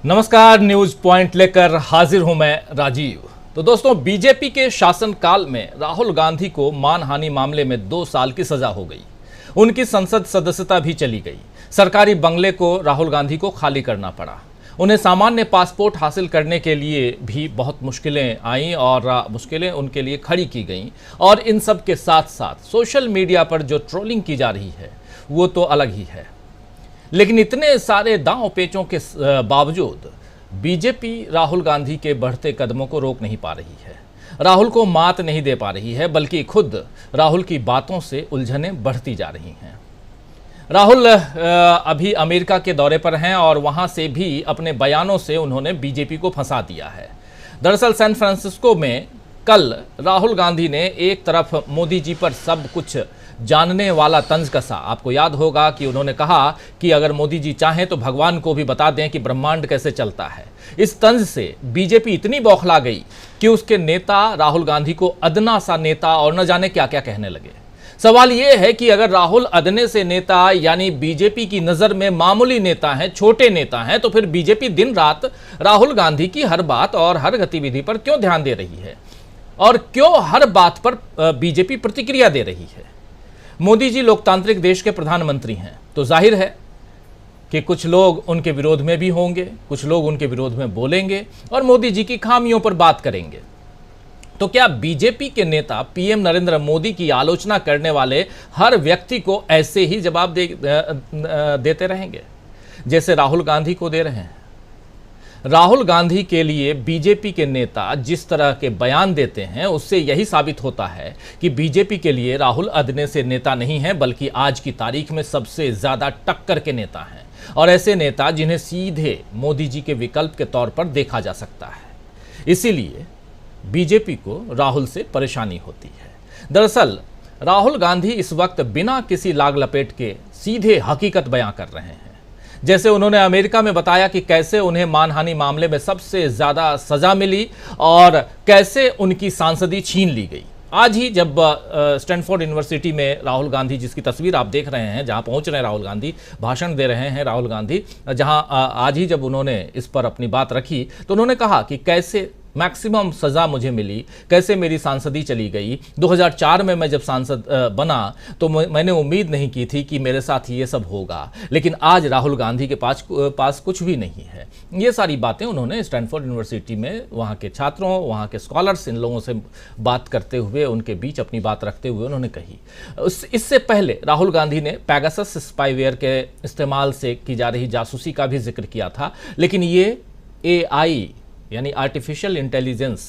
नमस्कार, news point लेकर हाजिर हूं मैं राजीव। तो दोस्तों, बीजेपी के शासनकाल में राहुल गांधी को मानहानि मामले में 2 साल की सजा हो गई। उनकी संसद सदस्यता भी चली गई। सरकारी बंगले को राहुल गांधी को खाली करना पड़ा। उन्हें सामान्य पासपोर्ट हासिल करने के लिए भी बहुत मुश्किलें आईं और मुश्किलें उनके लिए खड़ी की गईं। और इन सब के साथ साथ सोशल मीडिया पर जो ट्रोलिंग की जा रही है वो तो अलग ही है। लेकिन इतने सारे दांव पेचों के बावजूद बीजेपी राहुल गांधी के बढ़ते कदमों को रोक नहीं पा रही है, राहुल को मात नहीं दे पा रही है, बल्कि खुद राहुल की बातों से उलझनें बढ़ती जा रही हैं। राहुल अभी अमेरिका के दौरे पर हैं और वहां से भी अपने बयानों से उन्होंने बीजेपी को फंसा दिया है। दरअसल सैन फ्रांसिस्को में कल राहुल गांधी ने एक तरफ मोदी जी पर सब कुछ जानने वाला तंज कसा। आपको याद होगा कि उन्होंने कहा कि अगर मोदी जी चाहें तो भगवान को भी बता दें कि ब्रह्मांड कैसे चलता है। इस तंज से बीजेपी इतनी बौखला गई कि उसके नेता राहुल गांधी को अदना सा नेता और न जाने क्या क्या कहने लगे। सवाल यह है कि अगर राहुल अदने से नेता यानी बीजेपी की नजर में मामूली नेता हैं, छोटे नेता हैं, तो फिर बीजेपी दिन रात राहुल गांधी की हर बात और हर गतिविधि पर क्यों ध्यान दे रही है और क्यों हर बात पर बीजेपी प्रतिक्रिया दे रही है? मोदी जी लोकतांत्रिक देश के प्रधानमंत्री हैं, तो जाहिर है कि कुछ लोग उनके विरोध में भी होंगे, कुछ लोग उनके विरोध में बोलेंगे और मोदी जी की खामियों पर बात करेंगे। तो क्या बीजेपी के नेता पीएम नरेंद्र मोदी की आलोचना करने वाले हर व्यक्ति को ऐसे ही जवाब देते रहेंगे जैसे राहुल गांधी को दे रहे हैं? राहुल गांधी के लिए बीजेपी के नेता जिस तरह के बयान देते हैं उससे यही साबित होता है कि बीजेपी के लिए राहुल अदने से नेता नहीं है, बल्कि आज की तारीख में सबसे ज्यादा टक्कर के नेता हैं और ऐसे नेता जिन्हें सीधे मोदी जी के विकल्प के तौर पर देखा जा सकता है। इसीलिए बीजेपी को राहुल से परेशानी होती है। दरअसल राहुल गांधी इस वक्त बिना किसी लाग लपेट के सीधे हकीकत बयां कर रहे हैं। जैसे उन्होंने अमेरिका में बताया कि कैसे उन्हें मानहानि मामले में सबसे ज्यादा सजा मिली और कैसे उनकी सांसदी छीन ली गई। आज ही जब स्टैनफोर्ड यूनिवर्सिटी में राहुल गांधी, जिसकी तस्वीर आप देख रहे हैं, जहां पहुंच रहे हैं राहुल गांधी, भाषण दे रहे हैं राहुल गांधी, जहां आज ही जब उन्होंने इस पर अपनी बात रखी तो उन्होंने कहा कि कैसे मैक्सिमम सजा मुझे मिली, कैसे मेरी सांसदी चली गई। 2004 में मैं जब सांसद बना तो मैंने उम्मीद नहीं की थी कि मेरे साथ ये सब होगा, लेकिन आज राहुल गांधी के पास कुछ भी नहीं है। ये सारी बातें उन्होंने स्टैनफोर्ड यूनिवर्सिटी में वहाँ के छात्रों, वहाँ के स्कॉलर्स, इन लोगों से बात करते हुए, उनके बीच अपनी बात रखते हुए उन्होंने कही। इससे पहले राहुल गांधी ने पैगासस स्पाईवेयर के इस्तेमाल से की जा रही जासूसी का भी जिक्र किया था, लेकिन ये AI यानी आर्टिफिशियल इंटेलिजेंस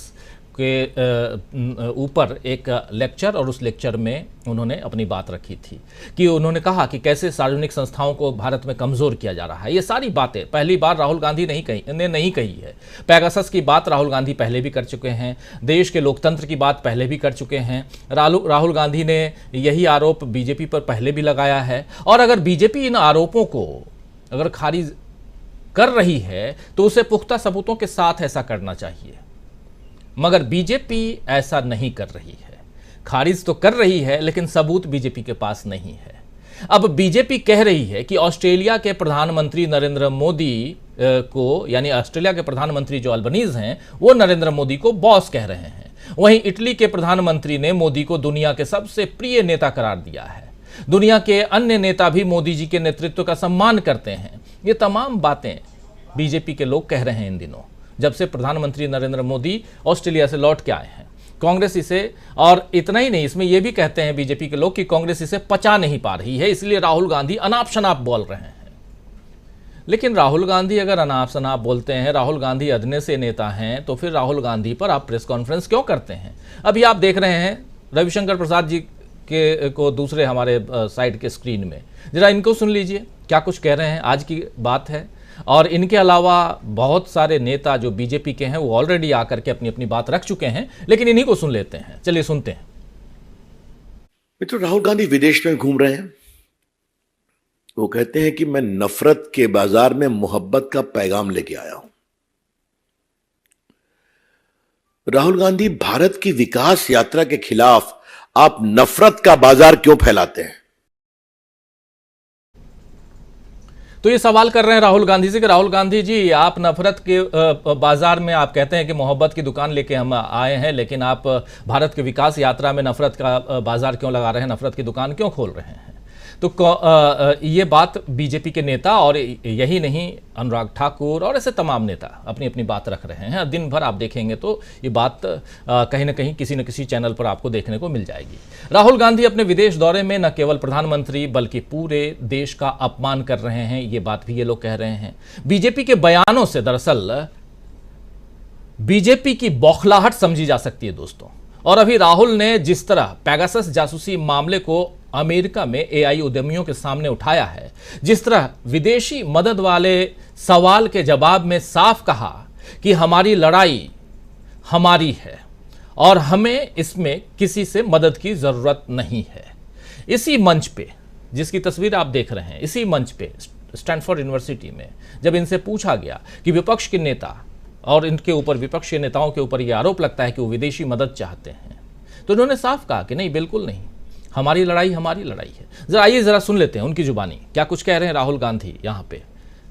के ऊपर एक लेक्चर, और उस लेक्चर में उन्होंने अपनी बात रखी थी कि उन्होंने कहा कि कैसे सार्वजनिक संस्थाओं को भारत में कमज़ोर किया जा रहा है। ये सारी बातें पहली बार राहुल गांधी नहीं कही है। पैगासस की बात राहुल गांधी पहले भी कर चुके हैं, देश के लोकतंत्र की बात पहले भी कर चुके हैं। राहुल गांधी ने यही आरोप बीजेपी पर पहले भी लगाया है और अगर बीजेपी इन आरोपों को अगर खारिज कर रही है तो उसे पुख्ता सबूतों के साथ ऐसा करना चाहिए, मगर बीजेपी ऐसा नहीं कर रही है। खारिज तो कर रही है लेकिन सबूत बीजेपी के पास नहीं है। अब बीजेपी कह रही है कि ऑस्ट्रेलिया के प्रधानमंत्री नरेंद्र मोदी को, यानी ऑस्ट्रेलिया के प्रधानमंत्री जो अल्बनीज हैं, वो नरेंद्र मोदी को बॉस कह रहे हैं। वहीं इटली के प्रधानमंत्री ने मोदी को दुनिया के सबसे प्रिय नेता करार दिया है। दुनिया के अन्य नेता भी मोदी जी के नेतृत्व का सम्मान करते हैं। ये तमाम बातें बीजेपी के लोग कह रहे हैं इन दिनों, जब से प्रधानमंत्री नरेंद्र मोदी ऑस्ट्रेलिया से लौट के आए हैं। कांग्रेस इसे, और इतना ही नहीं, इसमें यह भी कहते हैं बीजेपी के लोग कि कांग्रेस इसे पचा नहीं पा रही है, इसलिए राहुल गांधी अनाप शनाप बोल रहे हैं। लेकिन राहुल गांधी अगर अनाप शनाप बोलते हैं, राहुल गांधी अदने से नेता हैं, तो फिर राहुल गांधी पर आप प्रेस कॉन्फ्रेंस क्यों करते हैं? अभी आप देख रहे हैं रविशंकर प्रसाद जी को दूसरे हमारे साइड के स्क्रीन में, जरा इनको सुन लीजिए क्या कुछ कह रहे हैं। आज की बात है और इनके अलावा बहुत सारे नेता जो बीजेपी के हैं वो ऑलरेडी आकर के अपनी अपनी बात रख चुके हैं, लेकिन इन्हीं को सुन लेते हैं। चलिए सुनते हैं। मित्रों, राहुल गांधी विदेश में घूम रहे हैं। वो कहते हैं कि मैं नफरत के बाजार में मोहब्बत का पैगाम लेके आया हूं। राहुल गांधी, भारत की विकास यात्रा के खिलाफ आप नफरत का बाजार क्यों फैलाते हैं? तो ये सवाल कर रहे हैं राहुल गांधी से कि राहुल गांधी जी, आप नफरत के बाजार में आप कहते हैं कि मोहब्बत की दुकान लेके हम आए हैं, लेकिन आप भारत के विकास यात्रा में नफरत का बाजार क्यों लगा रहे हैं, नफरत की दुकान क्यों खोल रहे हैं? तो ये बात बीजेपी के नेता, और यही नहीं अनुराग ठाकुर और ऐसे तमाम नेता अपनी अपनी बात रख रहे हैं। दिन भर आप देखेंगे तो ये बात कहीं ना कहीं किसी न किसी चैनल पर आपको देखने को मिल जाएगी। राहुल गांधी अपने विदेश दौरे में न केवल प्रधानमंत्री बल्कि पूरे देश का अपमान कर रहे हैं, ये बात भी ये लोग कह रहे हैं। बीजेपी के बयानों से दरअसल बीजेपी की बौखलाहट समझी जा सकती है दोस्तों। और अभी राहुल ने जिस तरह पेगासस जासूसी मामले को अमेरिका में एआई उद्यमियों के सामने उठाया है, जिस तरह विदेशी मदद वाले सवाल के जवाब में साफ कहा कि हमारी लड़ाई हमारी है और हमें इसमें किसी से मदद की जरूरत नहीं है। इसी मंच पे, जिसकी तस्वीर आप देख रहे हैं, इसी मंच पे स्टैनफोर्ड यूनिवर्सिटी में जब इनसे पूछा गया कि विपक्ष के नेता और इनके ऊपर, विपक्ष के नेताओं के ऊपर यह आरोप लगता है कि वो विदेशी मदद चाहते हैं, तो उन्होंने साफ कहा कि नहीं, बिल्कुल नहीं, हमारी लड़ाई हमारी लड़ाई है। जरा आइए जरा सुन लेते हैं उनकी जुबानी क्या कुछ कह रहे हैं राहुल गांधी यहाँ पे,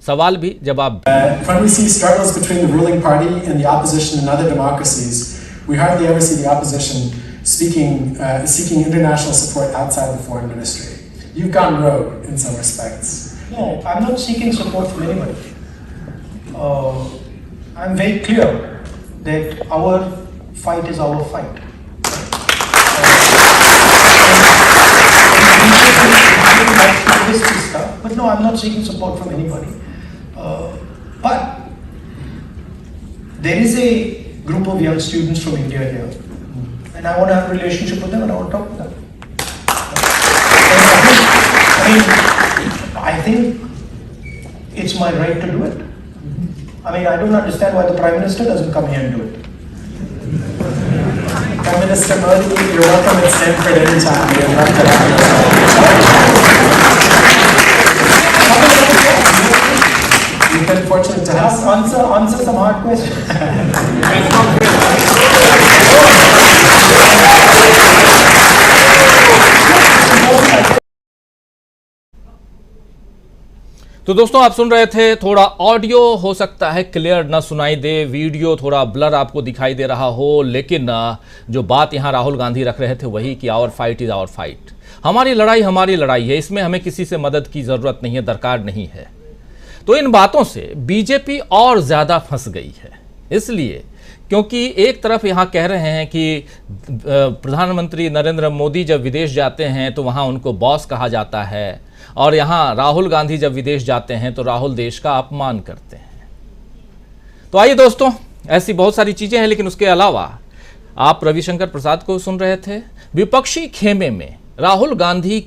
सवाल भी जवाब भी। When we see struggles between the ruling party and the opposition in other democracies, we hardly ever see the opposition seeking international support outside the foreign ministry. You've gone rogue in some respects. No, I'm not seeking support from anybody. I'm very clear that our fight is our fight. But no, I'm not seeking support from anybody. But there is a group of young students from India here, and I want to have a relationship with them, and I want to talk to them. I think it's my right to do it. I mean, I don't understand why the Prime Minister doesn't come here and do it. Prime Minister Modi, you're welcome at Stanford anytime. You'd love to have you. We've been fortunate to have Answer some hard questions. तो दोस्तों आप सुन रहे थे, थोड़ा audio हो सकता है clear ना सुनाई दे, वीडियो थोड़ा ब्लर आपको दिखाई दे रहा हो, लेकिन जो बात यहां राहुल गांधी रख रहे थे वही कि our fight is our fight, हमारी लड़ाई है, इसमें हमें किसी से मदद की जरूरत नहीं है, दरकार नहीं है। तो इन बातों से बीजेपी और ज्यादा फंस गई है, इसलिए क्योंकि एक तरफ यहां कह रहे हैं कि प्रधानमंत्री नरेंद्र मोदी जब विदेश जाते हैं तो वहां उनको बॉस कहा जाता है, और यहां राहुल गांधी जब विदेश जाते हैं तो राहुल देश का अपमान करते हैं। तो आइए दोस्तों, ऐसी बहुत सारी चीजें हैं, लेकिन उसके अलावा आप रविशंकर प्रसाद को सुन रहे थे। विपक्षी खेमे में राहुल गांधी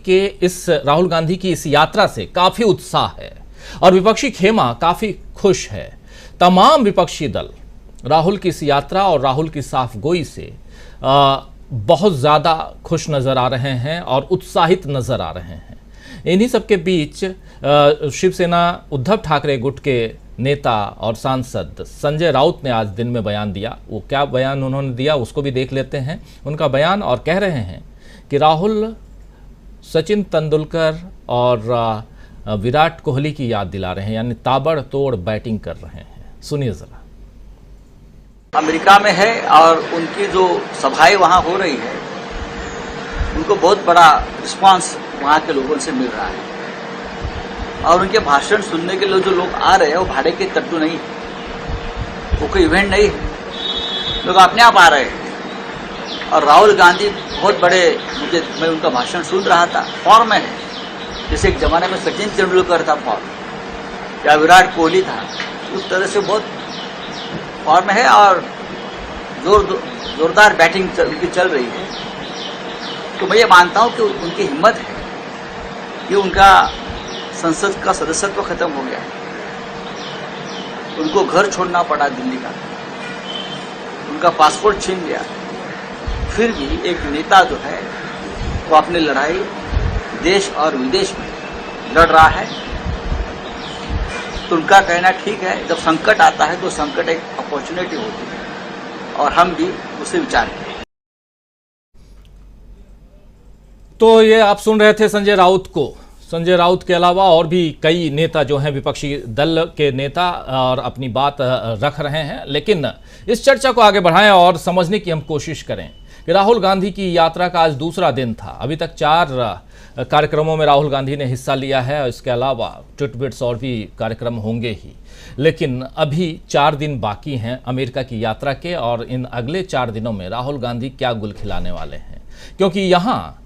की इस यात्रा से काफी उत्साह है और विपक्षी खेमा काफी खुश है। तमाम विपक्षी दल राहुल की इस यात्रा और राहुल की साफ गोई से बहुत ज्यादा खुश नजर आ रहे हैं और उत्साहित नजर आ रहे हैं। इन्हीं सबके बीच शिवसेना उद्धव ठाकरे गुट के नेता और सांसद संजय राउत ने आज दिन में बयान दिया। वो क्या बयान उन्होंने दिया उसको भी देख लेते हैं, उनका बयान। और कह रहे हैं कि राहुल सचिन तेंदुलकर और विराट कोहली की याद दिला रहे हैं, यानी ताबड़तोड़ बैटिंग कर रहे हैं। सुनिए जरा। अमेरिका में है और उनकी जो सभाएं वहां हो रही है, उनको बहुत बड़ा रिस्पांस वहां के लोगों से मिल रहा है। और उनके भाषण सुनने के लिए जो लोग आ रहे हैं वो भाड़े के तट्टू नहीं है, वो कोई इवेंट नहीं है, लोग अपने आप आ रहे हैं। और राहुल गांधी बहुत बड़े, मैं उनका भाषण सुन रहा था, फॉर्म में है, जैसे एक जमाने में सचिन तेंदुलकर था फॉर्म, या विराट कोहली था, उस तरह से बहुत फॉर्म में है और जोरदार बैटिंग उनकी चल रही है। तो मैं ये मानता हूं कि उनकी हिम्मत है कि उनका संसद का सदस्यत्व खत्म हो गया, उनको घर छोड़ना पड़ा दिल्ली का, उनका पासपोर्ट छीन गया, फिर भी एक नेता जो है वो अपनी लड़ाई देश और विदेश में लड़ रहा है। तो उनका कहना ठीक है, जब संकट आता है तो संकट एक अपॉर्चुनिटी होती है और हम भी उसे विचार करें। तो ये आप सुन रहे थे संजय राउत को। संजय राउत के अलावा और भी कई नेता जो हैं, विपक्षी दल के नेता, और अपनी बात रख रहे हैं। लेकिन इस चर्चा को आगे बढ़ाएं और समझने की हम कोशिश करें कि राहुल गांधी की यात्रा का आज दूसरा दिन था। अभी तक 4 कार्यक्रमों में राहुल गांधी ने हिस्सा लिया है, और इसके अलावा ट्विटबिट्स और भी कार्यक्रम होंगे ही। लेकिन अभी 4 दिन बाकी हैं अमेरिका की यात्रा के, और इन अगले 4 दिनों में राहुल गांधी क्या गुल खिलाने वाले हैं, क्योंकि यहाँ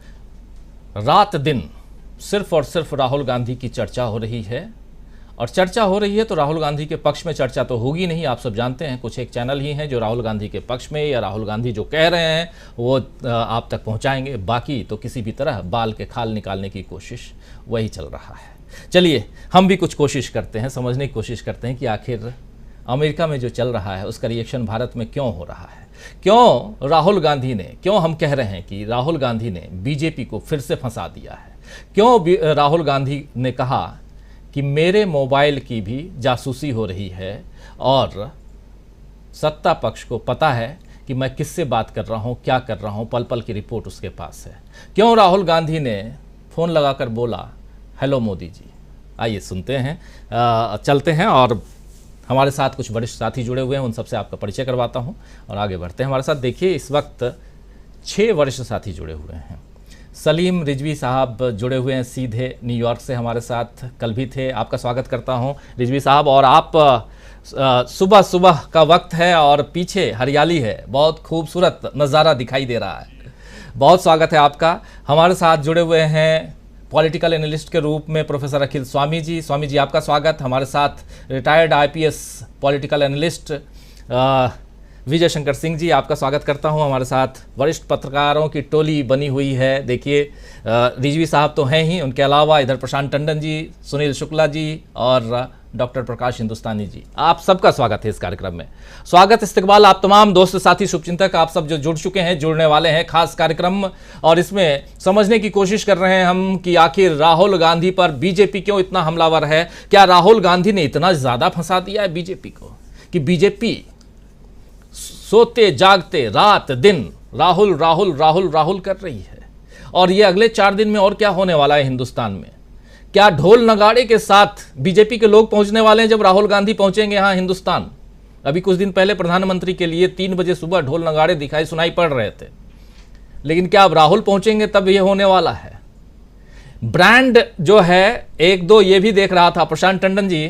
रात दिन सिर्फ और सिर्फ राहुल गांधी की चर्चा हो रही है। और चर्चा हो रही है तो राहुल गांधी के पक्ष में चर्चा तो होगी नहीं। आप सब जानते हैं कुछ एक चैनल ही हैं जो राहुल गांधी के पक्ष में, या राहुल गांधी जो कह रहे हैं वो आप तक पहुंचाएंगे। बाकी तो किसी भी तरह बाल के खाल निकालने की कोशिश वही चल रहा है। चलिए हम भी कुछ कोशिश करते हैं, समझने की कोशिश करते हैं कि आखिर अमेरिका में जो चल रहा है उसका रिएक्शन भारत में क्यों हो रहा है। क्यों राहुल गांधी ने, क्यों हम कह रहे हैं कि राहुल गांधी ने बीजेपी को फिर से फंसा दिया है। क्यों राहुल गांधी ने कहा कि मेरे मोबाइल की भी जासूसी हो रही है, और सत्ता पक्ष को पता है कि मैं किससे बात कर रहा हूं, क्या कर रहा हूं, पल पल की रिपोर्ट उसके पास है। क्यों राहुल गांधी ने फ़ोन लगाकर बोला हेलो मोदी जी। आइए सुनते हैं, चलते हैं, और हमारे साथ कुछ वरिष्ठ साथी जुड़े हुए हैं, उन सबसे आपका परिचय करवाता हूं और आगे बढ़ते हैं हमारे साथ। देखिए इस वक्त 6 वरिष्ठ साथी जुड़े हुए हैं। सलीम रिजवी साहब जुड़े हुए हैं सीधे न्यूयॉर्क से हमारे साथ, कल भी थे। आपका स्वागत करता हूं रिजवी साहब। और आप सुबह सुबह का वक्त है और पीछे हरियाली है, बहुत खूबसूरत नज़ारा दिखाई दे रहा है। बहुत स्वागत है आपका। हमारे साथ जुड़े हुए हैं पॉलिटिकल एनालिस्ट के रूप में प्रोफेसर अखिल स्वामी जी। स्वामी जी आपका स्वागत। हमारे साथ retired IPS political analyst Vijay Shankar Singh ji, आपका स्वागत करता हूं। हमारे साथ वरिष्ठ पत्रकारों की टोली बनी हुई है। देखिए रिजवी साहब तो हैं ही, उनके अलावा इधर प्रशांत टंडन जी, सुनील शुक्ला जी और डॉक्टर प्रकाश हिंदुस्तानी जी, आप सबका स्वागत है इस कार्यक्रम में। स्वागत इस्तकबाल आप तमाम दोस्त साथी शुभचिंतक, आप सब जो जुड़ चुके हैं, जुड़ने वाले हैं खास कार्यक्रम, और इसमें समझने की कोशिश कर रहे हैं हम कि आखिर राहुल गांधी पर बीजेपी क्यों इतना हमलावर है। क्या राहुल गांधी ने इतना ज़्यादा फंसा दिया है बीजेपी को कि बीजेपी सोते जागते रात दिन राहुल राहुल राहुल राहुल कर रही है। और ये अगले 4 दिन में और क्या होने वाला है हिंदुस्तान में। क्या ढोल नगाड़े के साथ बीजेपी के लोग पहुंचने वाले हैं जब राहुल गांधी पहुंचेंगे यहाँ हिंदुस्तान। अभी कुछ दिन पहले प्रधानमंत्री के लिए 3 बजे सुबह ढोल नगाड़े दिखाई सुनाई पड़ रहे थे, लेकिन क्या अब राहुल पहुंचेंगे तब ये होने वाला है। ब्रांड जो है, 1-2 ये भी देख रहा था प्रशांत टंडन जी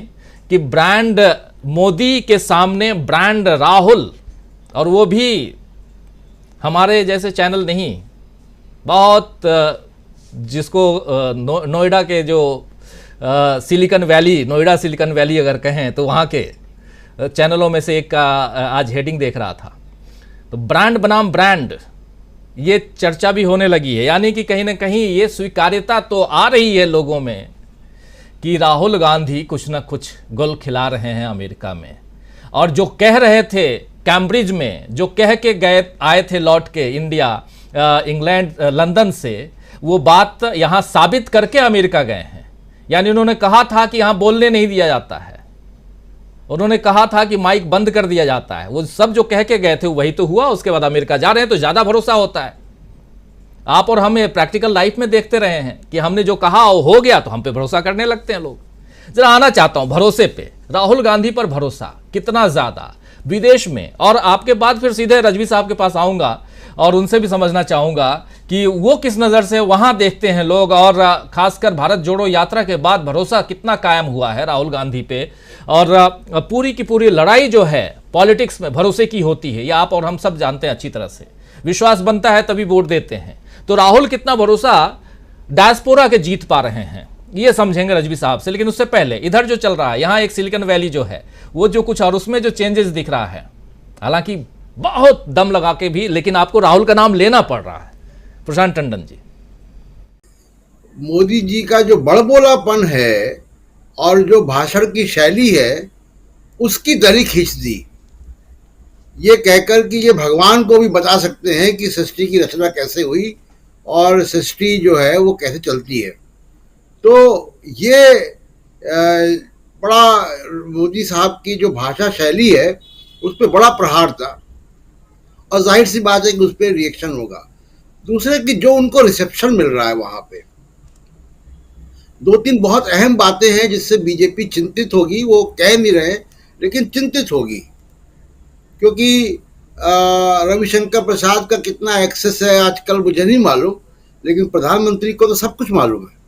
कि ब्रांड मोदी के सामने ब्रांड राहुल, और वो भी हमारे जैसे चैनल नहीं, बहुत जिसको नोएडा के जो silicon valley, Noida silicon valley अगर कहें तो वहाँ के चैनलों में से एक का आज हेडिंग देख रहा था। तो ब्रांड बनाम ब्रांड, ये चर्चा भी होने लगी है। यानी कि कहीं ना कहीं ये स्वीकार्यता तो आ रही है लोगों में कि राहुल गांधी कुछ ना कुछ गुल खिला रहे हैं अमेरिका में। और जो कह रहे थे कैम्ब्रिज में, जो कह के गए आए थे लौट के इंडिया, इंग्लैंड, लंदन से, वो बात यहाँ साबित करके अमेरिका गए हैं। यानी उन्होंने कहा था कि यहाँ बोलने नहीं दिया जाता है, उन्होंने कहा था कि माइक बंद कर दिया जाता है। वो सब जो कह के गए थे वही तो हुआ। उसके बाद अमेरिका जा रहे हैं तो ज़्यादा भरोसा होता है। आप और हम प्रैक्टिकल लाइफ में देखते रहे हैं कि हमने जो कहा वो हो गया तो हम पे भरोसा करने लगते हैं लोग। जरा आना चाहता हूँ भरोसे पे, राहुल गांधी पर भरोसा कितना ज़्यादा विदेश में। और आपके बाद फिर सीधे रजवी साहब के पास आऊँगा और उनसे भी समझना चाहूँगा कि वो किस नज़र से वहाँ देखते हैं लोग, और खासकर भारत जोड़ो यात्रा के बाद भरोसा कितना कायम हुआ है राहुल गांधी पे। और पूरी की पूरी लड़ाई जो है पॉलिटिक्स में भरोसे की होती है, ये आप और हम सब जानते हैं अच्छी तरह से। विश्वास बनता है तभी वोट देते हैं। तो राहुल कितना भरोसा डायस्पोरा के जीत पा रहे हैं ये समझेंगे रजवी साहब से। लेकिन उससे पहले इधर जो चल रहा है, यहाँ एक सिलिकॉन वैली जो है वो जो कुछ, और उसमें जो चेंजेस दिख रहा है, हालांकि बहुत दम लगा के भी, लेकिन आपको राहुल का नाम लेना पड़ रहा है। प्रशांत टंडन जी, मोदी जी का जो बड़बोलापन है और जो भाषण की शैली है उसकी दरी खींच दी, ये कहकर कि ये भगवान को भी बता सकते हैं कि सृष्टि की रचना कैसे हुई और सृष्टि जो है वो कैसे चलती है। तो ये बड़ा मोदी साहब की जो भाषा शैली है उस पर बड़ा प्रहार था, और जाहिर सी बात है कि उस पर रिएक्शन होगा। दूसरे कि जो उनको रिसेप्शन मिल रहा है वहाँ पे, दो तीन बहुत अहम बातें हैं जिससे बीजेपी चिंतित होगी, वो कह नहीं रहे लेकिन चिंतित होगी, क्योंकि रविशंकर प्रसाद का कितना एक्सेस है आजकल मुझे नहीं मालूम, लेकिन प्रधानमंत्री को तो सब कुछ मालूम है।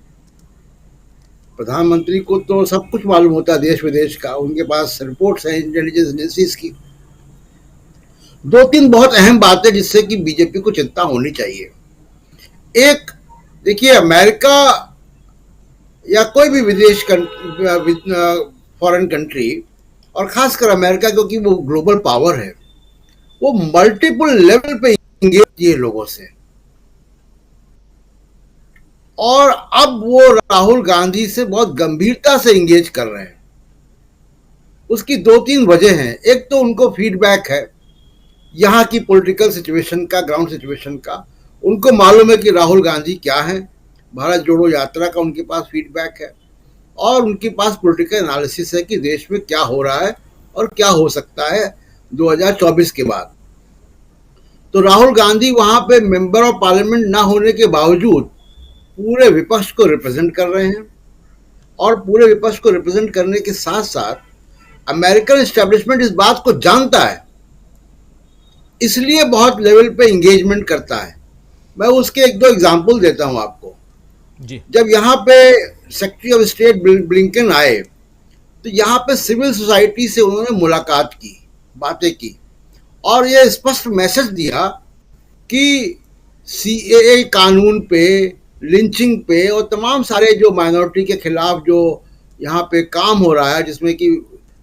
प्रधानमंत्री को तो सब कुछ मालूम होता है देश विदेश का, उनके पास रिपोर्ट्स हैं इंटेलिजेंस एजेंसीज की। दो तीन बहुत अहम बातें जिससे कि बीजेपी को चिंता होनी चाहिए। एक, देखिए, अमेरिका या कोई भी विदेश फॉरेन कंट्री, और खासकर अमेरिका क्योंकि वो ग्लोबल पावर है, वो मल्टीपल लेवल पे इंगेज किए लोगों से, और अब वो राहुल गांधी से बहुत गंभीरता से इंगेज कर रहे हैं। उसकी दो तीन वजह हैं। एक तो उनको फीडबैक है यहाँ की पॉलिटिकल सिचुएशन का, ग्राउंड सिचुएशन का। उनको मालूम है कि राहुल गांधी क्या है, भारत जोड़ो यात्रा का उनके पास फीडबैक है, और उनके पास पॉलिटिकल एनालिसिस है कि देश में क्या हो रहा है और क्या हो सकता है 2024 के बाद। तो राहुल गांधी वहां पे मेंबर ऑफ पार्लियामेंट ना होने के बावजूद पूरे विपक्ष को रिप्रेजेंट कर रहे हैं, और पूरे विपक्ष को रिप्रेजेंट करने के साथ साथ अमेरिकन एस्टेब्लिशमेंट इस बात को जानता है, इसलिए बहुत लेवल पे इंगेजमेंट करता है। मैं उसके एक दो एग्जांपल देता हूं आपको जी। जब यहाँ पे सेक्रेटरी ऑफ स्टेट ब्लिंकन आए तो यहाँ पे सिविल सोसाइटी से उन्होंने मुलाकात की, बातें की, और ये स्पष्ट मैसेज दिया कि सीएए कानून पे, लिंचिंग पे और तमाम सारे जो माइनॉरिटी के खिलाफ जो यहाँ पे काम हो रहा है, जिसमें कि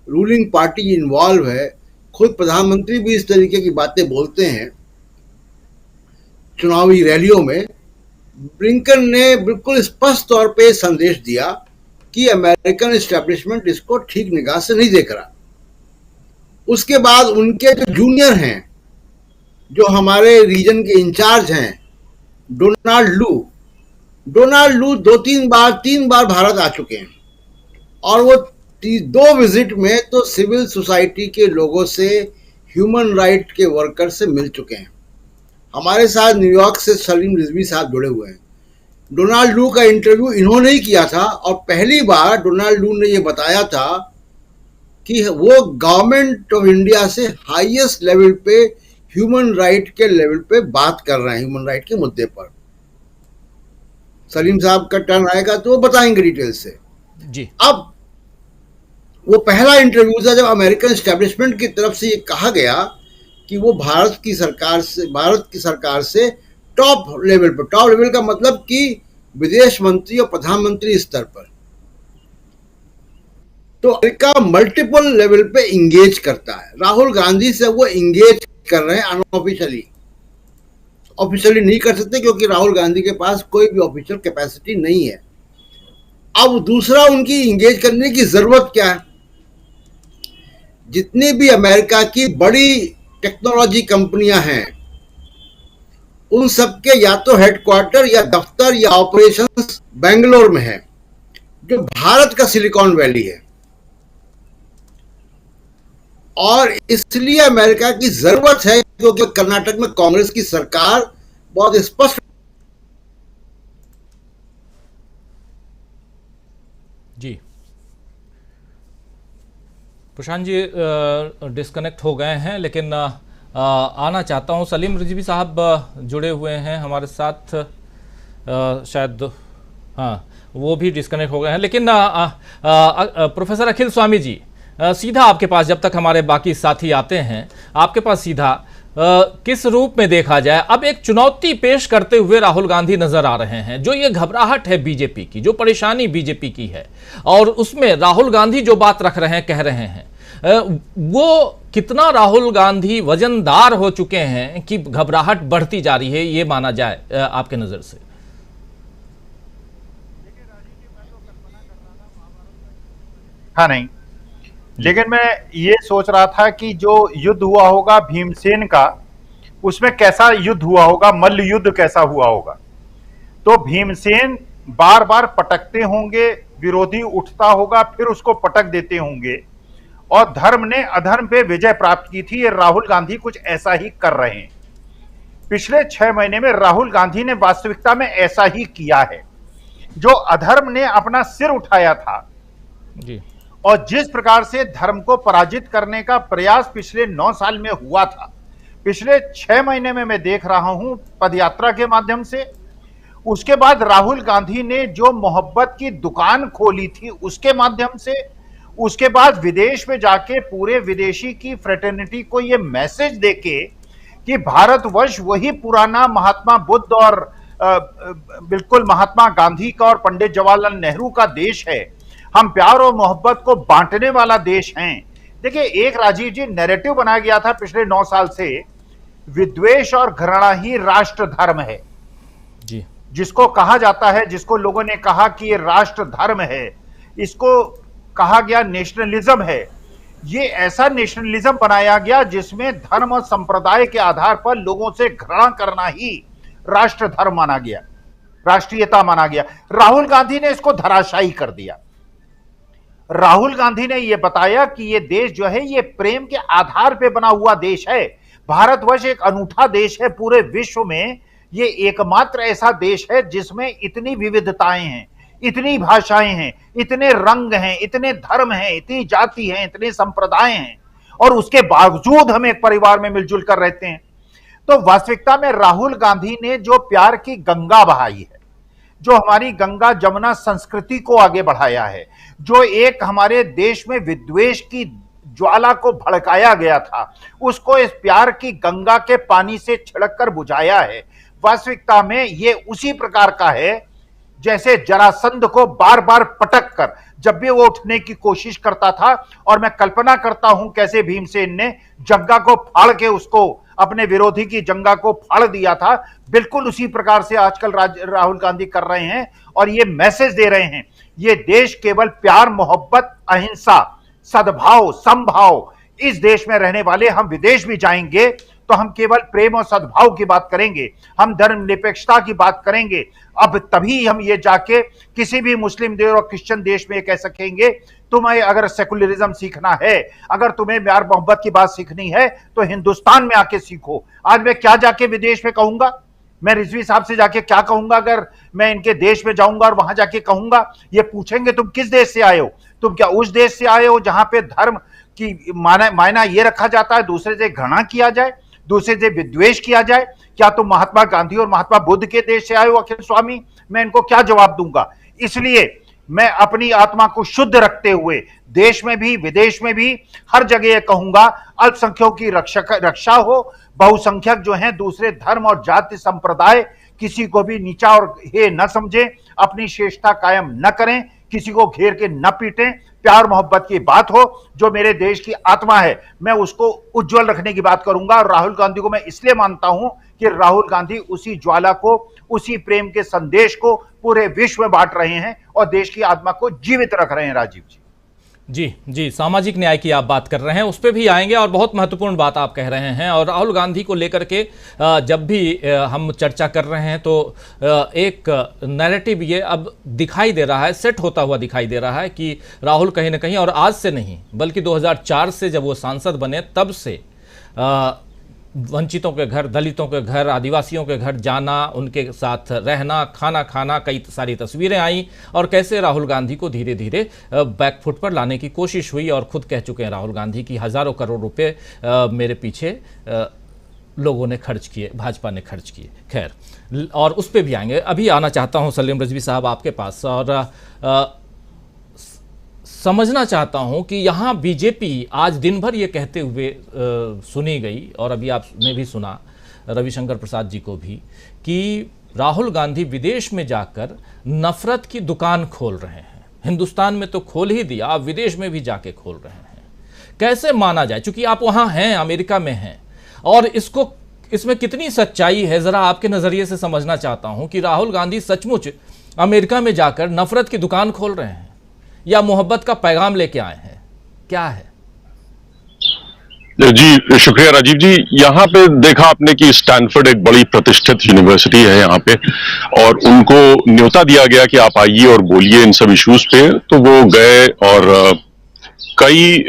रूलिंग पार्टी इन्वॉल्व है, खुद प्रधानमंत्री भी इस तरीके की बातें बोलते हैं चुनावी रैलियों में। ब्लिंकन ने बिल्कुल स्पष्ट तौर पे संदेश दिया कि अमेरिकन एस्टेब्लिशमेंट इसको ठीक निगाह से नहीं देख रहा। उसके बाद उनके जो जूनियर हैं, जो हमारे रीजन के इंचार्ज हैं, डोनाल्ड लू तीन बार भारत आ चुके हैं, और वो दो विजिट में तो सिविल सोसाइटी के लोगों से, ह्यूमन राइट के वर्कर से मिल चुके हैं। हमारे साथ न्यूयॉर्क से सलीम रिजवी साहब जुड़े हुए हैं। डोनाल्ड लू का इंटरव्यू इन्होंने ही किया था, और पहली बार डोनाल्ड लू ने ये बताया था कि वो गवर्नमेंट ऑफ इंडिया से हाईएस्ट लेवल पे, ह्यूमन राइट के लेवल पे बात कर रहे हैं, ह्यूमन राइट के मुद्दे पर। सलीम साहब का टर्न आएगा तो वो बताएंगे डिटेल से जी। अब वो पहला इंटरव्यू था जब अमेरिकन एस्टेब्लिशमेंट की तरफ से ये कहा गया कि वो भारत की सरकार से टॉप लेवल का मतलब कि विदेश मंत्री और प्रधानमंत्री स्तर पर, तो अमेरिका मल्टीपल लेवल पे इंगेज करता है। राहुल गांधी से वो इंगेज कर रहे हैं अनऑफिशियली, ऑफिशियली नहीं कर सकते क्योंकि राहुल गांधी के पास कोई भी ऑफिशियल कैपेसिटी नहीं है। अब दूसरा, उनकी इंगेज करने की जरूरत क्या है? जितनी भी अमेरिका की बड़ी टेक्नोलॉजी कंपनियां हैं, उन सबके या तो हेडक्वार्टर या दफ्तर या ऑपरेशंस बेंगलोर में है, जो भारत का सिलिकॉन वैली है, और इसलिए अमेरिका की जरूरत है क्योंकि कर्नाटक में कांग्रेस की सरकार बहुत स्पष्ट। जी, प्रशांत जी डिस्कनेक्ट हो गए हैं, लेकिन आना चाहता हूं। सलीम रिजवी साहब जुड़े हुए हैं हमारे साथ, शायद हाँ वो भी डिस्कनेक्ट हो गए हैं, लेकिन प्रोफेसर अखिल स्वामी जी, सीधा आपके पास, जब तक हमारे बाकी साथी आते हैं, आपके पास सीधा किस रूप में देखा जाए, अब एक चुनौती पेश करते हुए राहुल गांधी नजर आ रहे हैं। जो ये घबराहट है बीजेपी की, जो परेशानी बीजेपी की है, और उसमें राहुल गांधी जो बात रख रहे हैं, कह रहे हैं, वो कितना राहुल गांधी वजनदार हो चुके हैं कि घबराहट बढ़ती जा रही है, ये माना जाए आपके नजर से? हाँ, नहीं, लेकिन मैं ये सोच रहा था कि जो युद्ध हुआ होगा भीमसेन का, उसमें कैसा युद्ध हुआ होगा, मल्ल युद्ध कैसा हुआ होगा। तो भीमसेन बार बार पटकते होंगे, विरोधी उठता होगा, फिर उसको पटक देते होंगे, और धर्म ने अधर्म पे विजय प्राप्त की थी। ये राहुल गांधी कुछ ऐसा ही कर रहे हैं। पिछले 6 महीने में राहुल गांधी ने वास्तविकता में ऐसा ही किया है। जो अधर्म ने अपना सिर उठाया था जी। और जिस प्रकार से धर्म को पराजित करने का प्रयास पिछले 9 साल में हुआ था, पिछले 6 महीने में मैं देख रहा हूं पदयात्रा के माध्यम से, उसके बाद राहुल गांधी ने जो मोहब्बत की दुकान खोली थी उसके माध्यम से, उसके बाद विदेश में जाके पूरे विदेशी की फ्रेटर्निटी को यह मैसेज देके कि भारतवर्ष वही पुराना महात्मा बुद्ध और बिल्कुल महात्मा गांधी का और पंडित जवाहरलाल नेहरू का देश है, हम प्यार और मोहब्बत को बांटने वाला देश हैं। देखिए, एक राजीव जी नैरेटिव बनाया गया था पिछले 9 साल से, विद्वेष और घृणा ही राष्ट्र धर्म है जी। जिसको कहा जाता है, जिसको लोगों ने कहा कि ये राष्ट्र धर्म है, इसको कहा गया नेशनलिज्म है। ये ऐसा नेशनलिज्म बनाया गया जिसमें धर्म और संप्रदाय के आधार पर लोगों से घृणा करना ही राष्ट्र धर्म माना गया, राष्ट्रीयता माना गया। राहुल गांधी ने इसको धराशायी कर दिया। राहुल गांधी ने यह बताया कि यह देश जो है ये प्रेम के आधार पर बना हुआ देश है। भारतवर्ष एक अनूठा देश है, पूरे विश्व में ये एकमात्र ऐसा देश है जिसमें इतनी विविधताएं हैं, इतनी भाषाएं हैं, इतने रंग हैं, इतने धर्म हैं, इतनी जाति हैं, इतने संप्रदाय हैं, और उसके बावजूद हम एक परिवार में मिलजुल कर रहते हैं। तो वास्तविकता में राहुल गांधी ने जो प्यार की गंगा बहाई है, जो हमारी गंगा जमुना संस्कृति को आगे बढ़ाया है, जो एक हमारे देश में विद्वेष की ज्वाला को भड़काया गया था, उसको इस प्यार की गंगा के पानी से छिड़क कर बुझाया है। वास्तविकता में ये उसी प्रकार का है जैसे जरासंध को बार बार पटक कर जब भी वो उठने की कोशिश करता था, और मैं कल्पना करता हूं कैसे भीमसेन ने जंगा को फाड़ के उसको, अपने विरोधी की जंगा को फाड़ दिया था, बिल्कुल उसी प्रकार से आजकल राहुल गांधी कर रहे हैं और ये मैसेज दे रहे हैं। ये देश केवल प्यार, मोहब्बत, अहिंसा, सद्भाव, समभाव, इस देश में रहने वाले, हम विदेश भी जाएंगे तो हम केवल प्रेम और सद्भाव की बात करेंगे, हम धर्मनिरपेक्षता की बात करेंगे। अब तभी हम ये जाके किसी भी मुस्लिम देश और क्रिश्चियन देश में कह सकेंगे तुम्हें अगर सेकुलरिज्म सीखना है, अगर तुम्हें प्यार मोहब्बत की बात सीखनी है तो हिंदुस्तान में आके सीखो। आज मैं क्या जाके विदेश में कहूंगा, मैं रिजवी साहब से जाके क्या कहूंगा अगर मैं इनके देश में जाऊंगा और वहां जाके कहूंगा? ये पूछेंगे तुम किस देश से आए हो, तुम क्या उस देश से आए हो जहां पे धर्म की मायना ये रखा जाता है दूसरे से घृणा किया जाए, दूसरे से विद्वेष किया जाए? क्या तुम महात्मा गांधी और महात्मा बुद्ध के देश से आए हो अखिल स्वामी? मैं इनको क्या जवाब दूंगा? इसलिए मैं अपनी आत्मा को शुद्ध रखते हुए देश में भी विदेश में भी हर जगह कहूंगा, अल्पसंख्यकों की रक्षा हो, बहुसंख्यक जो हैं दूसरे धर्म और जाति संप्रदाय किसी को भी नीचा और हे न समझें, अपनी श्रेष्ठता कायम न करें, किसी को घेर के न पीटें, प्यार मोहब्बत की बात हो। जो मेरे देश की आत्मा है मैं उसको उज्जवल रखने की बात करूंगा। और राहुल गांधी को मैं इसलिए मानता हूं कि राहुल गांधी उसी ज्वाला को, उसी प्रेम के संदेश को पूरे विश्व में बांट रहे हैं और देश की आत्मा को जीवित रख रहे हैं। राजीव जी, जी, सामाजिक न्याय की आप बात कर रहे हैं, उस पर भी आएंगे और बहुत महत्वपूर्ण बात आप कह रहे हैं। और राहुल गांधी को लेकर के जब भी हम चर्चा कर रहे हैं तो एक नैरेटिव ये अब दिखाई दे रहा है, सेट होता हुआ दिखाई दे रहा है कि राहुल कहीं ना कहीं, और आज से नहीं बल्कि 2004 से जब वो सांसद बने तब से वंचितों के घर, दलितों के घर, आदिवासियों के घर जाना, उनके साथ रहना, खाना खाना, कई सारी तस्वीरें आई और कैसे राहुल गांधी को धीरे धीरे बैकफुट पर लाने की कोशिश हुई। और खुद कह चुके हैं राहुल गांधी की हज़ारों करोड़ रुपए मेरे पीछे लोगों ने खर्च किए, भाजपा ने खर्च किए। खैर, और उस पर भी आएंगे। अभी आना चाहता हूँ सलीम रिजवी साहब आपके पास और समझना चाहता हूं कि यहां बीजेपी आज दिन भर ये कहते हुए सुनी गई, और अभी आपने भी सुना रविशंकर प्रसाद जी को भी, कि राहुल गांधी विदेश में जाकर नफरत की दुकान खोल रहे हैं। हिंदुस्तान में तो खोल ही दिया, आप विदेश में भी जाके खोल रहे हैं। कैसे माना जाए, चूंकि आप वहां हैं, अमेरिका में हैं, और इसमें कितनी सच्चाई है जरा आपके नजरिए से समझना चाहता हूं कि राहुल गांधी सचमुच अमेरिका में जाकर नफरत की दुकान खोल रहे हैं या मोहब्बत का पैगाम लेके आए हैं, क्या है? जी शुक्रिया राजीव जी। यहाँ पे देखा आपने कि स्टैनफोर्ड एक बड़ी प्रतिष्ठित यूनिवर्सिटी है यहाँ पे, और उनको न्योता दिया गया कि आप आइए और बोलिए इन सब इश्यूज पे, तो वो गए और कई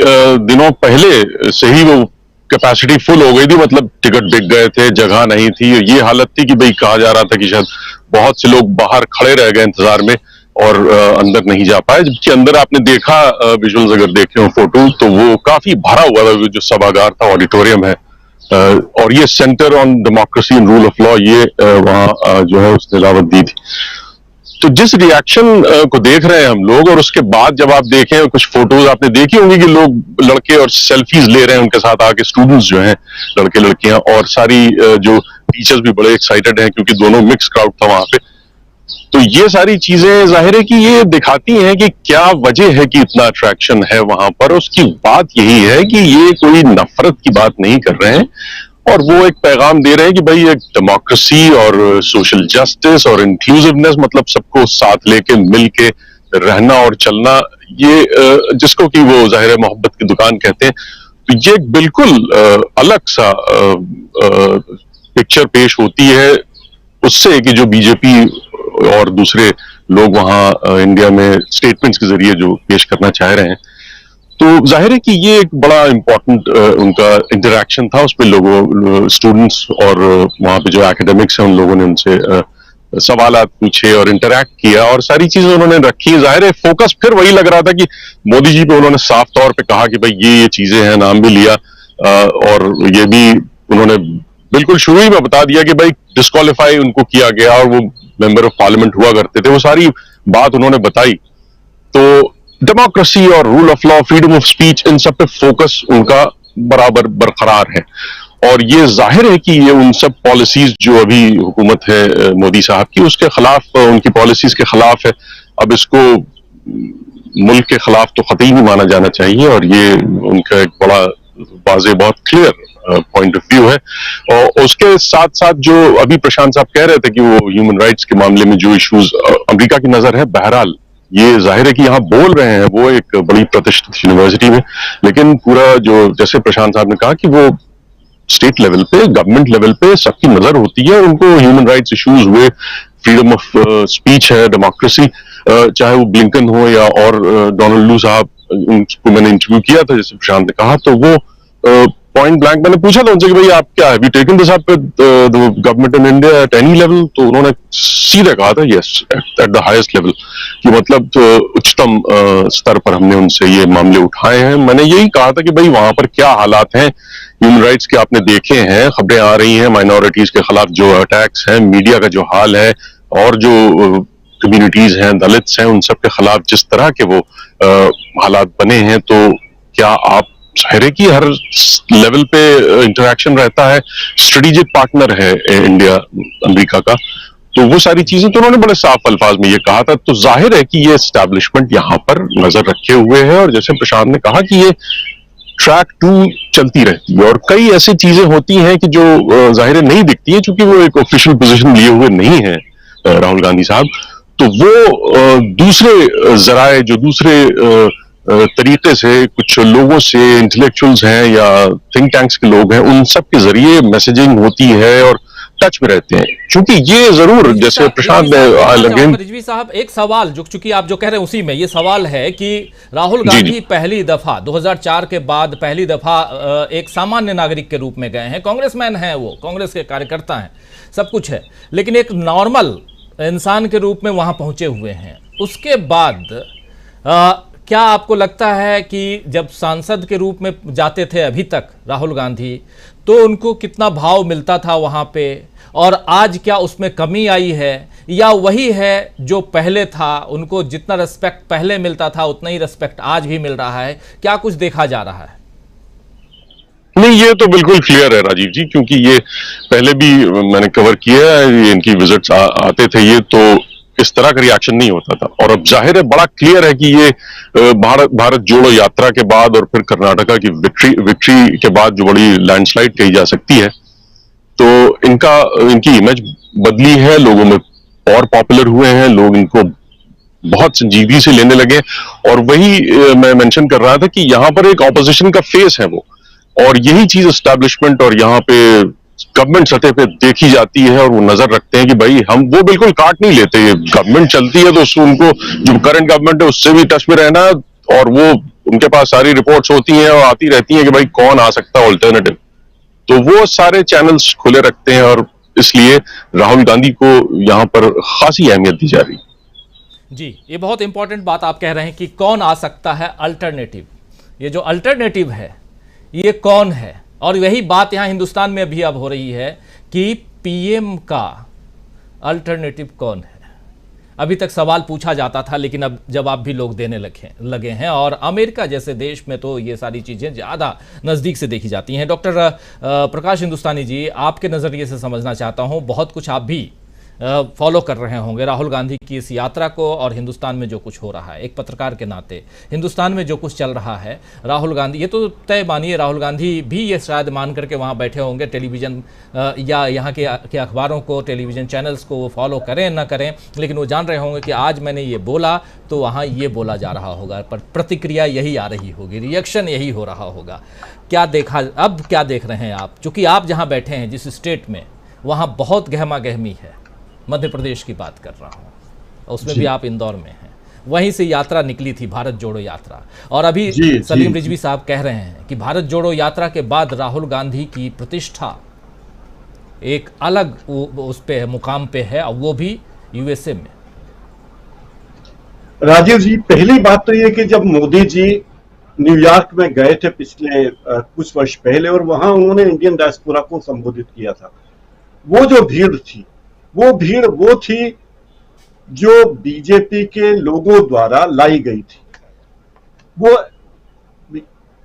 दिनों पहले से ही वो कैपेसिटी फुल हो गई थी, मतलब टिकट बिक गए थे, जगह नहीं थी। ये हालत थी कि भाई कहा जा रहा था कि शायद बहुत से लोग बाहर खड़े रह गए इंतजार में और अंदर नहीं जा पाए, जबकि अंदर आपने देखा विजुअल्स अगर देखे हो फोटो तो वो काफी भरा हुआ था, जो सभागार था, ऑडिटोरियम है। और ये centre on democracy and rule of law, ये वहां जो है उसने दावत दी थी। तो जिस रिएक्शन को देख रहे हैं हम लोग, और उसके बाद जब आप देखें कुछ फोटोज आपने देखी होंगी कि लोग लड़के और सेल्फीज ले रहे हैं उनके साथ आके, स्टूडेंट्स जो हैं, लड़के लड़कियां, और सारी जो टीचर्स भी बड़े एक्साइटेड हैं क्योंकि दोनों मिक्स क्राउड था वहां पे। तो ये सारी चीजें जाहिर है कि ये दिखाती हैं कि क्या वजह है कि इतना अट्रैक्शन है वहां पर। उसकी बात यही है कि ये कोई नफरत की बात नहीं कर रहे हैं, और वो एक पैगाम दे रहे हैं कि भाई एक डेमोक्रेसी और सोशल जस्टिस और इंक्लूसिवनेस, मतलब सबको साथ लेके मिल के रहना और चलना, ये जिसको कि वो जाहिर है मोहब्बत की दुकान कहते हैं। तो ये बिल्कुल अलग सा पिक्चर पेश होती है उससे कि जो बीजेपी और दूसरे लोग वहां इंडिया में स्टेटमेंट्स के जरिए जो पेश करना चाह रहे हैं। तो जाहिर है कि ये एक बड़ा इंपॉर्टेंट उनका इंटरैक्शन था, उसमें लोगों, स्टूडेंट्स और वहां पे जो एकेडमिक्स हैं उन लोगों ने उनसे सवालात पूछे और इंटरैक्ट किया और सारी चीजें उन्होंने रखी। जाहिर है फोकस फिर वही लग रहा था कि मोदी जी पे उन्होंने साफ तौर पे कहा कि भाई ये चीजें हैं, नाम भी लिया, और ये भी उन्होंने बिल्कुल शुरू ही में बता दिया कि भाई डिस्क्वालीफाई उनको किया गया और वो मेंबर ऑफ पार्लियामेंट हुआ करते थे, वो सारी बात उन्होंने बताई। तो डेमोक्रेसी और rule of law, freedom of speech, इन सब पे फोकस उनका बराबर बरकरार है। और ये जाहिर है कि ये उन सब पॉलिसीज जो अभी हुकूमत है मोदी साहब की, उसके खिलाफ, उनकी पॉलिसीज के खिलाफ है। अब इसको मुल्क के खिलाफ तो कतई नहीं माना जाना चाहिए, और ये उनका एक बड़ा वाज़ेह, बहुत क्लियर पॉइंट ऑफ व्यू है। और उसके साथ साथ जो अभी प्रशांत साहब कह रहे थे कि वो ह्यूमन राइट्स के मामले में जो इश्यूज अमेरिका की नजर है, बहरहाल ये जाहिर है कि यहाँ बोल रहे हैं वो एक बड़ी प्रतिष्ठित यूनिवर्सिटी में, लेकिन पूरा जो, जैसे प्रशांत साहब ने कहा कि वो स्टेट लेवल पे, गवर्नमेंट लेवल पे सबकी नजर होती है, और उनको ह्यूमन राइट्स इश्यूज हुए, फ्रीडम ऑफ स्पीच है, डेमोक्रेसी, चाहे वो ब्लिंकन हो या और डोनाल्ड लू साहब, उनको मैंने इंटरव्यू किया था जैसे प्रशांत ने कहा, तो वो पॉइंट ब्लैंक मैंने पूछा था उनसे कि भाई आप क्या, have you taken this up with the government in India at any level? तो उन्होंने सीधे कहा था yes, at the highest level, कि मतलब उच्चतम स्तर पर हमने उनसे ये मामले उठाए हैं। मैंने यही कहा था कि भाई वहां पर क्या हालात हैं ह्यूमन राइट्स के, आपने देखे हैं, खबरें आ रही हैं माइनॉरिटीज के खिलाफ जो अटैक्स हैं, मीडिया का जो हाल है, और जो कम्युनिटीज हैं, दलित्स हैं, उन सब के खिलाफ जिस तरह के वो हालात बने हैं। तो क्या आप, जाहिर है कि हर लेवल पे इंटरेक्शन रहता है, स्ट्रेटेजिक पार्टनर है इंडिया अमेरिका का, तो वो सारी चीजें तो उन्होंने बड़े साफ अल्फाज में ये कहा था। तो जाहिर है कि ये एस्टैब्लिशमेंट यहाँ पर नजर रखे हुए है, और जैसे प्रशांत ने कहा कि ये ट्रैक 2 चलती रहती है, और कई ऐसी चीजें होती हैं कि जो जाहिर नहीं दिखती हैं, चूंकि वो एक ऑफिशियल पोजीशन लिए हुए नहीं है राहुल गांधी साहब, तो वो दूसरे जराए, जो दूसरे तरीके से कुछ लोगों से, इंटेलेक्चुअल्स हैं या थिंक टैंक्स के लोग हैं, उन सब के जरिए मैसेजिंग होती है और टच में रहते हैं। क्योंकि ये जरूर, जैसे प्रशांत ने, रिजवी साहब एक सवाल जो, चूंकि आप जो कह रहे हैं उसी में ये सवाल है कि राहुल गांधी पहली दफा 2004 के बाद पहली दफा एक सामान्य नागरिक के रूप में गए हैं। कांग्रेसमैन हैं, वो कांग्रेस के कार्यकर्ता हैं, सब कुछ है, लेकिन एक नॉर्मल इंसान के रूप में वहां पहुंचे हुए हैं। उसके बाद क्या आपको लगता है कि जब सांसद के रूप में जाते थे अभी तक राहुल गांधी, तो उनको कितना भाव मिलता था वहां पे, और आज क्या उसमें कमी आई है, या वही है जो पहले था, उनको जितना रिस्पेक्ट पहले मिलता था उतना ही रिस्पेक्ट आज भी मिल रहा है? क्या कुछ देखा जा रहा है? नहीं, ये तो बिल्कुल क्लियर है राजीव जी, क्योंकि ये पहले भी मैंने कवर किया है, इनकी विजिट्स आते थे, ये तो इस तरह का रिएक्शन नहीं होता था। और अब जाहिर है बड़ा क्लियर है कि ये भारत जोड़ो यात्रा के बाद और फिर कर्नाटका की विक्ट्री के बाद जो बड़ी लैंडस्लाइड कही जा सकती है, तो इनकी इमेज बदली है, लोगों में और पॉपुलर हुए हैं, लोग इनको बहुत संजीदगी से लेने लगे। और वही मैं मेंशन कर रहा था कि यहाँ पर एक ऑपोजिशन का फेस है वो, और यही चीज एस्टैब्लिशमेंट और यहाँ पे गवर्नमेंट सतह पे देखी जाती है, और वो नजर रखते हैं कि भाई हम वो बिल्कुल काट नहीं लेते। गवर्नमेंट चलती है तो उनको, जो करंट गवर्नमेंट है उससे भी टच में रहना, और वो उनके पास सारी रिपोर्ट्स होती हैं और आती रहती हैं कि भाई कौन आ सकता है ऑल्टरनेटिव, तो वो सारे चैनल्स खुले रखते हैं और इसलिए राहुल गांधी को यहां पर खासी अहमियत दी जा रही है। जी, ये बहुत इंपॉर्टेंट बात आप कह रहे हैं कि कौन आ सकता है अल्टरनेटिव। ये जो अल्टरनेटिव है ये कौन है, और यही बात यहाँ हिंदुस्तान में भी अब हो रही है कि पीएम का अल्टरनेटिव कौन है। अभी तक सवाल पूछा जाता था, लेकिन अब जवाब भी लोग देने लगे हैं, और अमेरिका जैसे देश में तो ये सारी चीज़ें ज़्यादा नज़दीक से देखी जाती हैं। डॉक्टर प्रकाश हिंदुस्तानी जी, आपके नज़रिए से समझना चाहता हूँ, बहुत कुछ आप भी फॉलो कर रहे होंगे राहुल गांधी की इस यात्रा को और हिंदुस्तान में जो कुछ हो रहा है। एक पत्रकार के नाते हिंदुस्तान में जो कुछ चल रहा है, राहुल गांधी, ये तो तय मानिए राहुल गांधी भी ये शायद मान करके वहाँ बैठे होंगे, टेलीविज़न या यहाँ के अखबारों को, टेलीविज़न चैनल्स को वो फॉलो करें ना करें, लेकिन वो जान रहे होंगे कि आज मैंने ये बोला तो वहाँ ये बोला जा रहा होगा, पर प्रतिक्रिया यही आ रही होगी, रिएक्शन यही हो रहा होगा। क्या देखा, अब क्या देख रहे हैं आप, चूँकि आप जहाँ बैठे हैं जिस स्टेट में, वहाँ बहुत गहमा गहमी है। मध्य प्रदेश की बात कर रहा हूँ, उसमें भी आप इंदौर में हैं, वहीं से यात्रा निकली थी, भारत जोड़ो यात्रा, और अभी सलीम रिजवी साहब कह रहे हैं कि भारत जोड़ो यात्रा के बाद राहुल गांधी की प्रतिष्ठा एक अलग उस पे मुकाम पे है, और वो भी यूएसए में। राजीव जी, पहली बात तो ये कि जब मोदी जी न्यूयॉर्क में गए थे पिछले कुछ वर्ष पहले, और वहां उन्होंने इंडियन डायस्पोरा को संबोधित किया था, वो जो भीड़ थी वो थी जो बीजेपी के लोगों द्वारा लाई गई थी। वो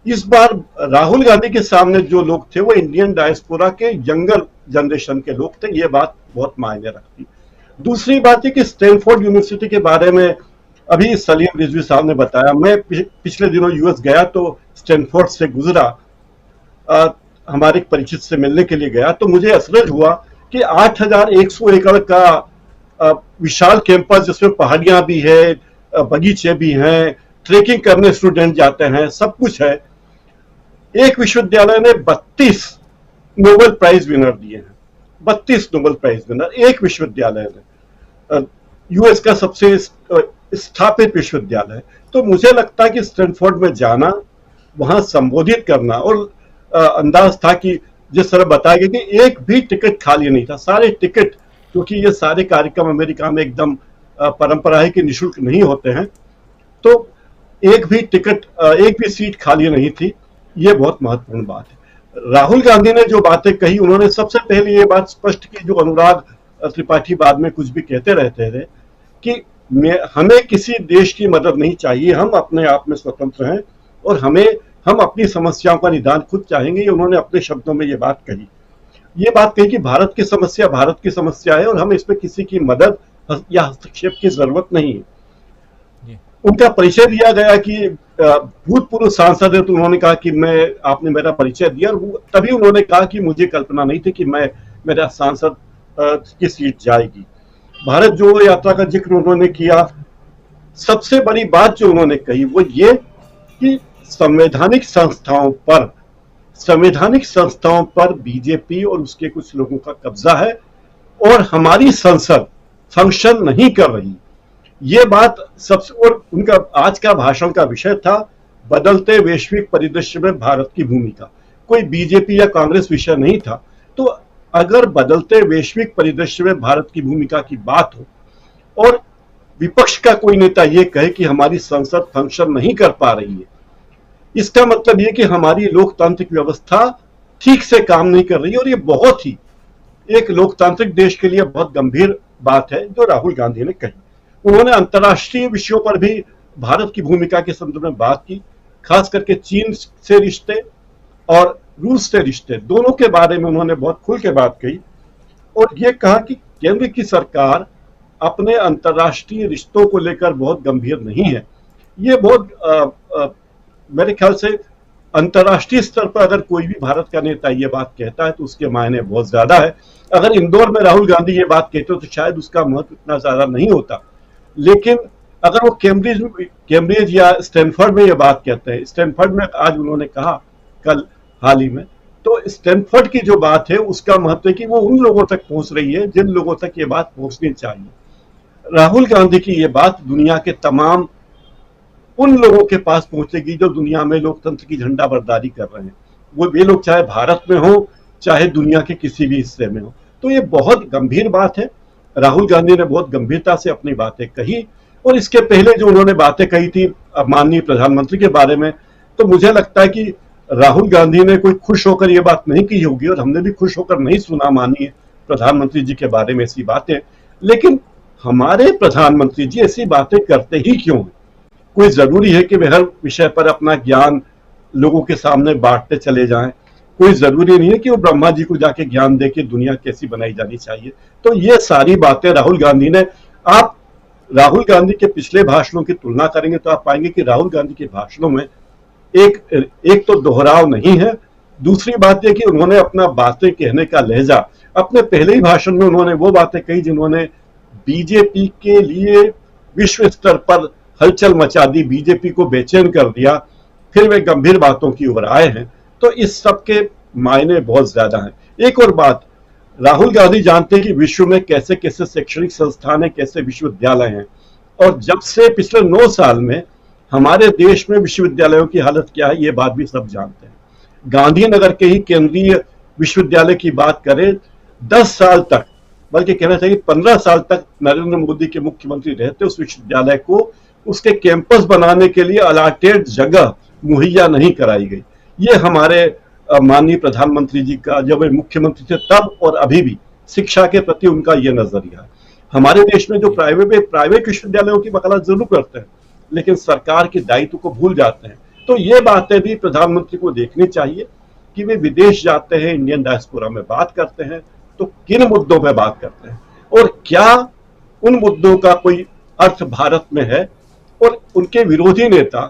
इस बार राहुल गांधी के सामने जो लोग थे वो इंडियन डायस्पोरा के यंगर जनरेशन के लोग थे, ये बात बहुत मायने रखती। दूसरी बात है कि स्टैनफोर्ड यूनिवर्सिटी के बारे में अभी सलीम रिजवी साहब ने बताया, मैं पिछले दिनों यूएस गया तो स्टैनफोर्ड से गुजरा, हमारे परिचित से मिलने के लिए गया, तो मुझे अचरज हुआ कि 8,100 एकड़ का विशाल कैंपस, जिसमें पहाड़ियां भी है, बगीचे भी हैं, ट्रेकिंग करने स्टूडेंट जाते हैं, सब कुछ है। एक विश्वविद्यालय ने 32 नोबेल प्राइज विनर दिए हैं, 32 नोबेल प्राइज विनर एक विश्वविद्यालय ने, यूएस का सबसे स्थापित विश्वविद्यालय। तो मुझे लगता है कि स्टैनफोर्ड में जाना, वहां संबोधित करना, और अंदाज था कि जिस तरह बताया गया कि एक भी टिकट खाली नहीं था, सारे टिकट, क्योंकि ये सारे कार्यक्रम अमेरिका में एकदम परंपरा है कि निःशुल्क नहीं होते हैं, तो एक भी टिकट, एक भी सीट खाली नहीं थी। ये बहुत महत्वपूर्ण बात है। राहुल गांधी ने जो बातें कही, उन्होंने सबसे पहले ये बात स्पष्ट की, जो अनुराग त्रिपाठी बाद में कुछ भी कहते रहते थे, कि हमें किसी देश की मदद नहीं चाहिए, हम अपने आप में स्वतंत्र हैं और हम अपनी समस्याओं का निदान खुद चाहेंगे। ये उन्होंने अपने शब्दों में ये बात कही। ये बात कही कि भारत की समस्या है और हमें इसमें किसी की मदद या हस्तक्षेप की जरूरत नहीं है। उनका परिचय दिया गया कि भूतपूर्व सांसद है, तो उन्होंने कहा कि आपने मेरा परिचय दिया, और तभी उन्होंने कहा कि मुझे कल्पना नहीं थी कि मेरा सांसद की सीट जाएगी। भारत जोड़ो यात्रा का जिक्र उन्होंने किया। सबसे बड़ी बात जो उन्होंने कही वो ये कि संवैधानिक संस्थाओं पर बीजेपी और उसके कुछ लोगों का कब्जा है और हमारी संसद फंक्शन नहीं कर रही। ये बात सबसे, और उनका आज का भाषण का विषय था बदलते वैश्विक परिदृश्य में भारत की भूमिका। कोई बीजेपी या कांग्रेस विषय नहीं था। तो अगर बदलते वैश्विक परिदृश्य में भारत की भूमिका की बात हो और विपक्ष का कोई नेता ये कहे कि हमारी संसद फंक्शन नहीं कर पा रही है, इसका मतलब ये कि हमारी लोकतांत्रिक व्यवस्था ठीक से काम नहीं कर रही है। और ये बहुत ही एक लोकतांत्रिक देश के लिए बहुत गंभीर बात है जो राहुल गांधी ने कही। उन्होंने अंतर्राष्ट्रीय विषयों पर भी भारत की भूमिका के संदर्भ में बात की, खास करके चीन से रिश्ते और रूस से रिश्ते, दोनों के बारे में उन्होंने बहुत खुल के बात कही और ये कहा कि केंद्र की सरकार अपने अंतर्राष्ट्रीय रिश्तों को लेकर बहुत गंभीर नहीं है। ये बहुत मेरे ख्याल से अंतर्राष्ट्रीय स्तर पर अगर कोई भी भारत का नेता ये बात कहता है तो उसके मायने बहुत ज्यादा है। अगर इंदौर में राहुल गांधी ये बात कहते तो शायद उसका महत्व इतना ज्यादा नहीं होता, लेकिन अगर वो कैम्ब्रिज या स्टैनफोर्ड में ये बात कहते हैं, स्टैनफोर्ड में आज उन्होंने कहा कल हाल ही में, तो स्टैनफोर्ड की जो बात है उसका महत्व है कि वो उन लोगों तक पहुंच रही है जिन लोगों तक ये बात पहुंचनी चाहिए। राहुल गांधी की ये बात दुनिया के तमाम उन लोगों के पास पहुंचेगी जो दुनिया में लोकतंत्र की झंडा बरदारी कर रहे हैं। वो वे लोग चाहे भारत में हो चाहे दुनिया के किसी भी हिस्से में हो। तो ये बहुत गंभीर बात है। राहुल गांधी ने बहुत गंभीरता से अपनी बातें कही, और इसके पहले जो उन्होंने बातें कही थी माननीय प्रधानमंत्री के बारे में, तो मुझे लगता है कि राहुल गांधी ने कोई खुश होकर ये बात नहीं की होगी, और हमने भी खुश होकर नहीं सुना माननीय प्रधानमंत्री जी के बारे में ऐसी बातें। लेकिन हमारे प्रधानमंत्री जी ऐसी बातें करते ही क्यों हैं? कोई जरूरी है कि वे हर विषय पर अपना ज्ञान लोगों के सामने बांटते चले जाएं? कोई जरूरी नहीं है कि वो ब्रह्मा जी को जाके ज्ञान दे कि दुनिया कैसी बनाई जानी चाहिए। तो ये सारी बातें राहुल गांधी ने, आप राहुल गांधी के पिछले भाषणों की तुलना करेंगे तो आप पाएंगे कि राहुल गांधी के भाषणों में एक तो दोहराव नहीं है, दूसरी बात यह कि उन्होंने अपना बातें कहने का लहजा, अपने पहले ही भाषण में उन्होंने वो बातें कही जिन्होंने बीजेपी के लिए विश्व स्तर पर हलचल मचा दी, बीजेपी को बेचैन कर दिया, फिर वे गंभीर बातों की ओर आए हैं। तो इस सब के मायने बहुत ज्यादा हैं। एक और बात, राहुल गांधी जानते हैं कि विश्व में कैसे कैसे शैक्षणिक संस्थान है, कैसे विश्वविद्यालय हैं, और जब से पिछले 9 साल में हमारे देश में विश्वविद्यालयों की हालत क्या है ये बात भी सब जानते हैं। गांधीनगर के ही केंद्रीय विश्वविद्यालय की बात करें, 10 साल तक, बल्कि कहना चाहिए 15 साल तक नरेंद्र मोदी के मुख्यमंत्री रहते उस विश्वविद्यालय को उसके कैंपस बनाने के लिए अलाटेड जगह मुहैया नहीं कराई गई। ये हमारे माननीय प्रधानमंत्री जी का, जब वे मुख्यमंत्री थे तब और अभी भी शिक्षा के प्रति उनका ये नजरिया है। हमारे देश में जो प्राइवेट विश्वविद्यालयों की वकालत जरूर करते हैं, लेकिन सरकार के दायित्व को भूल जाते हैं। तो ये बातें भी प्रधानमंत्री को देखनी चाहिए कि वे विदेश जाते हैं, इंडियन डायस्पोरा में बात करते हैं, तो किन मुद्दों पर बात करते हैं और क्या उन मुद्दों का कोई अर्थ भारत में है। और उनके विरोधी नेता,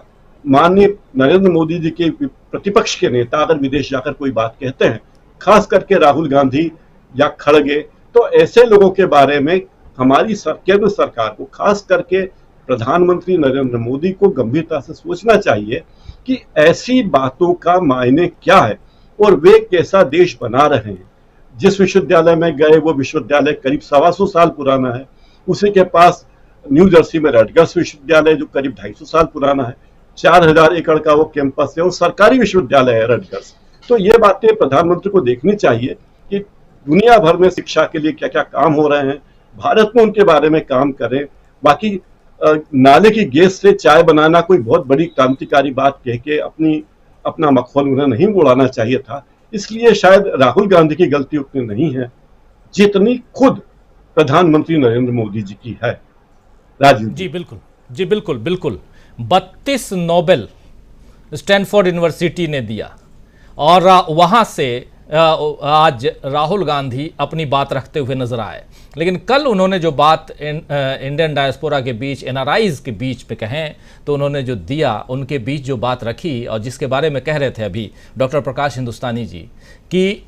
माननीय नरेंद्र मोदी जी के प्रतिपक्ष के नेता अगर विदेश जाकर कोई बात कहते हैं, खास करके राहुल गांधी या खड़गे, तो ऐसे लोगों के बारे में हमारी केंद्र सरकार को, खास करके प्रधानमंत्री नरेंद्र मोदी को गंभीरता से सोचना चाहिए कि ऐसी बातों का मायने क्या है और वे कैसा देश बना रहे हैं। जिस विश्वविद्यालय में गए वो विश्वविद्यालय करीब 125 साल पुराना है, उसी के पास न्यू जर्सी में रटगर्स विश्वविद्यालय जो करीब 250 साल पुराना है, 4000 एकड़ का वो कैंपस है और सरकारी विश्वविद्यालय है रटगर्स। तो ये बातें प्रधानमंत्री को देखनी चाहिए कि दुनिया भर में शिक्षा के लिए क्या क्या काम हो रहे हैं, भारत में उनके बारे में काम करें। बाकी नाले की गैस से चाय बनाना कोई बहुत बड़ी क्रांतिकारी बात कह के अपना मखौल उन्हें नहीं उड़ाना चाहिए था। इसलिए शायद राहुल गांधी की गलती उतनी नहीं है जितनी खुद प्रधानमंत्री नरेंद्र मोदी जी की है। राजीव जी बिल्कुल बिल्कुल 32 नोबेल स्टैनफोर्ड यूनिवर्सिटी ने दिया, और वहां से आज राहुल गांधी अपनी बात रखते हुए नजर आए। लेकिन कल उन्होंने जो बात इंडियन डायस्पोरा के बीच, एनआरआईज के बीच पे कहें, तो उन्होंने जो दिया, उनके बीच जो बात रखी और जिसके बारे में कह रहे थे अभी डॉक्टर प्रकाश हिंदुस्तानी जी, कि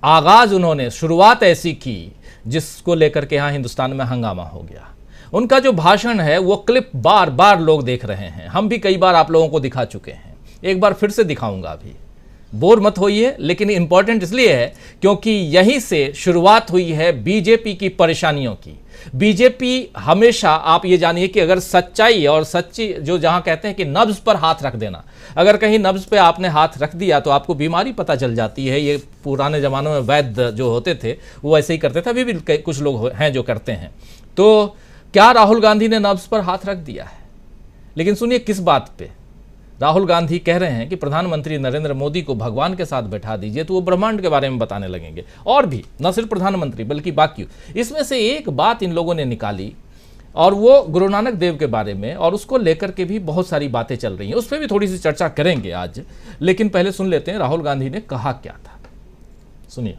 आगाज़ उन्होंने शुरुआत ऐसी की जिसको लेकर के यहाँ हिंदुस्तान में हंगामा हो गया। उनका जो भाषण है वो क्लिप बार बार लोग देख रहे हैं, हम भी कई बार आप लोगों को दिखा चुके हैं, एक बार फिर से दिखाऊंगा अभी, बोर मत होइए। लेकिन इंपॉर्टेंट इसलिए है क्योंकि यहीं से शुरुआत हुई है बीजेपी की परेशानियों की। बीजेपी हमेशा, आप ये जानिए कि अगर सच्चाई और सच्ची जो जहां कहते हैं कि नब्ज पर हाथ रख देना, अगर कहीं नब्ज पे आपने हाथ रख दिया तो आपको बीमारी पता चल जाती है। ये पुराने ज़मानों में वैद्य जो होते थे वो ऐसे ही करते थे, अभी भी कुछ लोग हैं जो करते हैं। तो क्या राहुल गांधी ने नब्ज पर हाथ रख दिया है? लेकिन सुनिए किस बात पे राहुल गांधी कह रहे हैं कि प्रधानमंत्री नरेंद्र मोदी को भगवान के साथ बैठा दीजिए तो वो ब्रह्मांड के बारे में बताने लगेंगे, और भी न सिर्फ प्रधानमंत्री बल्कि बाकी। इसमें से एक बात इन लोगों ने निकाली और वो गुरु नानक देव के बारे में, और उसको लेकर के भी बहुत सारी बातें चल रही हैं, उस पर भी थोड़ी सी चर्चा करेंगे आज। लेकिन पहले सुन लेते हैं राहुल गांधी ने कहा क्या था, सुनिए।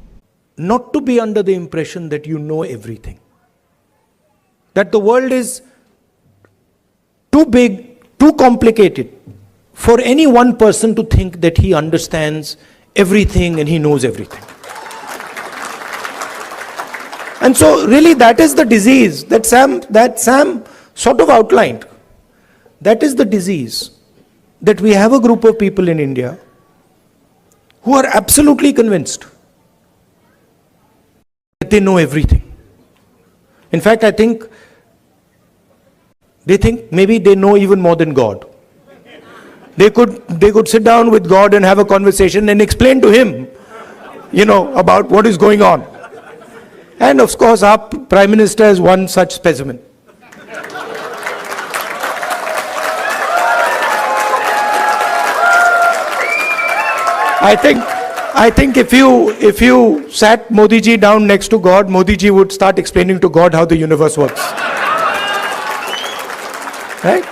Not to be under the impression that you know everything, that the world is too big, too complicated for any one person to think that he understands everything and he knows everything. And so really that is the disease that Sam sort of outlined. That is the disease, that we have a group of people in India who are absolutely convinced that they know everything. In fact, I think they think maybe they know even more than God. they could sit down with God and have a conversation and explain to him, about what is going on. And of course, our Prime Minister is one such specimen. I think if you sat Modi ji down next to God, Modi ji would start explaining to God how the universe works. Right?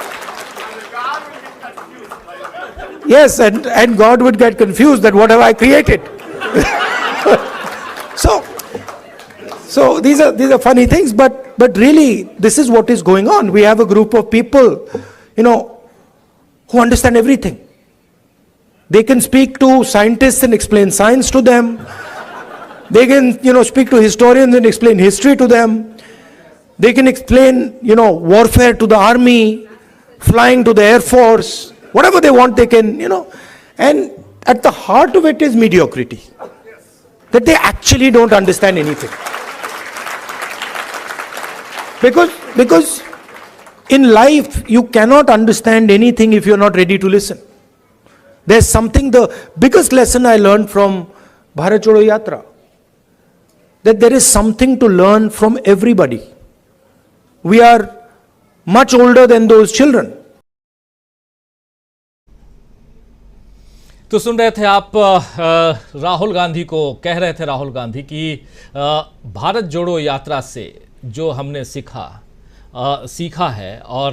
Yes, and God would get confused that what have I created? So these are funny things, but really this is what is going on. We have a group of people, who understand everything. They can speak to scientists and explain science to them. They can, speak to historians and explain history to them. They can explain, warfare to the army, flying to the Air Force, whatever they want they can, And at the heart of it is mediocrity. That they actually don't understand anything. Because in life, you cannot understand anything if you're not ready to listen. There's something, the biggest lesson I learned from Bharat Jodo Yatra, that there is something to learn from everybody. We are much older than those children. तो सुन रहे थे आप राहुल गांधी को, कह रहे थे राहुल गांधी की भारत जोड़ो यात्रा से जो हमने सीखा है और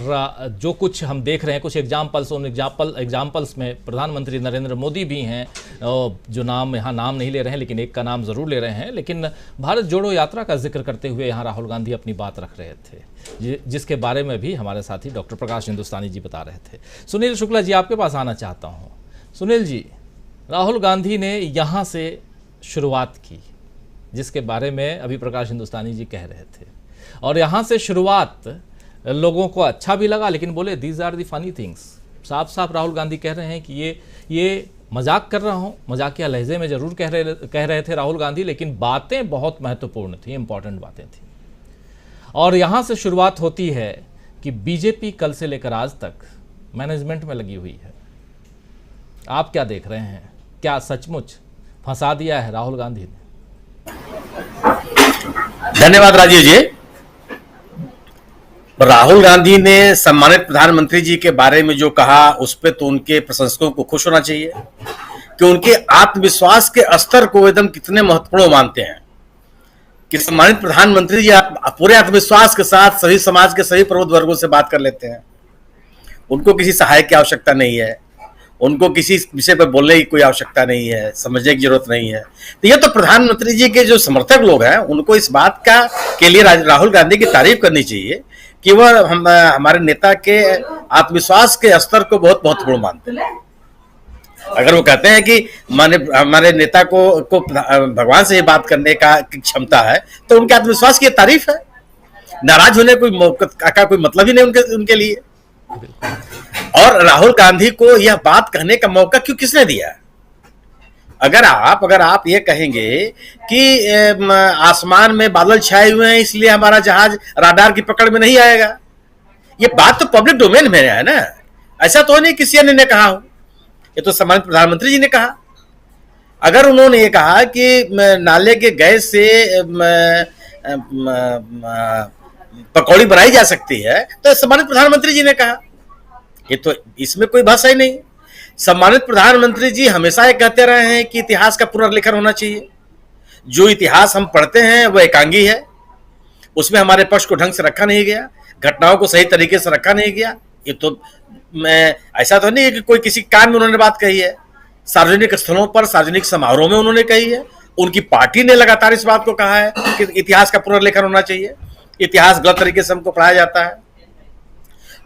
जो कुछ हम देख रहे हैं, कुछ एग्जाम्पल्स में प्रधानमंत्री नरेंद्र मोदी भी हैं, जो यहाँ नाम नहीं ले रहे हैं, लेकिन एक का नाम ज़रूर ले रहे हैं। लेकिन भारत जोड़ो यात्रा का जिक्र करते हुए यहाँ राहुल गांधी अपनी बात रख रहे थे, जिसके बारे में भी हमारे साथी डॉक्टर प्रकाश हिंदुस्तानी जी बता रहे थे। सुनील शुक्ला जी, आपके पास आना चाहता हूँ। सुनील जी, राहुल गांधी ने यहाँ से शुरुआत की, जिसके बारे में अभी प्रकाश हिंदुस्तानी जी कह रहे थे, और यहाँ से शुरुआत लोगों को अच्छा भी लगा, लेकिन बोले these are the funny things. साफ साफ राहुल गांधी कह रहे हैं कि ये मजाक कर रहा हूँ, मजाकिया लहजे में ज़रूर कह रहे थे राहुल गांधी, लेकिन बातें बहुत महत्वपूर्ण थी, इंपॉर्टेंट बातें थी। और यहाँ से शुरुआत होती है कि बीजेपी कल से लेकर आज तक मैनेजमेंट में लगी हुई है। आप क्या देख रहे हैं? क्या सचमुच फंसा दिया है राहुल गांधी ने? धन्यवाद राजीव जी। राहुल गांधी ने सम्मानित प्रधानमंत्री जी के बारे में जो कहा, उस पे तो उनके प्रशंसकों को खुश होना चाहिए कि उनके आत्मविश्वास के स्तर को एकदम कितने महत्वपूर्ण मानते हैं कि सम्मानित प्रधानमंत्री जी पूरे आत्मविश्वास के साथ सभी समाज के सभी प्रबुद्ध वर्गों से बात कर लेते हैं। उनको किसी सहायक की आवश्यकता नहीं है, उनको किसी विषय पर बोलने की कोई आवश्यकता नहीं है, समझने की जरूरत नहीं है। तो ये तो प्रधानमंत्री जी के जो समर्थक लोग हैं, उनको इस बात के लिए राहुल गांधी की तारीफ करनी चाहिए कि वह हमारे नेता के आत्मविश्वास के स्तर को बहुत महत्वपूर्ण मानते हैं। अगर वो कहते हैं कि हमारे नेता को भगवान से बात करने का क्षमता है, तो उनके आत्मविश्वास की तारीफ है। नाराज होने का कोई मतलब ही नहीं उनके लिए। और राहुल गांधी को यह बात कहने का मौका क्यों किसने दिया? अगर आप ये कहेंगे कि आसमान में बादल छाए हुए हैं इसलिए हमारा जहाज राडार की पकड़ में नहीं आएगा, ये बात तो पब्लिक डोमेन में है ना। ऐसा तो नहीं किसी ने कहा हो, ये तो सम्मानित प्रधानमंत्री जी ने कहा। अगर उन्होंने ये कहा कि नाले के गैस से पकौड़ी बनाई जा सकती है, तो सम्मानित प्रधानमंत्री जी ने कहा। ये तो इसमें कोई भाषा ही नहीं। सम्मानित प्रधानमंत्री जी हमेशा ये कहते रहे हैं कि इतिहास का पुनर्लेखन होना चाहिए। जो इतिहास हम पढ़ते हैं वह एकांगी है, उसमें हमारे पक्ष को ढंग से रखा नहीं गया, घटनाओं को सही तरीके से रखा नहीं गया। ये तो ऐसा तो नहीं है कि कोई किसी कान में उन्होंने बात कही है। सार्वजनिक स्थलों पर, सार्वजनिक समारोह में उन्होंने कही है। उनकी पार्टी ने लगातार इस बात को कहा है कि इतिहास का पुनर्लेखन होना चाहिए, इतिहास गलत तरीके से हमको पढ़ाया जाता है।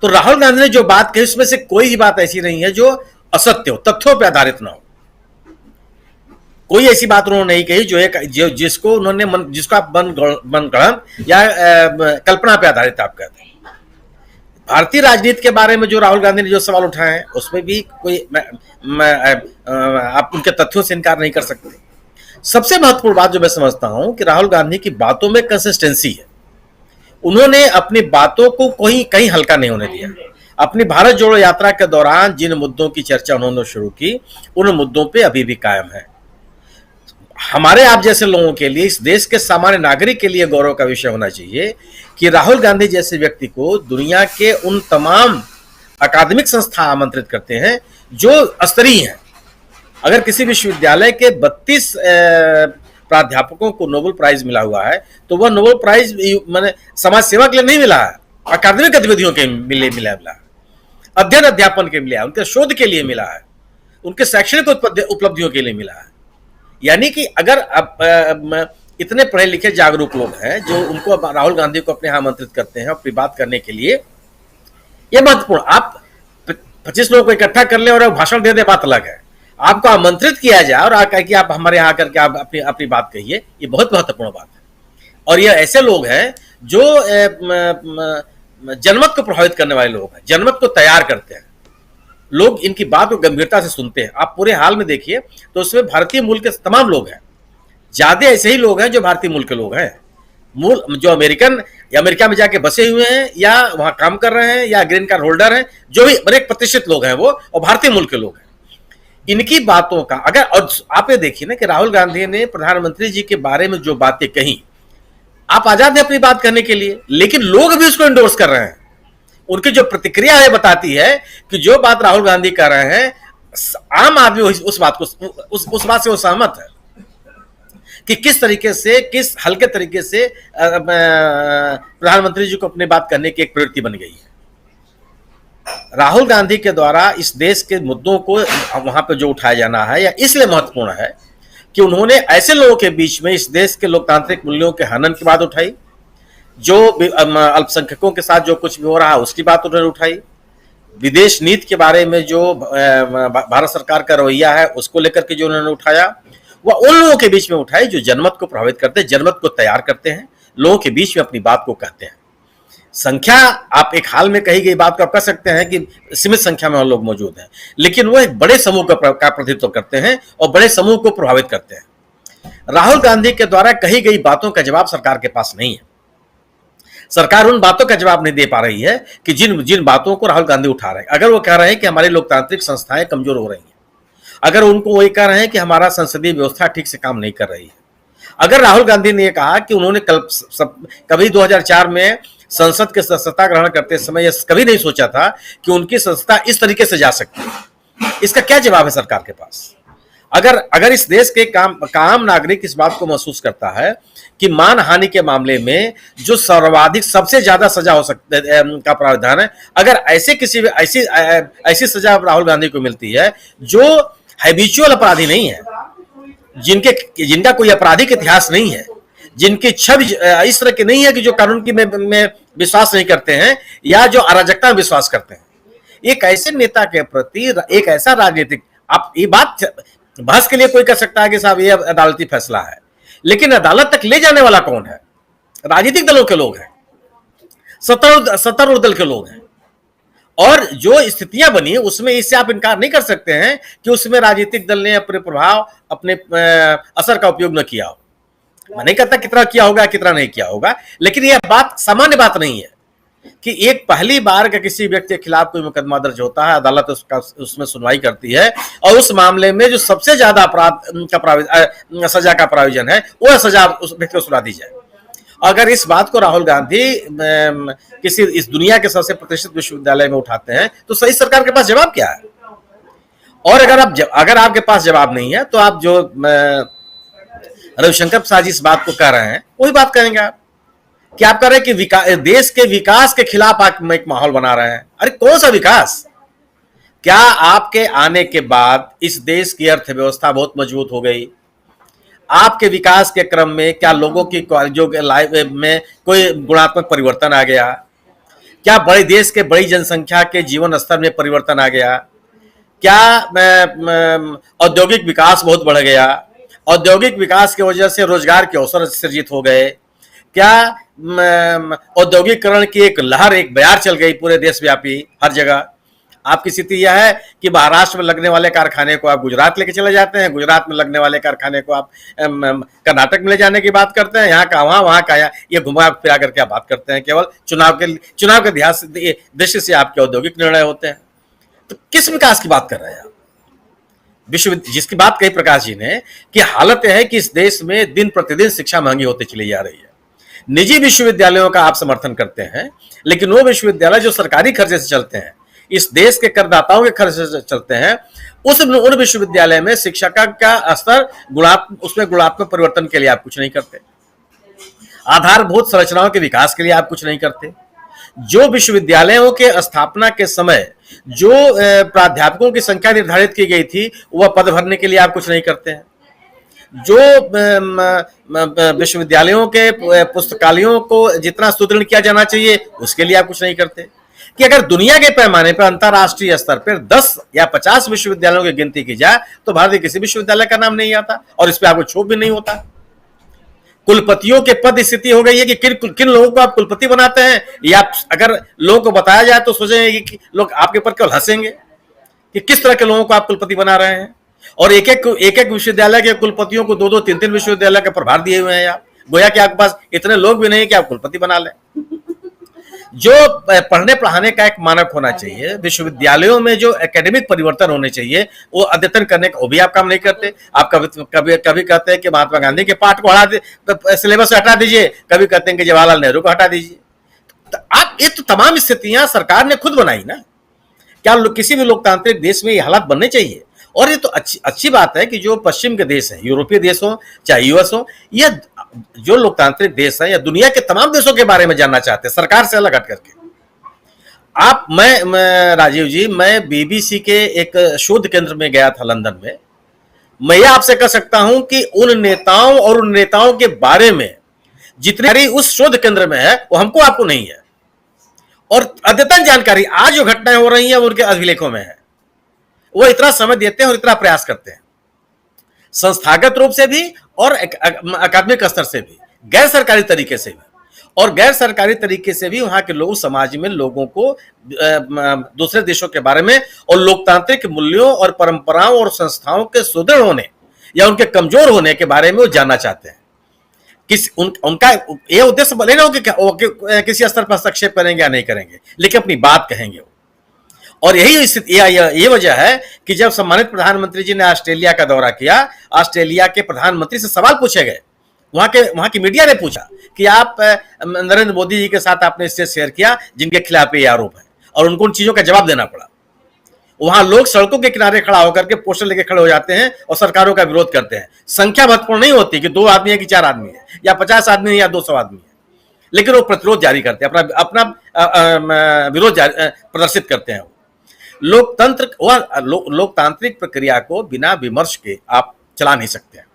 तो राहुल गांधी ने जो बात कही उसमें से कोई भी बात ऐसी नहीं है जो असत्य हो, तथ्यों पर आधारित ना हो। कोई ऐसी बात उन्होंने नहीं कही जिसको आप मनगढ़ंत या कल्पना पे आधारित आप कहते हैं। भारतीय राजनीति के बारे में जो राहुल गांधी ने जो सवाल उठाए हैं, उसमें भी कोई आप उनके तथ्यों से इनकार नहीं कर सकते। सबसे महत्वपूर्ण बात जो मैं समझता हूं कि राहुल गांधी की बातों में कंसिस्टेंसी है। उन्होंने अपनी बातों को कहीं हल्का नहीं होने दिया। अपनी भारत जोड़ो यात्रा के दौरान जिन मुद्दों की चर्चा उन्होंने शुरू की, उन मुद्दों पे अभी भी कायम है। हमारे आप जैसे लोगों के लिए, इस देश के सामान्य नागरिक के लिए गौरव का विषय होना चाहिए कि राहुल गांधी जैसे व्यक्ति को दुनिया के उन तमाम अकादमिक संस्था आमंत्रित करते हैं जो स्तरीय हैं। अगर किसी विश्वविद्यालय के 32 प्राध्यापकों को नोबेल प्राइज मिला हुआ है तो वह नोबेल प्राइज माने समाज सेवा के लिए नहीं मिला है, अकादमिक गतिविधियों के लिए मिला है, अध्ययन अध्यापन के लिए मिला है, उनके शोध के लिए मिला है, उनके शैक्षणिक उपलब्धियों के लिए मिला है। यानी कि अगर इतने पढ़े लिखे जागरूक लोग हैं जो उनको राहुल गांधी को अपने यहाँ आमंत्रित करते हैं अपनी बात करने के लिए, यह महत्वपूर्ण। आप 25 लोगों को इकट्ठा कर ले और भाषण दे दे, बात अलग है। आपको आमंत्रित किया जाए और कहे कि आप हमारे यहाँ आकर के आप अपनी बात कहिए, ये बहुत महत्वपूर्ण बात है। और ये ऐसे लोग हैं जो जनमत को प्रभावित करने वाले लोग हैं, जनमत को तैयार करते हैं। लोग इनकी बात को गंभीरता से सुनते हैं। आप पूरे हाल में देखिए तो उसमें भारतीय मूल के तमाम लोग हैं, ज्यादा ऐसे ही लोग हैं जो भारतीय मूल के लोग हैं, मूल जो अमेरिका में जाके बसे हुए हैं या वहां काम कर रहे हैं या ग्रीन कार्ड होल्डर हैं, जो भी बड़े प्रतिष्ठित लोग हैं वो, और भारतीय मूल के लोग हैं। इनकी बातों का अगर, और आप ये देखिए ना कि राहुल गांधी ने प्रधानमंत्री जी के बारे में जो बातें कही, आप आजाद हैं अपनी बात करने के लिए, लेकिन लोग भी उसको इंडोर्स कर रहे हैं। उनकी जो प्रतिक्रिया है बताती है कि जो बात राहुल गांधी कर रहे हैं, आम आदमी उस बात से वो सहमत है कि किस तरीके से, किस हल्के तरीके से प्रधानमंत्री जी को अपनी बात करने की एक प्रवृत्ति बन गई है। राहुल गांधी के द्वारा इस देश के मुद्दों को वहां पे जो उठाया जाना है, या इसलिए महत्वपूर्ण है कि उन्होंने ऐसे लोगों के बीच में इस देश के लोकतांत्रिक मूल्यों के हनन की बात उठाई, जो अल्पसंख्यकों के साथ जो कुछ भी हो रहा है उसकी बात उन्होंने उठाई, विदेश नीति के बारे में जो भारत सरकार का रवैया है उसको लेकर के जो उन्होंने उठाया, वह उन लोगों के बीच में उठाई जो जनमत को प्रभावित करते हैं, जनमत को तैयार करते हैं, लोगों के बीच में अपनी बात को कहते हैं। संख्या, आप एक हाल में कही गई बात को आप कह सकते हैं कि सीमित संख्या में लोग मौजूद हैं, लेकिन वो एक बड़े समूह का प्रतिनिधित्व करते हैं और बड़े समूह को प्रभावित करते हैं। राहुल गांधी के द्वारा कही गई बातों का जवाब सरकार के पास नहीं है। सरकार उन बातों का जवाब नहीं दे पा रही है कि जिन बातों को राहुल गांधी उठा रहे हैं। अगर वो कह रहे हैं कि हमारी लोकतांत्रिक संस्थाएं कमजोर हो रही हैं, अगर उनको वही कह रहे हैं कि हमारा संसदीय व्यवस्था ठीक से काम नहीं कर रही है, अगर राहुल गांधी ने कहा कि उन्होंने कभी 2004 में संसद के सदस्यता ग्रहण करते समय यह कभी नहीं सोचा था कि उनकी संस्था इस तरीके से जा सकती है, इसका क्या जवाब है सरकार के पास? अगर इस देश के आम नागरिक इस बात को महसूस करता है कि मानहानि के मामले में जो सर्वाधिक सबसे ज्यादा सजा हो सकता का प्रावधान है, अगर ऐसी सजा राहुल गांधी को मिलती है जो हैबिचुअल अपराधी नहीं है, जिनका कोई आपराधिक इतिहास नहीं है, जिनकी छवि इस तरह की नहीं है कि जो कानून की में विश्वास नहीं करते हैं या जो अराजकता में विश्वास करते हैं, एक ऐसे नेता के प्रति एक ऐसा राजनीतिक, आप ये बात बहस के लिए कोई कर सकता है कि साहब ये अदालती फैसला है, लेकिन अदालत तक ले जाने वाला कौन है? राजनीतिक दलों के लोग हैं, सत्तारूढ़ दल के लोग हैं। और जो स्थितियां बनी उसमें इससे आप इनकार नहीं कर सकते हैं कि उसमें राजनीतिक दल ने अपने प्रभाव, अपने असर का उपयोग न किया हो। मैं नहीं कहता कितना किया होगा कितना नहीं किया होगा, लेकिन यह बात सामान्य बात नहीं है कि एक पहली बार का किसी व्यक्ति के खिलाफ कोई मुकदमा दर्ज होता है, अदालत उसमें सुनवाई करती है और उस मामले में जो सबसे ज्यादा अपराध का सजा का प्रावधान है वह सजा उस व्यक्ति को सुना दी जाए। अगर इस बात को राहुल गांधी किसी इस दुनिया के सबसे प्रतिष्ठित विश्वविद्यालय में उठाते हैं तो सही सरकार के पास जवाब क्या है? और अगर आपके पास जवाब नहीं है तो आप जो रविशंकर प्रसाद जी इस बात को कह रहे हैं वही बात करेंगे आप, कि आप कह रहे हैं कि देश के विकास के खिलाफ आप एक माहौल बना रहे हैं। अरे कौन सा विकास? क्या आपके आने के बाद इस देश की अर्थव्यवस्था बहुत मजबूत हो गई? आपके विकास के क्रम में क्या लोगों की जो लाइफ में कोई गुणात्मक परिवर्तन आ गया? क्या बड़े देश के बड़ी जनसंख्या के जीवन स्तर में परिवर्तन आ गया? क्या औद्योगिक विकास बहुत बढ़ गया? औद्योगिक विकास की वजह से रोजगार के अवसर सृजित हो गए? क्या औद्योगिकरण की एक लहर, एक बयार चल गई पूरे देशव्यापी हर जगह? आपकी स्थिति यह है कि महाराष्ट्र में लगने वाले कारखाने को आप गुजरात लेके चले जाते हैं, गुजरात में लगने वाले कारखाने को आप कर्नाटक में ले जाने की बात करते हैं, यहाँ का वहाँ का यहाँ, ये घुमा फिरा करके आप बात करते हैं। केवल चुनाव के दृष्टि से आपके औद्योगिक निर्णय होते हैं। तो किस विकास की बात कर रहे हैं आप? जिसकी बात कही प्रकाश जी ने कि हालत यह है कि इस देश में दिन प्रतिदिन शिक्षा महंगी होती चली जा रही है। निजी विश्वविद्यालयों का आप समर्थन करते हैं, लेकिन वो विश्वविद्यालय जो सरकारी खर्चे से चलते हैं, इस देश के करदाताओं के खर्चे से चलते हैं, उन विश्वविद्यालय में शिक्षा का स्तर उसमें गुणात्मक परिवर्तन के लिए आप कुछ नहीं करते। आधारभूत संरचनाओं के विकास के लिए आप कुछ नहीं करते। जो विश्वविद्यालयों के स्थापना के समय जो प्राध्यापकों की संख्या निर्धारित की गई थी, वह पद भरने के लिए आप कुछ नहीं करते हैं। जो विश्वविद्यालयों के पुस्तकालयों को जितना सुदृढ़ किया जाना चाहिए, उसके लिए आप कुछ नहीं करते। कि अगर दुनिया के पैमाने पर अंतर्राष्ट्रीय स्तर पर 10 या 50 विश्वविद्यालयों की गिनती की जाए तो भारत के किसी विश्वविद्यालय का नाम नहीं आता, और इस पर आपको क्षोभ भी नहीं होता। कुलपतियों के पद स्थिति हो गई है कि किन लोगों को आप कुलपति बनाते हैं, या अगर लोगों को बताया जाए तो सोचेंगे कि लोग आपके ऊपर केवल हंसेंगे कि किस तरह के लोगों को आप कुलपति बना रहे हैं। और एक एक विश्वविद्यालय के कुलपतियों को 2-2, 3-3 विश्वविद्यालय का प्रभार दिए हुए हैं आप। गोया कि आपके पास इतने लोग भी नहीं कि आप कुलपति बना लें। जो पढ़ने पढ़ाने का एक मानक होना चाहिए, विश्वविद्यालयों में जो एकेडमिक परिवर्तन होने चाहिए, वो अद्यतन करने का वो भी आप काम नहीं करते। आप कभी कहते हैं कि महात्मा गांधी के पाठ को सिलेबस से हटा दीजिए, कभी कहते हैं कि जवाहरलाल नेहरू को हटा दीजिए। तो आप ये तो तमाम स्थितियां सरकार ने खुद बनाई ना। क्या किसी भी लोकतांत्रिक देश में ये हालात बनने चाहिए? और ये तो अच्छी बात है कि जो पश्चिम के देश हैं, यूरोपीय देश हो चाहे यूएस हो, या जो लोकतांत्रिक देश हैं या दुनिया के तमाम देशों के बारे में जानना चाहते हैं सरकार से अलग हट करके। मैं राजीव जी, मैं बीबीसी के एक शोध केंद्र में गया था लंदन में। मैं ये आपसे कह सकता हूं कि उन नेताओं और उन नेताओं के बारे में जितनी उस शोध केंद्र में है वो हमको आपको नहीं है। और अद्यतन जानकारी आज जो घटनाएं हो रही हैं वो उनके अभिलेखों में है। वो इतना समय देते हैं और इतना प्रयास करते हैं, संस्थागत रूप से भी और अकादमिक स्तर से भी, गैर सरकारी तरीके से भी। और गैर सरकारी तरीके से भी वहां के लोग समाज में लोगों को दूसरे देशों के बारे में और लोकतांत्रिक मूल्यों और परंपराओं और संस्थाओं के सुदृढ़ होने या उनके कमजोर होने के बारे में वो जानना चाहते हैं। उनका ये उद्देश्य भले ना हो कि किसी स्तर पर हस्तक्षेप करेंगे या नहीं करेंगे, लेकिन अपनी बात कहेंगे। और यही स्थिति, ये वजह है कि जब सम्मानित प्रधानमंत्री जी ने ऑस्ट्रेलिया का दौरा किया, ऑस्ट्रेलिया के प्रधानमंत्री से सवाल पूछे गए। वहां की मीडिया ने पूछा कि आप नरेंद्र मोदी जी के साथ आपने इससे शेयर किया जिनके खिलाफ ये आरोप है, और उनको उन चीजों का जवाब देना पड़ा। वहां लोग सड़कों के किनारे खड़ा होकर के पोस्टर लेके खड़े हो जाते हैं और सरकारों का विरोध करते हैं। संख्या महत्वपूर्ण नहीं होती कि 2 आदमी है कि 4 आदमी है या 50 आदमी है या 200 आदमी है, लेकिन वो प्रतिरोध जारी करते हैं, अपना विरोध प्रदर्शित करते हैं। लोकतांत्रिक प्रक्रिया को बिना विमर्श के आप चला नहीं सकते हैं,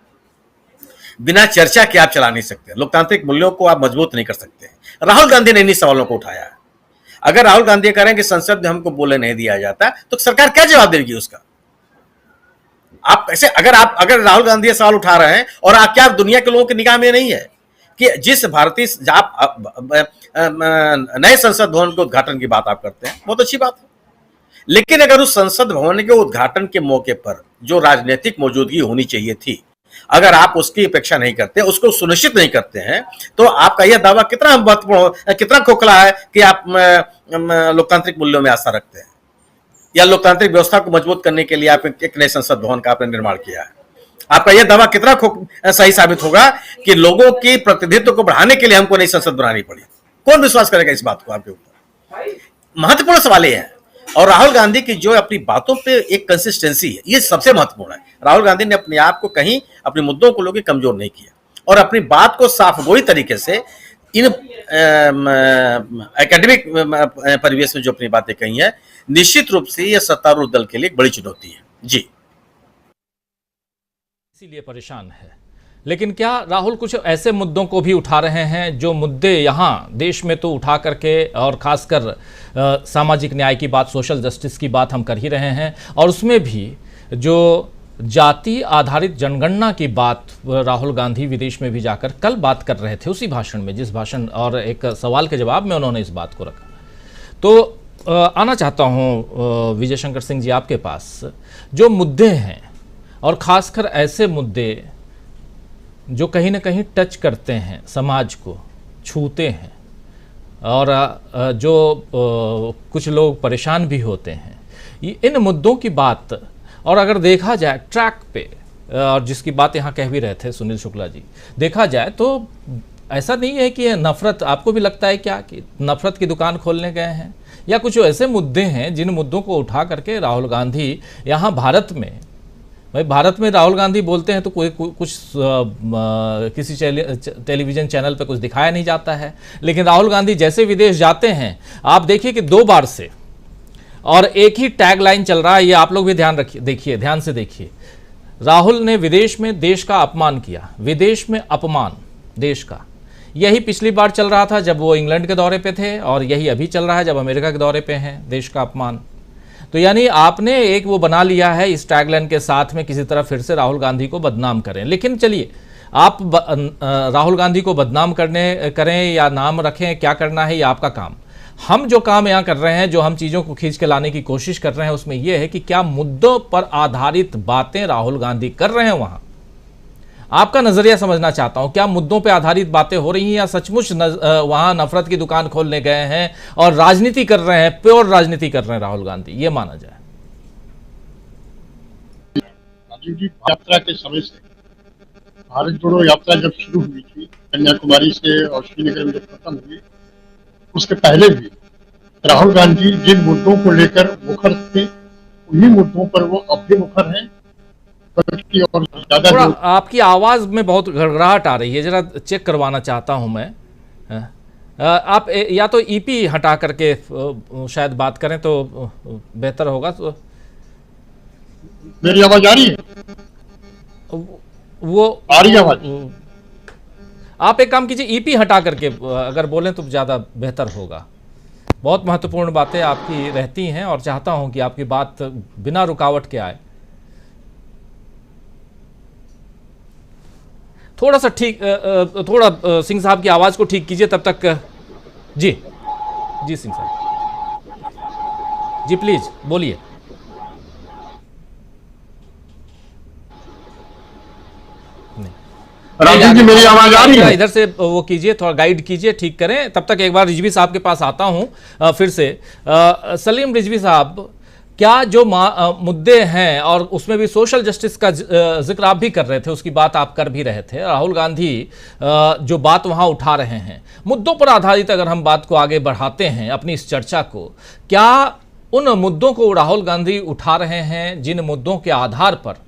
बिना चर्चा के आप चला नहीं सकते। लोकतांत्रिक मूल्यों को आप मजबूत नहीं कर सकते। राहुल गांधी ने इन्हीं सवालों को उठाया है। अगर राहुल गांधी कह रहे हैं कि संसद में हमको बोलने नहीं दिया जाता, तो सरकार क्या जवाब देगी उसका? आप कैसे, अगर राहुल गांधी ये सवाल उठा रहे हैं और आप क्या दुनिया के लोगों की निगाह में नहीं है कि जिस भारतीय नए संसद भवन के उद्घाटन की बात आप करते हैं, बहुत अच्छी बात है, लेकिन अगर उस संसद भवन के उद्घाटन के मौके पर जो राजनीतिक मौजूदगी होनी चाहिए थी, अगर आप उसकी अपेक्षा नहीं करते, उसको सुनिश्चित नहीं करते हैं, तो आपका यह दावा कितना महत्वपूर्ण, कितना खोखला है कि आप लोकतांत्रिक मूल्यों में आस्था रखते हैं, या लोकतांत्रिक व्यवस्था को मजबूत करने के लिए आप एक नए संसद भवन का आपने निर्माण किया है। आपका यह दावा कितना सही साबित होगा कि लोगों की प्रतिनिधित्व को बढ़ाने के लिए हमको नई संसद बनानी पड़ी? कौन विश्वास करेगा इस बात को आपके ऊपर? महत्वपूर्ण सवाल ये है। और राहुल गांधी की जो अपनी बातों पे एक कंसिस्टेंसी है, ये सबसे महत्वपूर्ण है। राहुल गांधी ने अपने आप को कहीं अपने मुद्दों को लेकर कमजोर नहीं किया, और अपनी बात को साफगोई तरीके से इन एकेडमिक परिवेश में जो अपनी बातें कही हैं, निश्चित रूप से यह सत्तारूढ़ दल के लिए एक बड़ी चुनौती है। जी, इसीलिए परेशान है। लेकिन क्या राहुल कुछ ऐसे मुद्दों को भी उठा रहे हैं जो मुद्दे यहाँ देश में तो उठा करके, और खासकर सामाजिक न्याय की बात, सोशल जस्टिस की बात हम कर ही रहे हैं, और उसमें भी जो जाति आधारित जनगणना की बात राहुल गांधी विदेश में भी जाकर कल बात कर रहे थे, उसी भाषण में, जिस भाषण और एक सवाल के जवाब में उन्होंने इस बात को रखा। तो आना चाहता हूं विजय शंकर सिंह जी आपके पास। जो मुद्दे हैं और ख़ासकर ऐसे मुद्दे जो कहीं ना कहीं टच करते हैं, समाज को छूते हैं और जो कुछ लोग परेशान भी होते हैं, इन मुद्दों की बात, और अगर देखा जाए ट्रैक पे, और जिसकी बात यहाँ कह भी रहे थे सुनील शुक्ला जी, देखा जाए तो ऐसा नहीं है कि नफ़रत, आपको भी लगता है क्या कि नफ़रत की दुकान खोलने गए हैं, या कुछ ऐसे मुद्दे हैं जिन मुद्दों को उठा करके राहुल गांधी यहाँ भारत में, भाई भारत में राहुल गांधी बोलते हैं तो कोई कुछ किसी टेलीविज़न चैनल पे कुछ दिखाया नहीं जाता है, लेकिन राहुल गांधी जैसे विदेश जाते हैं, आप देखिए कि 2 बार से, और एक ही टैग लाइन चल रहा है, ये आप लोग भी ध्यान रखिए, देखिए, ध्यान से देखिए। राहुल ने विदेश में देश का अपमान किया, विदेश में अपमान देश का। यही पिछली बार चल रहा था जब वो इंग्लैंड के दौरे पे थे, और यही अभी चल रहा है जब अमेरिका के दौरे पे हैं, देश का अपमान। तो यानी आपने एक वो बना लिया है इस टैगलाइन के साथ में, किसी तरह फिर से राहुल गांधी को बदनाम करें। लेकिन चलिए, आप राहुल गांधी को बदनाम करें या नाम रखें, क्या करना है ये आपका काम। हम जो काम यहाँ कर रहे हैं, जो हम चीज़ों को खींच के लाने की कोशिश कर रहे हैं, उसमें यह है कि क्या मुद्दों पर आधारित बातें राहुल गांधी कर रहे हैं वहाँ। आपका नजरिया समझना चाहता हूं, क्या मुद्दों पे आधारित बातें हो रही हैं या सचमुच वहां नफरत की दुकान खोलने गए हैं और राजनीति कर रहे हैं, प्योर राजनीति कर रहे हैं राहुल गांधी, ये माना जाए। राजीव जी, यात्रा के समय से, भारत जोड़ो यात्रा जब शुरू हुई थी कन्याकुमारी से और श्रीनगर में जब खत्म हुई, उसके पहले भी राहुल गांधी जिन मुद्दों को लेकर मुखर थे, उन्हीं मुद्दों पर वो अब भी मुखर हैं। और थोड़ा आपकी आवाज में बहुत गड़गड़ाहट आ रही है, जरा चेक करवाना चाहता हूं मैं। आप या तो ईपी हटा करके शायद बात करें तो बेहतर होगा। तो मेरी आवाज आ रही है? वो आ रही है आवाज? आप एक काम कीजिए, ईपी हटा करके अगर बोलें तो ज्यादा बेहतर होगा। बहुत महत्वपूर्ण बातें आपकी रहती हैं और चाहता हूं कि आपकी बात बिना रुकावट के आए। थोड़ा सा ठीक, थोड़ा सिंह साहब की आवाज को ठीक कीजिए तब तक। जी जी सिंह साहब जी, प्लीज बोलिए। राजीव जी, मेरी आवाज आ रही है? इधर से वो कीजिए, थोड़ा गाइड कीजिए, ठीक करें। तब तक एक बार रिजवी साहब के पास आता हूं फिर से। सलीम रिजवी साहब, क्या जो मुद्दे हैं और उसमें भी सोशल जस्टिस का जिक्र आप भी कर रहे थे, उसकी बात आप कर भी रहे थे, राहुल गांधी जो बात वहां उठा रहे हैं, मुद्दों पर आधारित अगर हम बात को आगे बढ़ाते हैं अपनी इस चर्चा को, क्या उन मुद्दों को राहुल गांधी उठा रहे हैं जिन मुद्दों के आधार पर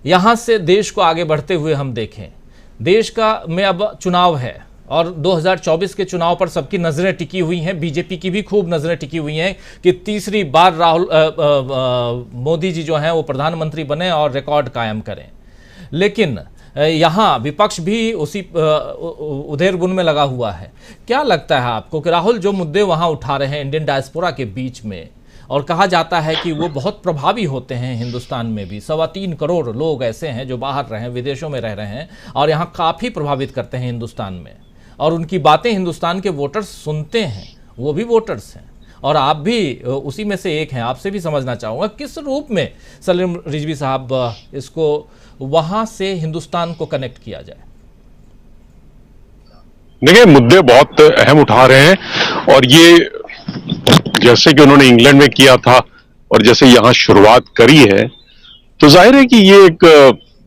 यहां से देश को आगे बढ़ते हुए हम देखें? देश का में अब चुनाव है और 2024 के चुनाव पर सबकी नजरें टिकी हुई हैं, बीजेपी की भी खूब नजरें टिकी हुई हैं कि तीसरी बार मोदी जी जो हैं वो प्रधानमंत्री बने और रिकॉर्ड कायम करें। लेकिन यहाँ विपक्ष भी उसी उधेर बुन में लगा हुआ है। क्या लगता है आपको कि राहुल जो मुद्दे वहाँ उठा रहे हैं इंडियन डायस्पोरा के बीच में, और कहा जाता है कि वो बहुत प्रभावी होते हैं हिंदुस्तान में भी, 3.25 करोड़ लोग ऐसे हैं जो बाहर रहे हैं, विदेशों में रह रहे हैं और यहाँ काफ़ी प्रभावित करते हैं हिंदुस्तान में, और उनकी बातें हिंदुस्तान के वोटर्स सुनते हैं, वो भी वोटर्स हैं और आप भी उसी में से एक हैं। आपसे भी समझना चाहूँगा किस रूप में सलीम रिजवी साहब इसको वहाँ से हिंदुस्तान को कनेक्ट किया जाए? देखिए, मुद्दे बहुत अहम उठा रहे हैं और ये जैसे कि उन्होंने इंग्लैंड में किया था और जैसे यहां शुरुआत करी है, तो जाहिर है कि ये एक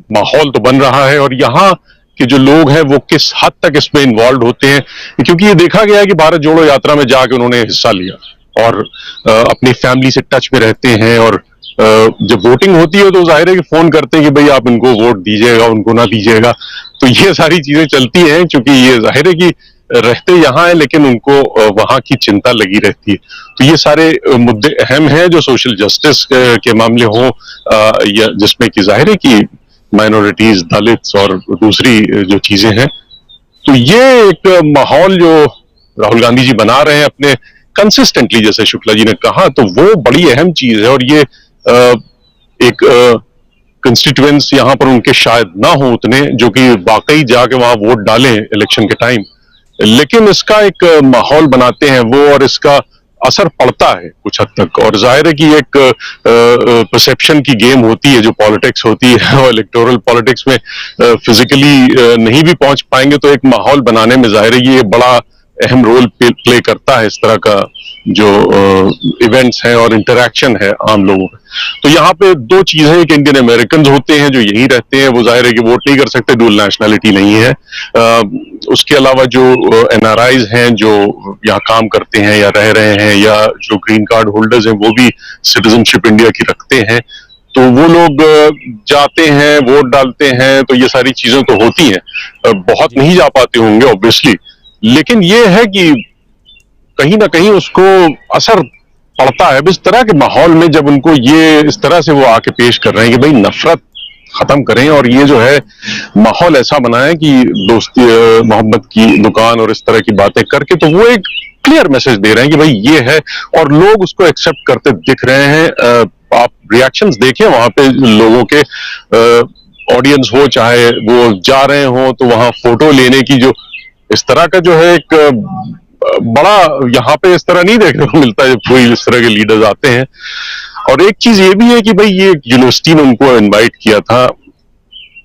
माहौल तो बन रहा है और यहाँ के जो लोग हैं वो किस हद तक इसमें इन्वॉल्व होते हैं, क्योंकि ये देखा गया है कि भारत जोड़ो यात्रा में जाके उन्होंने हिस्सा लिया और अपनी फैमिली से टच में रहते हैं और जब वोटिंग होती है तो जाहिर है कि फोन करते हैं कि भाई आप इनको वोट दीजिएगा, उनको ना दीजिएगा। तो ये सारी चीजें चलती हैं, क्योंकि ये जाहिर है कि रहते यहाँ है लेकिन उनको वहां की चिंता लगी रहती है। तो ये सारे मुद्दे अहम हैं जो सोशल जस्टिस के मामले हो या जिसमें कि जाहिर है कि माइनॉरिटीज, दलित्स और दूसरी जो चीजें हैं, तो ये एक माहौल जो राहुल गांधी जी बना रहे हैं अपने कंसिस्टेंटली, जैसे शुक्ला जी ने कहा, तो वो बड़ी अहम चीज है। और ये एक कंस्टिट्यूएंट्स यहाँ पर उनके शायद ना हो उतने जो कि वाकई जाके वहां वोट डालें इलेक्शन के टाइम, लेकिन इसका एक माहौल बनाते हैं वो, और इसका असर पड़ता है कुछ हद तक। और जाहिर है कि एक परसेप्शन की गेम होती है जो पॉलिटिक्स होती है, और इलेक्टोरल पॉलिटिक्स में फिजिकली नहीं भी पहुंच पाएंगे तो एक माहौल बनाने में जाहिर है ये बड़ा अहम रोल प्ले करता है, इस तरह का जो इवेंट्स हैं और इंटरैक्शन है आम लोगों में। तो यहाँ पे दो चीजें, एक इंडियन अमेरिकन होते हैं जो यहीं रहते हैं, वो जाहिर है कि वोट नहीं कर सकते, डुअल नेशनैलिटी नहीं है। उसके अलावा जो एनआरआईज हैं जो यहाँ काम करते हैं या रह रहे हैं, या जो ग्रीन कार्ड होल्डर्स हैं वो भी सिटीजनशिप इंडिया की रखते हैं, तो वो लोग जाते हैं, वोट डालते हैं, तो ये सारी चीजें तो होती हैं। बहुत नहीं जा पाते होंगे ऑब्वियसली, लेकिन ये है कि कहीं ना कहीं उसको असर पड़ता है। इस तरह के माहौल में जब उनको ये इस तरह से वो आके पेश कर रहे हैं कि भाई नफरत खत्म करें, और ये जो है माहौल ऐसा बनाए कि दोस्ती मोहब्बत की दुकान और इस तरह की बातें करके, तो वो एक क्लियर मैसेज दे रहे हैं कि भाई ये है, और लोग उसको एक्सेप्ट करते दिख रहे हैं। आप रिएक्शंस देखें वहां पे लोगों के, ऑडियंस हो चाहे वो जा रहे हो, तो वहां फोटो लेने की जो इस तरह का जो है एक बड़ा यहाँ पे इस तरह नहीं देखने को मिलता है जब कोई इस तरह के लीडर्स आते हैं। और एक चीज ये भी है कि भाई ये यूनिवर्सिटी ने उनको इनवाइट किया था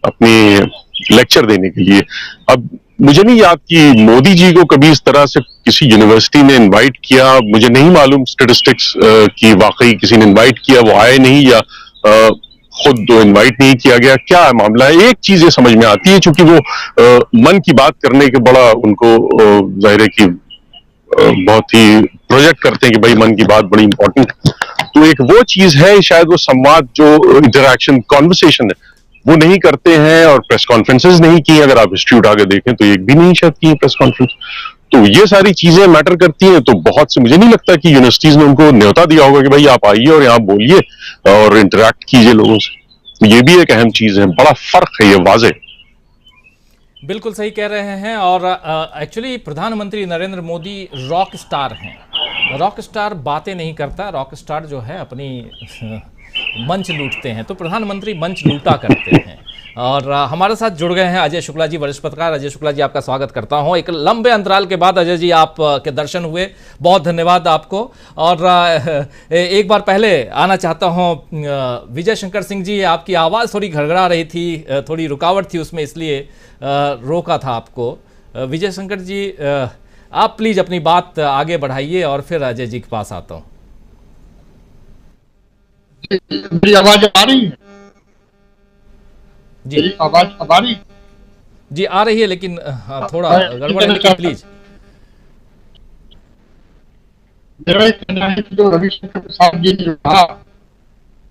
अपनी लेक्चर देने के लिए। अब मुझे नहीं याद कि मोदी जी को कभी इस तरह से किसी यूनिवर्सिटी ने इनवाइट किया, मुझे नहीं मालूम स्टैटिस्टिक्स की वाकई किसी ने इनवाइट किया, वो आए नहीं, या खुद तो इनवाइट नहीं किया गया, क्या मामला है। एक चीज ये समझ में आती है, चूंकि वो मन की बात करने के बड़ा उनको जाहिर है कि बहुत ही प्रोजेक्ट करते हैं कि भाई मन की बात बड़ी इंपॉर्टेंट, तो एक वो चीज है, शायद वो संवाद जो इंटरैक्शन कॉन्वर्सेशन है वो नहीं करते हैं, और प्रेस कॉन्फ्रेंसेस नहीं की। अगर आप हिस्ट्री उठा के देखें तो एक भी नहीं शायद की प्रेस कॉन्फ्रेंस। तो ये सारी चीजें मैटर करती हैं। तो बहुत से, मुझे नहीं लगता कि यूनिवर्सिटीज ने उनको न्योता दिया होगा कि भाई आप आइए और यहाँ बोलिए और इंटरैक्ट कीजिए लोगों से। तो ये भी एक अहम चीज है, बड़ा फर्क है ये, वाजे। बिल्कुल सही कह रहे हैं। और एक्चुअली प्रधानमंत्री नरेंद्र मोदी रॉक स्टार हैं। रॉक स्टार बातें नहीं करता, रॉक स्टार जो है अपनी मंच लूटते हैं, तो प्रधानमंत्री मंच लूटा करते हैं। और हमारे साथ जुड़ गए हैं अजय शुक्ला जी, वरिष्ठ पत्रकार। अजय शुक्ला जी, आपका स्वागत करता हूं। एक लंबे अंतराल के बाद अजय जी आप के दर्शन हुए, बहुत धन्यवाद आपको। और एक बार पहले आना चाहता हूं विजय शंकर सिंह जी, आपकी आवाज़ थोड़ी घड़घड़ा रही थी, थोड़ी रुकावट थी उसमें, इसलिए रोका था आपको। विजय शंकर जी, आप प्लीज़ अपनी बात आगे बढ़ाइए और फिर अजय जी के पास आता हूँ। मेरी आवाज आ रही है? जी, मेरी आवाज अब आ रही? जी आ रही है, लेकिन थोड़ा गड़बड़ है, लेकिन प्लीज। मेरा एक कहना है कि जो रविशंकर प्रसाद जी ने कहा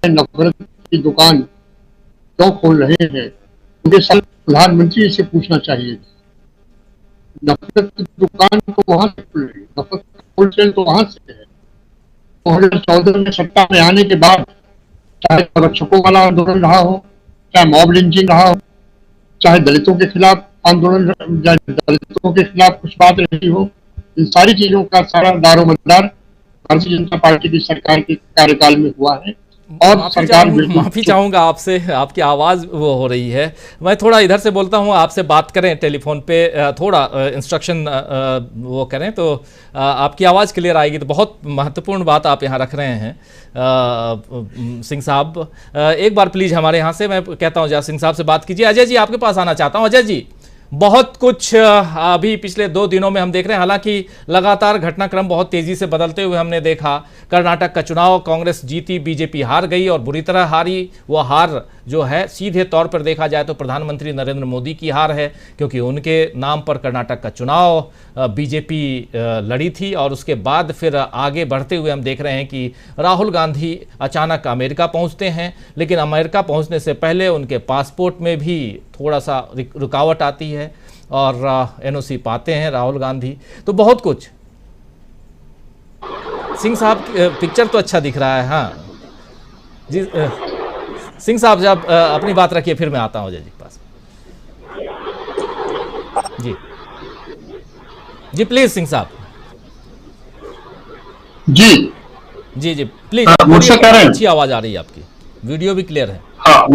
नफरत की दुकान क्यों खोल रहे हैं, उनके साथ प्रधानमंत्री से पूछना चाहिए। नफरत की दुकान तो वहां से खुल रही है, नफरत का होलसेल तो वहां से है। 2014 में सत्ता में आने के बाद चाहे आरक्षकों वाला आंदोलन रहा हो, चाहे मॉब लिंचिंग रहा हो, चाहे दलितों के खिलाफ आंदोलन, दलितों के खिलाफ कुछ बात रही हो, इन सारी चीजों का सारा दारोमदार भारतीय जनता पार्टी की सरकार के कार्यकाल में हुआ है। और सरकार माफी चाहूंगा आपसे, आपकी आवाज़ वो हो रही है, मैं थोड़ा इधर से बोलता हूँ, आपसे बात करें टेलीफोन पे, थोड़ा इंस्ट्रक्शन वो करें तो आपकी आवाज़ क्लियर आएगी। तो बहुत महत्वपूर्ण बात आप यहाँ रख रहे हैं सिंह साहब। एक बार प्लीज़ हमारे यहाँ से, मैं कहता हूँ सिंह साहब से बात कीजिए। अजय जी, आपके पास आना चाहता हूँ। अजय जी, बहुत कुछ अभी पिछले 2 दिनों में हम देख रहे हैं, हालांकि लगातार घटनाक्रम बहुत तेजी से बदलते हुए हमने देखा। कर्नाटक का चुनाव कांग्रेस जीती, बीजेपी हार गई और बुरी तरह हारी। वो हार जो है सीधे तौर पर देखा जाए तो प्रधानमंत्री नरेंद्र मोदी की हार है, क्योंकि उनके नाम पर कर्नाटक का चुनाव बीजेपी लड़ी थी। और उसके बाद फिर आगे बढ़ते हुए हम देख रहे हैं कि राहुल गांधी अचानक अमेरिका पहुंचते हैं, लेकिन अमेरिका पहुंचने से पहले उनके पासपोर्ट में भी थोड़ा सा रुकावट आती है और एनओसी पाते हैं राहुल गांधी। तो बहुत कुछ। सिंह साहब, पिक्चर तो अच्छा दिख रहा है। हाँ जी, सिंह साहब जब अपनी बात रखिए, फिर मैं आता हूँ अजय जी के पास। जी जी प्लीज सिंह साहब। जी जी जी प्लीज, मुझसे कह रहे हैं, अच्छी आवाज आ रही है आपकी, वीडियो भी क्लियर है। हाँ,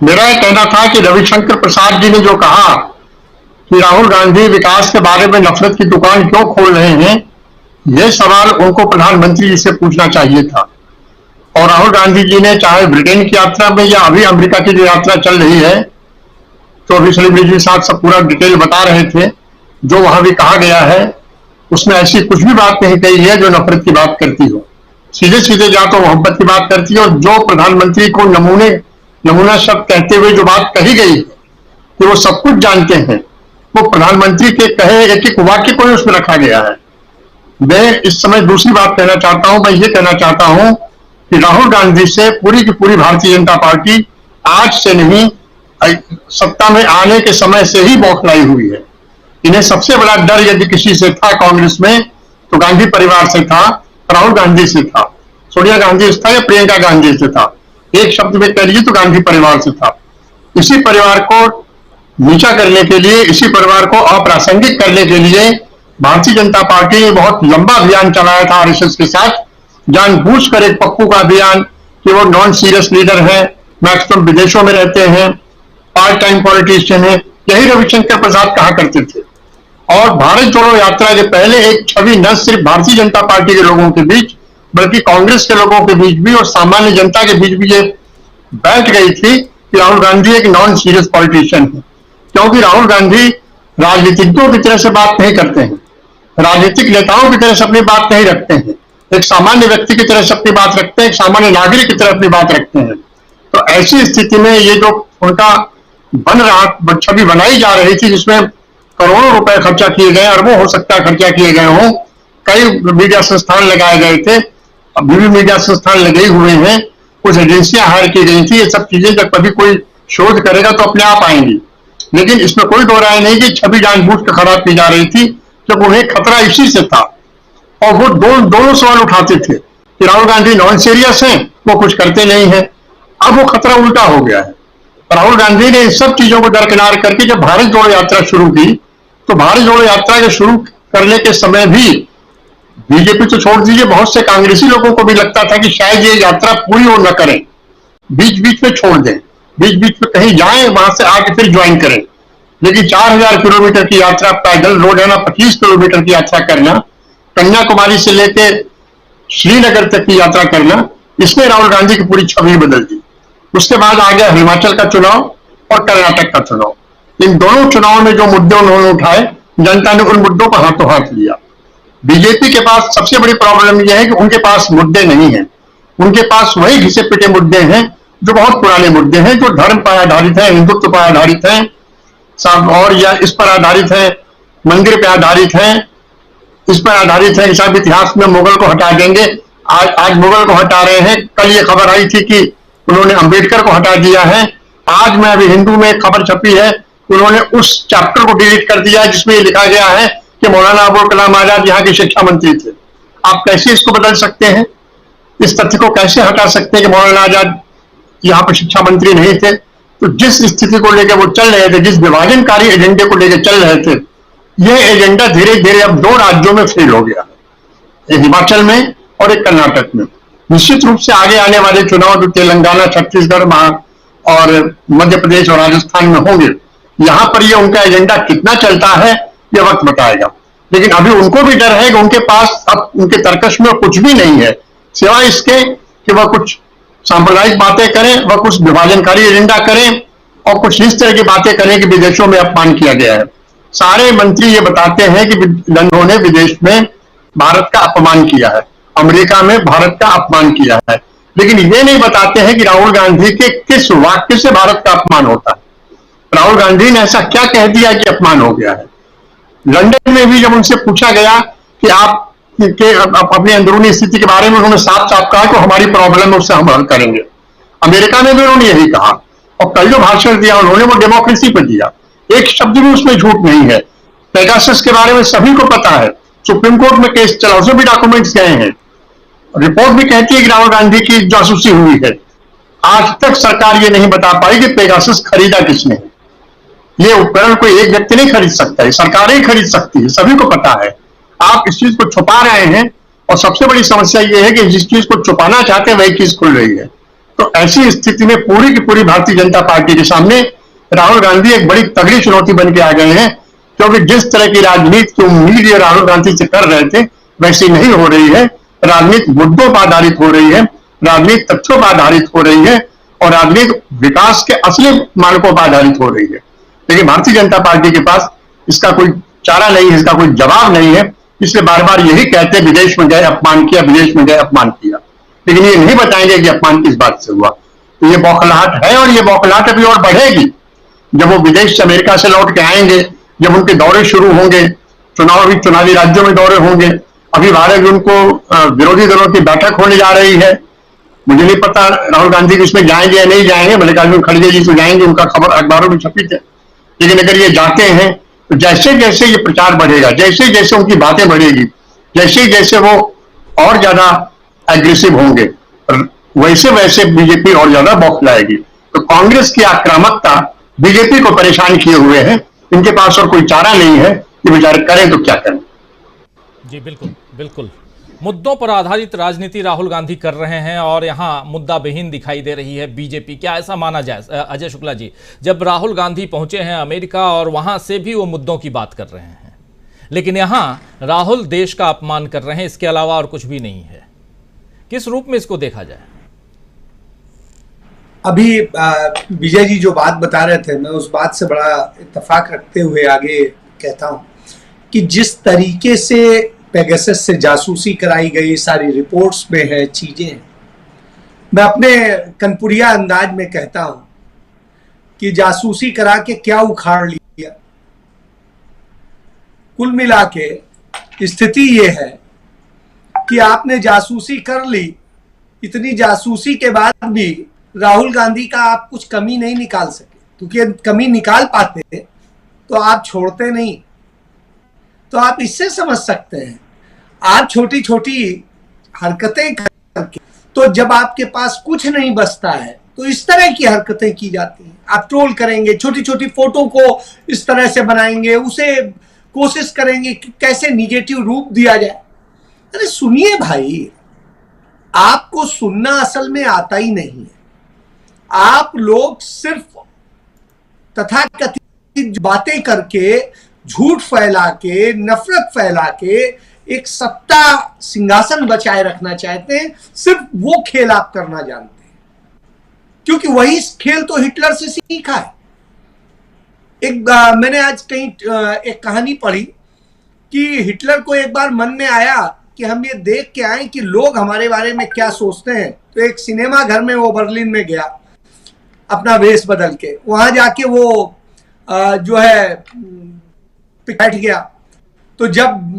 मेरा ये कहना था कि रविशंकर प्रसाद जी ने जो कहा कि राहुल गांधी विकास के बारे में नफरत की दुकान क्यों खोल रहे हैं, ये सवाल उनको प्रधानमंत्री जी से पूछना चाहिए था। और राहुल गांधी जी ने चाहे ब्रिटेन की यात्रा में या अभी अमेरिका की जो यात्रा चल रही है, तो अभी सलीम जी साहब सब पूरा डिटेल बता रहे थे, जो वहां भी कहा गया है उसमें ऐसी कुछ भी बात नहीं कही है जो नफरत की बात करती हो। सीधे सीधे जा तो मोहब्बत की बात करती है। और जो प्रधानमंत्री को नमूना शब्द कहते हुए जो बात कही गई कि वो सब कुछ जानते हैं, वो प्रधानमंत्री के कहे एक एक वाक्य को ही उसमें रखा गया है। मैं इस समय दूसरी बात कहना चाहता हूं, मैं ये कहना चाहता हूं कि राहुल गांधी से पूरी की पूरी भारतीय जनता पार्टी आज से नहीं, सत्ता में आने के समय से ही बौखलाई हुई है। इन्हें सबसे बड़ा डर यदि किसी से था कांग्रेस में तो गांधी परिवार से था, राहुल गांधी से था। सोनिया गांधी से था या प्रियंका गांधी से था, एक शब्द में कह लीजिए तो गांधी परिवार से था। इसी परिवार को नीचा करने के लिए, इसी परिवार को अप्रासंगिक करने के लिए भारतीय जनता पार्टी ने बहुत लंबा अभियान चलाया था आरएसएस के साथ, जानबूझकर एक पप्पू का अभियान कि वो नॉन सीरियस लीडर है, मैक्सिमम विदेशों में रहते हैं, पार्ट टाइम पॉलिटिशियन है, यही रविशंकर प्रसाद कहा करते थे। और भारत जोड़ो यात्रा के पहले एक छवि न सिर्फ भारतीय जनता पार्टी के लोगों के बीच बल्कि कांग्रेस के लोगों के बीच भी और सामान्य जनता के बीच भी ये बैठ गई थी कि राहुल गांधी एक नॉन सीरियस पॉलिटिशियन है। क्योंकि राहुल गांधी राजनीतिज्ञों की तरह से बात नहीं करते हैं, राजनीतिक नेताओं की तरह से अपनी बात नहीं रखते हैं, एक सामान्य व्यक्ति की तरह से अपनी बात रखते हैं, एक सामान्य नागरिक की तरह अपनी बात रखते हैं। तो ऐसी स्थिति में ये जो उनका बन रहा छवि बनाई जा रही थी जिसमें करोड़ों रुपए खर्चा किए गए, अरबों हो सकता है खर्चा किए गए हों, कई मीडिया संस्थान लगाए गए थे, अभी भी मीडिया संस्थान लगे हुए हैं, कुछ एजेंसियां हायर की गई थी। ये सब चीजें जब कभी कोई शोध करेगा तो अपने आप आएंगी, लेकिन इसमें कोई दो राय नहीं कि छवि जानबूझ कर खराब की जा रही थी, जब उन्हें खतरा इसी से था। और वो दोनों सवाल उठाते थे कि राहुल गांधी नॉन सीरियस हैं, वो कुछ करते नहीं है। अब वो खतरा उल्टा हो गया है। राहुल गांधी ने इन सब चीजों को दरकिनार करके जब भारत जोड़ो यात्रा शुरू की, तो भारत जोड़ो यात्रा के शुरू करने के समय भी बीजेपी तो छोड़ दीजिए, बहुत से कांग्रेसी लोगों को भी लगता था कि शायद ये यात्रा पूरी हो न करें, बीच बीच में छोड़ दें, बीच बीच में कहीं जाएं, वहां से आके फिर ज्वाइन करें। लेकिन 4000 किलोमीटर की यात्रा पैदल, रोजाना 25 किलोमीटर की यात्रा करना, कन्याकुमारी से लेके श्रीनगर तक की यात्रा करना, इसने राहुल गांधी की पूरी छवि बदल दी। उसके बाद आ गया हिमाचल का चुनाव और कर्नाटक का चुनाव। इन दोनों चुनावों में जो मुद्दे उन्होंने उठाए, जनता ने उन मुद्दों को हाथों हाथ लिया। बीजेपी के पास सबसे बड़ी प्रॉब्लम यह है कि उनके पास मुद्दे नहीं है, उनके पास वही घिसे पिटे मुद्दे हैं जो बहुत पुराने मुद्दे हैं, जो धर्म पर आधारित है, हिंदुत्व पर आधारित है, और या इस पर आधारित है, मंदिर पर आधारित है, इस पर आधारित है कि साहब इतिहास में मुगल को हटा देंगे, आज मुगल को हटा रहे हैं। कल ये खबर आई थी कि उन्होंने अंबेडकर को हटा दिया है। आज में अभी हिंदू में एक खबर छपी है, उन्होंने उस चैप्टर को डिलीट कर दिया है जिसमें लिखा गया है कि मौलाना अबुल कलाम आजाद यहाँ के शिक्षा मंत्री थे। आप कैसे इसको बदल सकते हैं? इस तथ्य को कैसे हटा सकते हैं कि मौलाना आजाद यहाँ पर शिक्षा मंत्री नहीं थे? तो जिस स्थिति को लेकर वो चल रहे थे, जिस विभाजनकारी एजेंडे को लेकर चल रहे थे, यह एजेंडा धीरे धीरे अब 2 राज्यों में फेल हो गया, एक हिमाचल में और एक कर्नाटक में। निश्चित रूप से आगे आने वाले चुनाव जो तेलंगाना, छत्तीसगढ़ और मध्य प्रदेश और राजस्थान में होंगे, यहां पर ये उनका एजेंडा कितना चलता है ये वक्त बताएगा। लेकिन अभी उनको भी डर है कि उनके पास अब उनके तर्कश में कुछ भी नहीं है सिवाय इसके कि वह कुछ सांप्रदायिक बातें करें, वह कुछ विभाजनकारी एजेंडा करें और कुछ इस तरह की बातें करें कि विदेशों में अपमान किया गया है। सारे मंत्री ये बताते हैं कि उन्होंने विदेश में भारत का अपमान किया है, अमेरिका में भारत का अपमान किया है, लेकिन ये नहीं बताते हैं कि राहुल गांधी के किस वाक्य से भारत का अपमान होता है। राहुल गांधी ने ऐसा क्या कह दिया कि अपमान हो गया है? लंदन में भी जब उनसे पूछा गया कि आप अपनी अंदरूनी स्थिति के बारे में, उन्होंने साफ साफ कहा कि हमारी प्रॉब्लम है उससे हम हल करेंगे। अमेरिका में भी उन्होंने यही कहा और कल जो भाषण दिया उन्होंने वो डेमोक्रेसी पर दिया, एक शब्द भी उसमें झूठ नहीं है। पेगासस के बारे में सभी को पता है, सुप्रीम कोर्ट में केस चला, उसमें भी डॉक्यूमेंट्स गए हैं, रिपोर्ट भी कहती है कि राहुल गांधी की जासूसी हुई है। आज तक सरकार ये नहीं बता पाई कि पेगासस खरीदा किसने है। ये उपकरण कोई एक व्यक्ति नहीं खरीद सकता है, सरकारें ही खरीद सकती है, सभी को पता है। आप इस चीज को छुपा रहे हैं और सबसे बड़ी समस्या ये है कि जिस चीज को छुपाना चाहते हैं वही चीज खुल रही है। तो ऐसी स्थिति में पूरी की पूरी भारतीय जनता पार्टी के सामने राहुल गांधी एक बड़ी तगड़ी चुनौती बन के आ गए हैं, क्योंकि जिस तरह की राजनीति की उम्मीद ये राहुल गांधी से कर रहे थे वैसी नहीं हो रही है। राजनीति मुद्दों पर आधारित हो रही है, राजनीति तथ्यों पर आधारित हो रही है और राजनीति विकास के असली मानकों पर आधारित हो रही है। लेकिन भारतीय जनता पार्टी के पास इसका कोई चारा नहीं है, इसका कोई जवाब नहीं है, इसलिए बार बार यही कहते हैं विदेश में गए अपमान किया, विदेश में गए अपमान किया, लेकिन ये नहीं बताएंगे कि अपमान किस बात से हुआ। तो ये बौखलाहट है और ये बौखलाहट अभी और बढ़ेगी जब वो विदेश से अमेरिका से लौट के आएंगे, जब उनके दौरे शुरू होंगे, चुनावी राज्यों में दौरे होंगे। अभी 12 जून को विरोधी दलों की बैठक होने जा रही है। मुझे नहीं पता राहुल गांधी इसमें जाएंगे या नहीं जाएंगे, मल्लिकार्जुन खड़गे जी तो जाएंगे, उनका खबर अखबारों में छपी है। लेकिन अगर ये जाते हैं तो जैसे जैसे ये प्रचार बढ़ेगा, जैसे जैसे उनकी बातें बढ़ेगी, जैसे जैसे वो और ज्यादा एग्रेसिव होंगे, वैसे वैसे बीजेपी और ज्यादा बौखलाएगी। तो कांग्रेस की आक्रामकता बीजेपी को परेशान किए हुए है, इनके पास और कोई चारा नहीं है कि बेचारे करें तो क्या करें। जी बिल्कुल बिल्कुल, मुद्दों पर आधारित राजनीति राहुल गांधी कर रहे हैं और यहाँ मुद्दा विहीन दिखाई दे रही है बीजेपी। क्या ऐसा माना जाए अजय शुक्ला जी, जब राहुल गांधी पहुंचे हैं अमेरिका और वहां से भी वो मुद्दों की बात कर रहे हैं, लेकिन यहाँ राहुल देश का अपमान कर रहे हैं, इसके अलावा और कुछ भी नहीं है, किस रूप में इसको देखा जाए? अभी विजय जी जो बात बता रहे थे, मैं उस बात से बड़ा इत्तेफाक रखते हुए आगे कहता हूं कि जिस तरीके से पेगासस से जासूसी कराई गई, सारी रिपोर्ट्स में है चीजें, मैं अपने कनपुरिया अंदाज में कहता हूं कि जासूसी करा के क्या उखाड़ लिया। कुल मिला के स्थिति ये है कि आपने जासूसी कर ली, इतनी जासूसी के बाद भी राहुल गांधी का आप कुछ कमी नहीं निकाल सके, क्योंकि कमी निकाल पाते तो आप छोड़ते नहीं। तो आप इससे समझ सकते हैं, आप छोटी छोटी हरकतें करके, तो जब आपके पास कुछ नहीं बचता है तो इस तरह की हरकतें की जाती हैं। आप ट्रोल करेंगे, छोटी छोटी फोटो को इस तरह से बनाएंगे, उसे कोशिश करेंगे कि कैसे निगेटिव रूप दिया जाए। अरे सुनिए भाई, आपको सुनना असल में आता ही नहीं है। आप लोग सिर्फ तथाकथित बातें करके, झूठ फैला के, नफरत फैला के एक सत्ता सिंहासन बचाए रखना चाहते हैं। सिर्फ वो खेल आप करना जानते हैं, क्योंकि वही खेल तो हिटलर से सीखा है। मैंने आज कहीं एक कहानी पढ़ी कि हिटलर को एक बार मन में आया कि हम ये देख के आए कि लोग हमारे बारे में क्या सोचते हैं। तो एक सिनेमा घर में वो बर्लिन में गया, अपना वेश बदल के, वहां जाके वो जो है बैठ गया। तो जब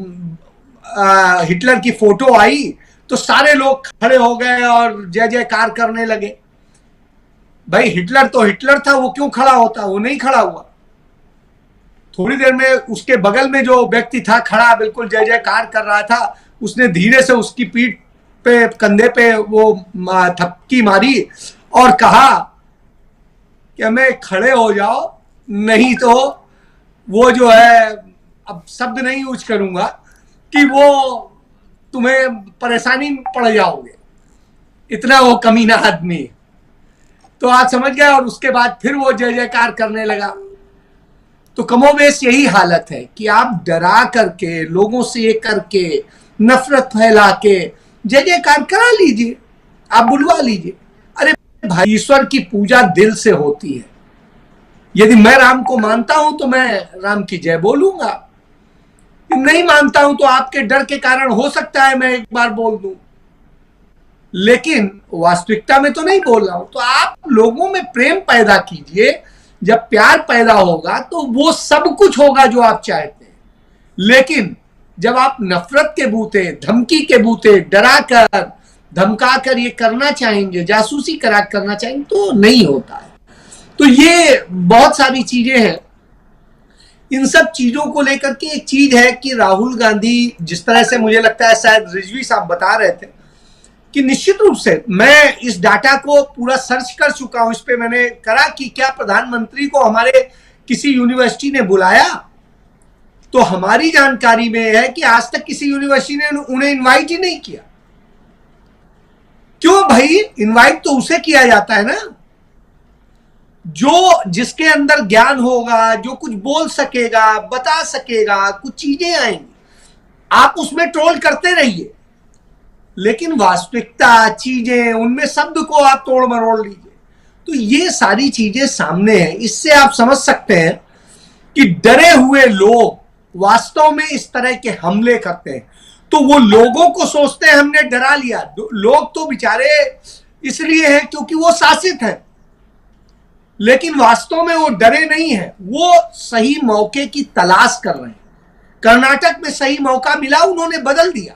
हिटलर की फोटो आई तो सारे लोग खड़े हो गए और जय जयकार करने लगे। भाई हिटलर तो हिटलर था, वो क्यों खड़ा होता? वो नहीं खड़ा हुआ। थोड़ी देर में उसके बगल में जो व्यक्ति था खड़ा, बिल्कुल जय जयकार कर रहा था, उसने धीरे से उसकी पीठ पे, कंधे पे वो थपकी मारी और कहा कि हमें खड़े हो जाओ, नहीं तो वो जो है, अब शब्द नहीं यूज करूंगा, कि वो तुम्हें परेशानी में पड़ जाओगे, इतना वो कमीना आदमी। तो आप समझ गए। और उसके बाद फिर वो जय जयकार करने लगा। तो कमोबेश यही हालत है कि आप डरा करके, लोगों से ये करके, नफरत फैला के जय जयकार करा लीजिए, आप बुलवा लीजिए। अरे भाई, ईश्वर की पूजा दिल से होती है। यदि मैं राम को मानता हूं तो मैं राम की जय बोलूंगा, नहीं मानता हूं तो आपके डर के कारण हो सकता है मैं एक बार बोल दूं, लेकिन वास्तविकता में तो नहीं बोल रहा हूं। तो आप लोगों में प्रेम पैदा कीजिए। जब प्यार पैदा होगा तो वो सब कुछ होगा जो आप चाहते हैं। लेकिन जब आप नफरत के बूते, धमकी के बूते, डरा कर धमका कर ये करना चाहेंगे, जासूसी करा करना चाहेंगे, तो नहीं होता है। तो ये बहुत सारी चीजें हैं। इन सब चीजों को लेकर के एक चीज है कि राहुल गांधी, जिस तरह से मुझे लगता है, शायद रिजवी साहब बता रहे थे कि निश्चित रूप से मैं इस डाटा को पूरा सर्च कर चुका हूं। इस पे मैंने करा कि क्या प्रधानमंत्री को हमारे किसी यूनिवर्सिटी ने बुलाया, तो हमारी जानकारी में है कि आज तक किसी यूनिवर्सिटी ने उन्हें इनवाइट ही नहीं किया। क्यों भाई? इनवाइट तो उसे किया जाता है ना जो जिसके अंदर ज्ञान होगा, जो कुछ बोल सकेगा, बता सकेगा, कुछ चीजें आएंगी। आप उसमें ट्रोल करते रहिए, लेकिन वास्तविकता चीजें उनमें शब्द को आप तोड़ मरोड़ लीजिए। तो ये सारी चीजें सामने हैं। इससे आप समझ सकते हैं कि डरे हुए लोग वास्तव में इस तरह के हमले करते हैं। तो वो लोगों को सोचते हैं हमने डरा लिया, लोग तो बेचारे इसलिए हैं क्योंकि वो शासित हैं, लेकिन वास्तव में वो डरे नहीं हैं, वो सही मौके की तलाश कर रहे हैं। कर्नाटक में सही मौका मिला, उन्होंने बदल दिया।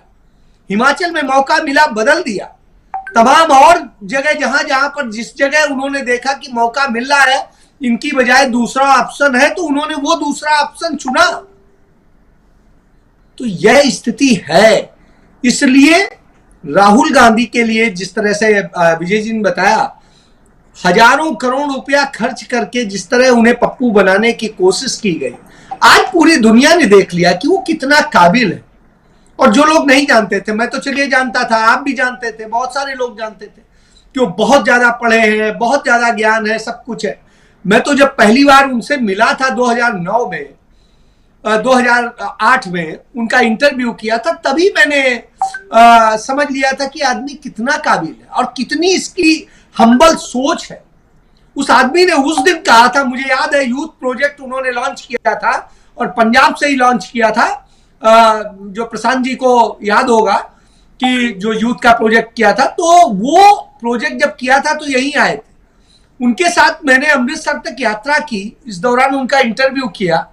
हिमाचल में मौका मिला, बदल दिया। तमाम और जगह जहां जहां पर जिस जगह उन्होंने देखा कि मौका मिल रहा है, इनकी बजाय दूसरा ऑप्शन है, तो उन्होंने वो दूसरा ऑप्शन चुना। तो यह स्थिति है। इसलिए राहुल गांधी के लिए जिस तरह से विजय जी ने बताया, हजारों करोड़ रुपया खर्च करके जिस तरह उन्हें पप्पू बनाने की कोशिश की गई, आज पूरी दुनिया ने देख लिया कि वो कितना काबिल है। और जो लोग नहीं जानते थे, मैं तो चलिए जानता था, आप भी जानते थे, बहुत सारे लोग जानते थे कि वो बहुत ज्यादा पढ़े हैं, बहुत ज्यादा ज्ञान है, सब कुछ है। मैं तो जब पहली बार उनसे मिला था 2009 में, 2008 में उनका इंटरव्यू किया था, तभी मैंने समझ लिया था कि आदमी कितना काबिल है और कितनी इसकी हम्बल सोच है। उस आदमी ने उस दिन कहा था, मुझे याद है, यूथ प्रोजेक्ट उन्होंने लॉन्च किया था और पंजाब से ही लॉन्च किया था। जो प्रशांत जी को याद होगा कि जो यूथ का प्रोजेक्ट किया था, तो वो प्रोजेक्ट जब किया था तो यहीं आए थे। उनके साथ मैंने अमृतसर तक यात्रा की, इस दौरान उनका इंटरव्यू किया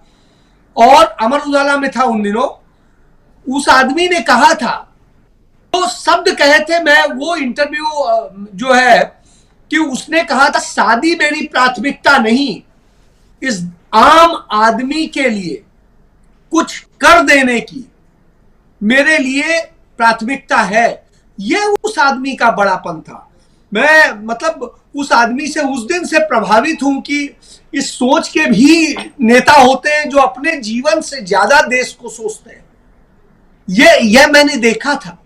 और अमर उजाला में था उन दिनों। उस आदमी ने कहा था, वो शब्द कहे थे, मैं वो इंटरव्यू जो है कि उसने कहा था, शादी मेरी प्राथमिकता नहीं, इस आम आदमी के लिए कुछ कर देने की मेरे लिए प्राथमिकता है। यह उस आदमी का बड़ापन था। मैं मतलब उस आदमी से उस दिन से प्रभावित हूं कि इस सोच के भी नेता होते हैं जो अपने जीवन से ज्यादा देश को सोचते हैं। यह मैंने देखा था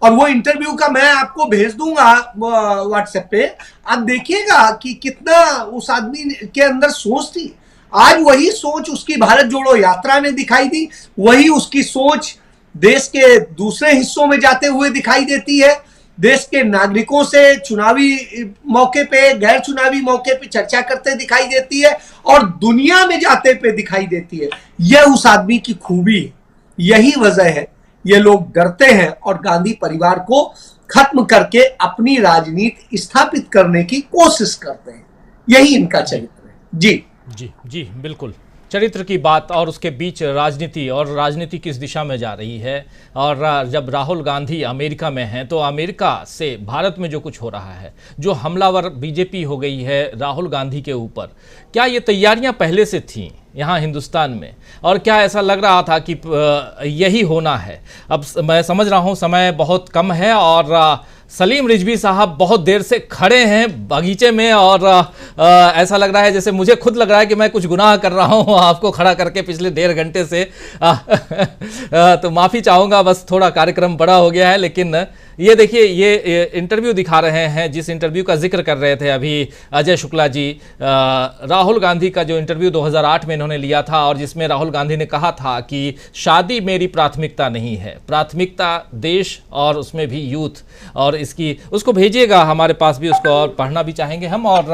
और वो इंटरव्यू का मैं आपको भेज दूंगा व्हाट्सएप पे, आप देखिएगा कि कितना उस आदमी के अंदर सोच थी। आज वही सोच उसकी भारत जोड़ो यात्रा में दिखाई दी, वही उसकी सोच देश के दूसरे हिस्सों में जाते हुए दिखाई देती है। देश के नागरिकों से चुनावी मौके पे, गैर चुनावी मौके पे चर्चा करते दिखाई देती है और दुनिया में जाते पे दिखाई देती है। यह उस आदमी की खूबी है। यही वजह है ये लोग डरते हैं और गांधी परिवार को खत्म करके अपनी राजनीति स्थापित करने की कोशिश करते हैं। यही इनका चरित्र है। जी जी बिल्कुल। चरित्र की बात और उसके बीच राजनीति, और राजनीति किस दिशा में जा रही है। और जब राहुल गांधी अमेरिका में हैं तो अमेरिका से भारत में जो कुछ हो रहा है, जो हमलावर बीजेपी हो गई है राहुल गांधी के ऊपर, क्या ये तैयारियां पहले से थीं यहाँ हिंदुस्तान में, और क्या ऐसा लग रहा था कि यही होना है? अब मैं समझ रहा हूँ समय बहुत कम है और सलीम रिजवी साहब बहुत देर से खड़े हैं बगीचे में और ऐसा लग रहा है जैसे मुझे खुद लग रहा है कि मैं कुछ गुनाह कर रहा हूं आपको खड़ा करके पिछले 1.5 घंटे से। तो माफ़ी चाहूँगा, बस थोड़ा कार्यक्रम बड़ा हो गया है। लेकिन ये देखिए, ये इंटरव्यू दिखा रहे हैं, जिस इंटरव्यू का जिक्र कर रहे थे अभी अजय शुक्ला जी, राहुल गांधी का जो इंटरव्यू 2008 में इन्होंने लिया था और जिसमें राहुल गांधी ने कहा था कि शादी मेरी प्राथमिकता नहीं है, प्राथमिकता देश और उसमें भी यूथ। और इसकी उसको भेजिएगा हमारे पास भी, उसको और पढ़ना भी चाहेंगे हम। और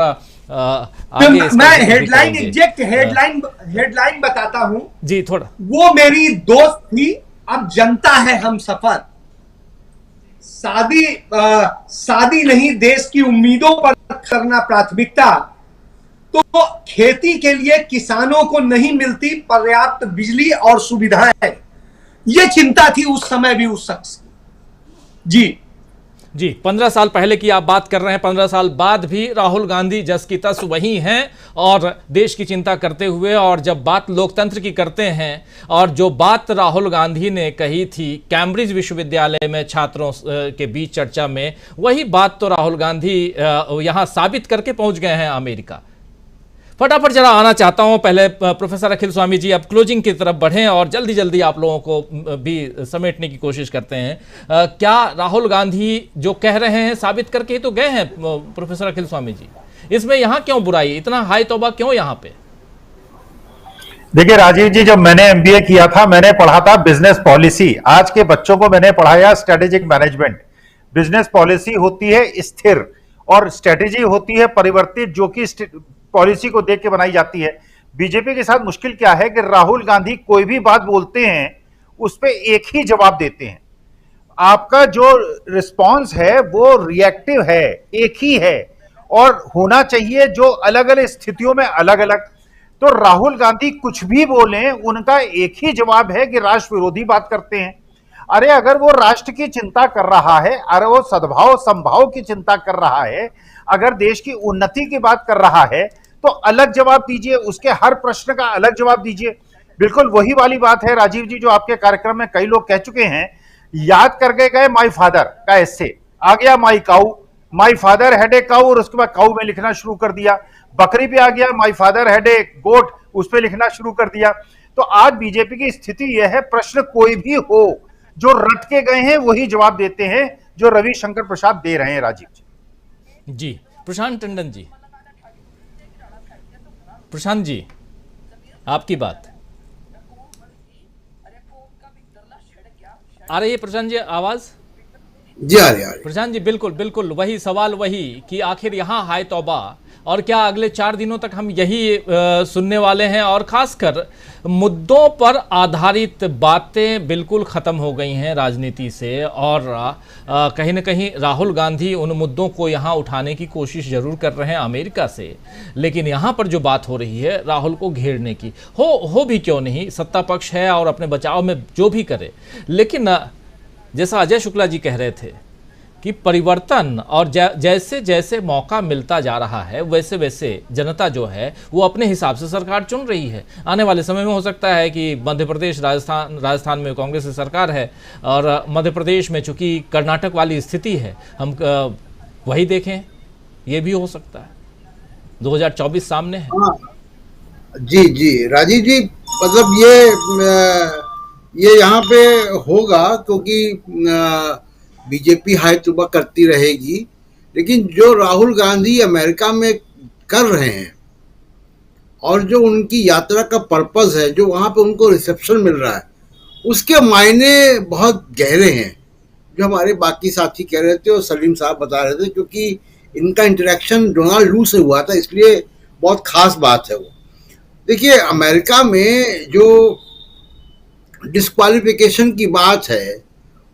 आगे मैं हेडलाइन एग्जैक्ट हेडलाइन बताता हूं जी थोड़ा। वो मेरी दोस्त थी, अब जनता है हम सफर। शादी नहीं, देश की उम्मीदों पर करना प्राथमिकता। तो खेती के लिए किसानों को नहीं मिलती पर्याप्त बिजली और सुविधाएं, ये चिंता थी उस समय भी उस शख्स की। जी 15 साल पहले की आप बात कर रहे हैं, 15 साल बाद भी राहुल गांधी जस की तस वही हैं और देश की चिंता करते हुए। और जब बात लोकतंत्र की करते हैं, और जो बात राहुल गांधी ने कही थी कैम्ब्रिज विश्वविद्यालय में छात्रों के बीच चर्चा में, वही बात तो राहुल गांधी यहाँ साबित करके पहुंच गए हैं अमेरिका। फटाफट जरा आना चाहता हूं पहले प्रोफेसर अखिल स्वामी जी, अब क्लोजिंग की तरफ बढ़ें और जल्दी जल्दी आप लोगों को भी समेटने की कोशिश करते हैं। क्या राहुल गांधी जो कह रहे हैं साबित करके ही तो गए हैं प्रोफेसर अखिल स्वामी जी? इसमें यहाँ क्यों बुराई, इतना हाई तौबा क्यों यहाँ पे? देखिए राजीव जी, जब मैंने एमबीए किया था मैंने पढ़ा था बिजनेस पॉलिसी। आज के बच्चों को मैंने पढ़ाया स्ट्रेटेजिक मैनेजमेंट। बिजनेस पॉलिसी होती है स्थिर और स्ट्रेटेजी होती है परिवर्तित, जो कि पॉलिसी को देख के बनाई जाती है। बीजेपी के साथ मुश्किल क्या है कि राहुल गांधी कोई भी बात बोलते हैं उस पर एक ही जवाब देते हैं। आपका जो रिस्पॉन्स है वो रिएक्टिव है, एक ही है, और होना चाहिए जो अलग अलग स्थितियों में अलग अलग। तो राहुल गांधी कुछ भी बोलें उनका एक ही जवाब है कि राष्ट्र विरोधी बात करते हैं। अरे अगर वो राष्ट्र की चिंता कर रहा है, अरे वो सद्भाव संभाव की चिंता कर रहा है, अगर देश की उन्नति की बात कर रहा है तो अलग जवाब दीजिए, उसके हर प्रश्न का अलग जवाब दीजिए। बिल्कुल वही वाली बात है राजीव जी जो आपके कार्यक्रम में कई लोग कह चुके हैं। याद करके गए माई फादर का एस्से, आ गया माई काऊ, माई फादर हैड ए काऊ, और उसके बाद काऊ में लिखना शुरू कर दिया। बकरी पे आ गया माई फादर हैड ए गोट, उस पर लिखना शुरू कर दिया। तो आज बीजेपी की स्थिति यह है, प्रश्न कोई भी हो, जो रट के गए हैं वही जवाब देते हैं, जो रविशंकर प्रसाद दे रहे हैं। राजीव जी, प्रशांत टंडन जी, प्रशांत जी आपकी बात आ रही है। प्रशांत जी आवाज जी आ रही है। प्रशांत जी बिल्कुल बिल्कुल वही सवाल, वही कि आखिर यहाँ हाय तौबा, और क्या अगले 4 दिनों तक हम यही सुनने वाले हैं? और खासकर मुद्दों पर आधारित बातें बिल्कुल ख़त्म हो गई हैं राजनीति से, और कहीं ना कहीं राहुल गांधी उन मुद्दों को यहाँ उठाने की कोशिश जरूर कर रहे हैं अमेरिका से, लेकिन यहाँ पर जो बात हो रही है राहुल को घेरने की, हो भी क्यों नहीं, सत्ता पक्ष है और अपने बचाव में जो भी करे। लेकिन जैसा अजय शुक्ला जी कह रहे थे कि परिवर्तन, और जैसे जैसे मौका मिलता जा रहा है वैसे वैसे जनता जो है वो अपने हिसाब से सरकार चुन रही है। आने वाले समय में हो सकता है कि मध्य प्रदेश, राजस्थान में कांग्रेस की सरकार है, और मध्य प्रदेश में चूंकि कर्नाटक वाली स्थिति है, हम वही देखें, ये भी हो सकता है। 2024 सामने है। जी जी राजीव जी, मतलब ये यहाँ पे होगा क्योंकि बीजेपी हाय तुबा करती रहेगी, लेकिन जो राहुल गांधी अमेरिका में कर रहे हैं और जो उनकी यात्रा का पर्पस है, जो वहाँ पे उनको रिसेप्शन मिल रहा है, उसके मायने बहुत गहरे हैं, जो हमारे बाकी साथी कह रहे थे और सलीम साहब बता रहे थे, क्योंकि इनका इंटरेक्शन डोनाल्ड लू से हुआ था, इसलिए बहुत खास बात है वो। देखिए अमेरिका में जो डिस्क्वालिफिकेशन की बात है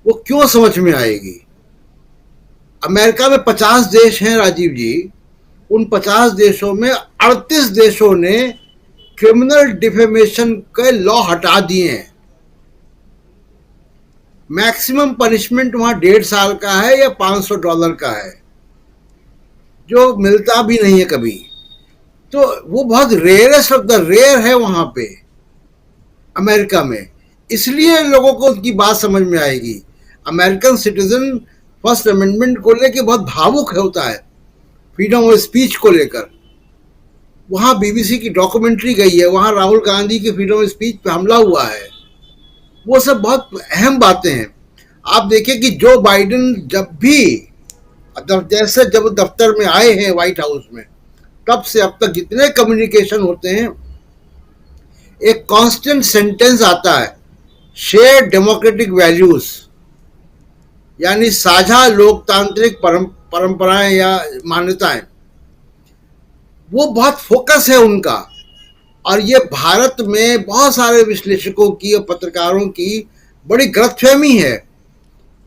वो क्यों समझ में आएगी? अमेरिका में 50 देश हैं राजीव जी, उन 50 देशों में 38 देशों ने क्रिमिनल डिफेमेशन के लॉ हटा दिए हैं। मैक्सिमम पनिशमेंट वहां 1.5 साल का है या $500 का है, जो मिलता भी नहीं है कभी। तो वो बहुत रेयरेस्ट ऑफ द रेयर है वहां पे अमेरिका में, इसलिए लोगों को उनकी बात समझ में आएगी। अमेरिकन सिटीजन फर्स्ट अमेंडमेंट को लेकर बहुत भावुक होता है, फ्रीडम ऑफ स्पीच को लेकर। वहां बीबीसी की डॉक्यूमेंट्री गई है, वहां राहुल गांधी की फ्रीडम ऑफ स्पीच पे हमला हुआ है, वो सब बहुत अहम बातें हैं। आप देखिए कि जो बाइडेन जब दफ्तर में आए हैं व्हाइट हाउस में, तब से अब तक जितने कम्युनिकेशन होते हैं, एक कांस्टेंट सेंटेंस आता है, शेयर डेमोक्रेटिक वैल्यूज, यानी साझा लोकतांत्रिक परंपराएं या मान्यताएं। वो बहुत फोकस है उनका, और ये भारत में बहुत सारे विश्लेषकों की और पत्रकारों की बड़ी गलतफहमी है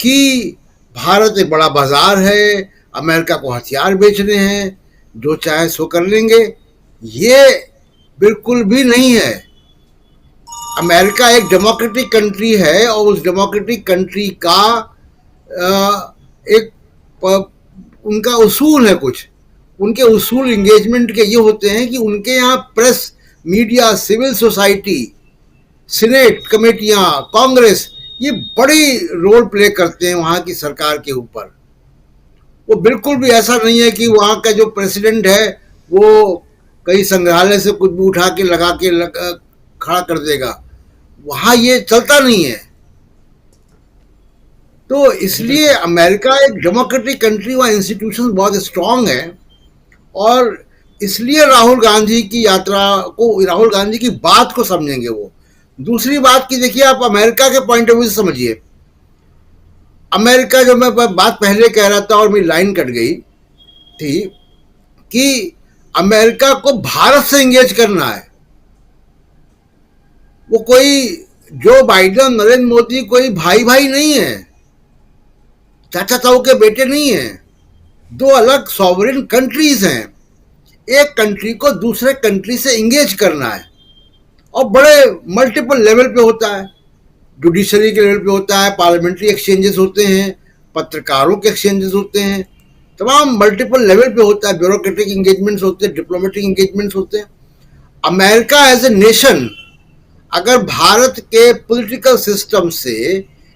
कि भारत एक बड़ा बाजार है, अमेरिका को हथियार बेचने हैं, जो चाहे सो कर लेंगे। ये बिल्कुल भी नहीं है। अमेरिका एक डेमोक्रेटिक कंट्री है, और उस डेमोक्रेटिक कंट्री का उनका उसूल है कुछ। उनके उसूल इंगेजमेंट के ये होते हैं कि उनके यहाँ press, media, civil society, senate कमेटियां, कांग्रेस, ये बड़ी रोल प्ले करते हैं वहाँ की सरकार के ऊपर। वो बिल्कुल भी ऐसा नहीं है कि वहाँ का जो प्रेसिडेंट है वो कहीं संग्रहालय से कुछ भी उठा के खड़ा कर देगा, वहाँ ये चलता नहीं है। तो इसलिए अमेरिका एक डेमोक्रेटिक कंट्री, वहाँ इंस्टीट्यूशन बहुत स्ट्रांग है, और इसलिए राहुल गांधी की यात्रा को, राहुल गांधी की बात को समझेंगे वो। दूसरी बात की देखिए, आप अमेरिका के पॉइंट ऑफ व्यू से समझिए। अमेरिका, जो मैं बात पहले कह रहा था और मेरी लाइन कट गई थी, कि अमेरिका को भारत से एंगेज करना है। वो कोई जो बाइडेन, नरेंद्र मोदी कोई भाई भाई नहीं है, चाचा ताऊ के बेटे नहीं हैं। दो अलग सॉवरेन कंट्रीज हैं। एक कंट्री को दूसरे कंट्री से एंगेज करना है, और बड़े मल्टीपल लेवल पे होता है। जुडिशरी के लेवल पे होता है, पार्लियामेंट्री एक्सचेंजेस होते हैं, पत्रकारों के एक्सचेंजेस होते हैं, तमाम मल्टीपल लेवल पे होता है। ब्यूरोक्रेटिक इंगेजमेंट्स होते हैं, डिप्लोमेटिक इंगेजमेंट्स होते हैं। अमेरिका एज ए नेशन अगर भारत के पॉलिटिकल सिस्टम से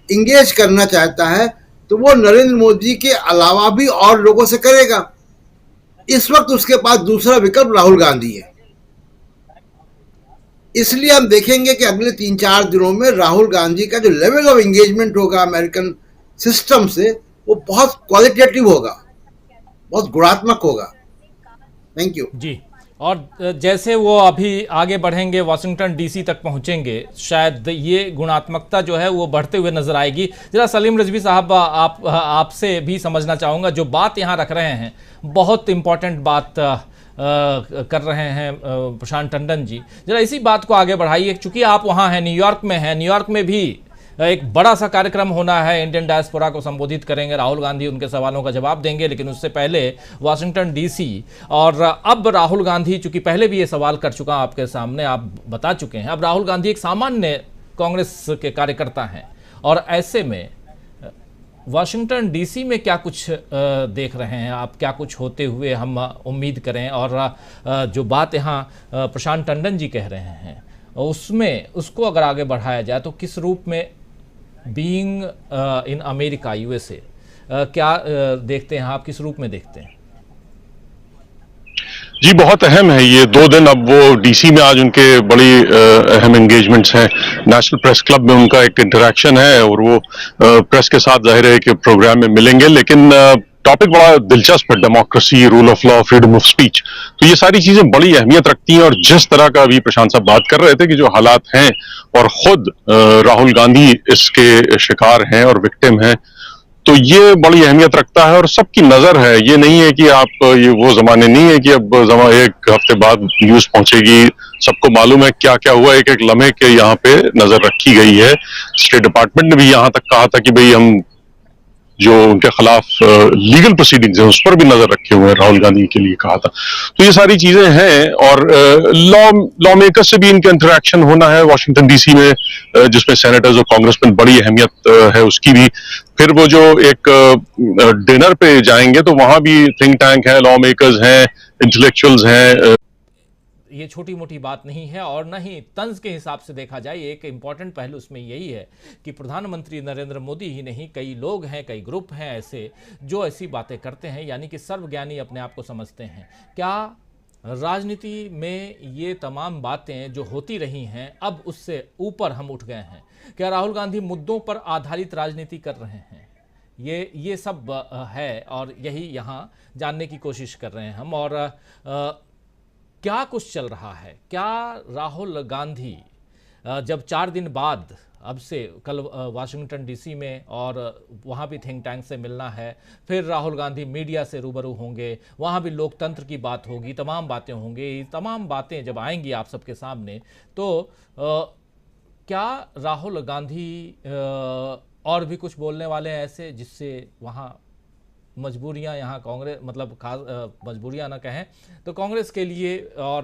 इंगेज करना चाहता है तो वो नरेंद्र मोदी के अलावा भी और लोगों से करेगा। इस वक्त उसके पास दूसरा विकल्प राहुल गांधी है। इसलिए हम देखेंगे कि अगले 3-4 दिनों में राहुल गांधी का जो लेवल ऑफ एंगेजमेंट होगा अमेरिकन सिस्टम से, वो बहुत क्वालिटेटिव होगा, बहुत गुणात्मक होगा। थैंक यू जी। और जैसे वो अभी आगे बढ़ेंगे, वॉशिंगटन डीसी तक पहुंचेंगे, शायद ये गुणात्मकता जो है वो बढ़ते हुए नजर आएगी। जरा सलीम रिजवी साहब, आपसे भी समझना चाहूँगा, जो बात यहाँ रख रहे हैं, बहुत इंपॉर्टेंट बात कर रहे हैं प्रशांत टंडन जी। जरा इसी बात को आगे बढ़ाइए, चूंकि आप वहाँ हैं, न्यूयॉर्क में हैं। न्यूयॉर्क में भी एक बड़ा सा कार्यक्रम होना है, इंडियन डायस्पोरा को संबोधित करेंगे, राहुल गांधी उनके सवालों का जवाब देंगे, लेकिन उससे पहले वाशिंगटन डीसी। और अब राहुल गांधी, चूंकि पहले भी ये सवाल कर चुका आपके सामने, आप बता चुके हैं, अब राहुल गांधी एक सामान्य कांग्रेस के कार्यकर्ता हैं, और ऐसे में वाशिंगटन डीसी में क्या कुछ देख रहे हैं आप, क्या कुछ होते हुए हम उम्मीद करें? और जो बात यहाँ प्रशांत टंडन जी कह रहे हैं, उसमें उसको अगर आगे बढ़ाया जाए तो किस रूप में, बीइंग इन अमेरिका, यूएसए, क्या देखते हैं आप, किस रूप में देखते हैं? जी, बहुत अहम है ये 2 दिन। अब वो डीसी में आज उनके बड़ी अहम एंगेजमेंट्स हैं। नेशनल प्रेस क्लब में उनका एक इंटरेक्शन है, और वो प्रेस के साथ जाहिर है कि प्रोग्राम में मिलेंगे। लेकिन टॉपिक बड़ा दिलचस्प है, democracy, rule of law, freedom of speech. तो ये सारी चीजें बड़ी अहमियत रखती हैं। और जिस तरह का अभी प्रशांत साहब बात कर रहे थे कि जो हालात हैं, और खुद राहुल गांधी इसके शिकार हैं और विक्टिम हैं, तो ये बड़ी अहमियत रखता है और सबकी नजर है। ये नहीं है कि आप, ये वो जमाने नहीं है कि अब एक हफ्ते बाद न्यूज पहुंचेगी, सबको मालूम है क्या क्या हुआ, एक एक लम्हे के यहाँ पे नजर रखी गई है। स्टेट डिपार्टमेंट ने भी यहाँ तक कहा था कि भाई हम जो उनके खिलाफ लीगल प्रोसीडिंग्स हैं उस पर भी नजर रखे हुए हैं, राहुल गांधी के लिए कहा था। तो ये सारी चीजें हैं, और लॉ मेकर से भी इनका इंटरेक्शन होना है वॉशिंगटन डीसी में, जिसमें सेनेटर्स और कांग्रेसमैन, बड़ी अहमियत है उसकी भी। फिर वो जो एक डिनर पे जाएंगे तो वहां भी थिंक टैंक है, लॉ मेकर्स हैं, इंटेलेक्चुअल्स हैं। ये छोटी मोटी बात नहीं है, और न ही तंज के हिसाब से देखा जाए। एक इम्पॉर्टेंट पहलू उसमें यही है कि प्रधानमंत्री नरेंद्र मोदी ही नहीं, कई लोग हैं, कई ग्रुप हैं ऐसे जो ऐसी बातें करते हैं, यानी कि सर्वज्ञानी अपने आप को समझते हैं। क्या राजनीति में ये तमाम बातें जो होती रही हैं, अब उससे ऊपर हम उठ गए हैं? क्या राहुल गांधी मुद्दों पर आधारित राजनीति कर रहे हैं? ये सब है, और यही यहाँ जानने की कोशिश कर रहे हैं हम। और क्या कुछ चल रहा है? क्या राहुल गांधी जब 4 दिन बाद, अब से कल वाशिंगटन डीसी में, और वहाँ भी थिंक टैंक से मिलना है, फिर राहुल गांधी मीडिया से रूबरू होंगे, वहाँ भी लोकतंत्र की बात होगी, तमाम बातें होंगी। तमाम बातें जब आएंगी आप सबके सामने, तो क्या राहुल गांधी और भी कुछ बोलने वाले हैं ऐसे, जिससे वहाँ मजबूरियां, यहाँ कांग्रेस, मतलब खास मजबूरियां ना कहें तो कांग्रेस के लिए और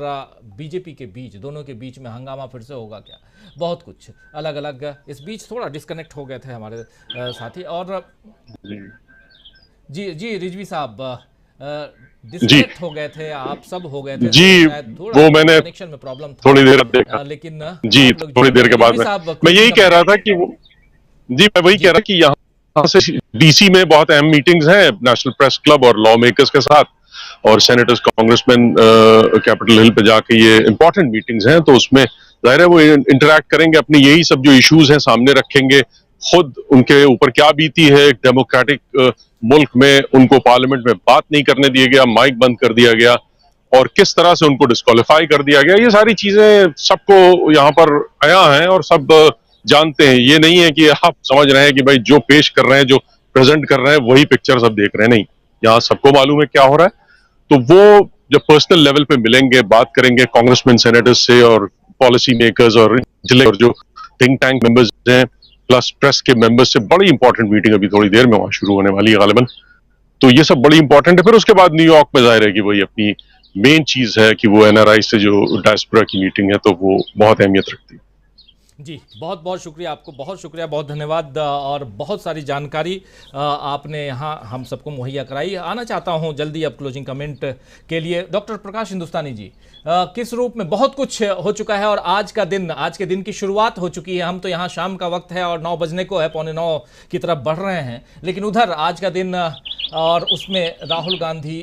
बीजेपी के बीच, दोनों के बीच में हंगामा फिर से होगा क्या? बहुत कुछ अलग अलग। इस बीच थोड़ा डिस्कनेक्ट हो गए थे हमारे साथी, और जी रिजवी साहब डिस्कनेक्ट हो गए थे, आप सब हो गए थे जी। वो मैंने कनेक्शन में प्रॉब्लम था, थोड़ी देर देखा, लेकिन जी थोड़ी देर के बाद मैं यही कह रहा था कि जी, मैं वही कह रहा कि यहाँ से डीसी में बहुत अहम मीटिंग्स हैं नेशनल प्रेस क्लब और लॉ मेकर्स के साथ, और सेनेटर्स, कांग्रेसमैन कैपिटल हिल पे जाके ये इंपॉर्टेंट मीटिंग्स हैं। तो उसमें जाहिर है वो इंटरैक्ट करेंगे, अपने यही सब जो इश्यूज हैं सामने रखेंगे, खुद उनके ऊपर क्या बीती है। एक डेमोक्रेटिक मुल्क में उनको पार्लियामेंट में बात नहीं करने दिया गया, माइक बंद कर दिया गया, और किस तरह से उनको डिस्क्वालीफाई कर दिया गया, ये सारी चीजें सबको यहाँ पर आया है और सब जानते हैं। ये नहीं है कि आप समझ रहे हैं कि भाई जो पेश कर रहे हैं, जो प्रेजेंट कर रहे हैं, वही पिक्चर सब देख रहे हैं। नहीं, यहाँ सबको मालूम है क्या हो रहा है। तो वो जब पर्सनल लेवल पे मिलेंगे, बात करेंगे कांग्रेसमैन सेनेटर्स से और पॉलिसी मेकर्स और जो थिंक टैंक मेंबर्स हैं प्लस प्रेस के मेंबर्स से, बड़ी इंपॉर्टेंट मीटिंग अभी थोड़ी देर में वहां शुरू होने वाली है गालिबन। तो ये सब बड़ी इंपॉर्टेंट है। फिर उसके बाद न्यूयॉर्क में जाहिर है कि वही अपनी मेन चीज है कि वो एनआरआई से जो डायस्पोरा की मीटिंग है, तो वो बहुत अहमियत रखती है। जी, बहुत बहुत शुक्रिया आपको, बहुत शुक्रिया, बहुत धन्यवाद। और बहुत सारी जानकारी आपने यहाँ हम सबको मुहैया कराई। आना चाहता हूँ जल्दी अब क्लोजिंग कमेंट के लिए डॉक्टर प्रकाश हिंदुस्तानी जी, किस रूप में बहुत कुछ हो चुका है और आज के दिन की शुरुआत हो चुकी है। हम तो यहाँ शाम का वक्त है और 9 बजने को है, 8:45 की तरफ बढ़ रहे हैं, लेकिन उधर आज का दिन और उसमें राहुल गांधी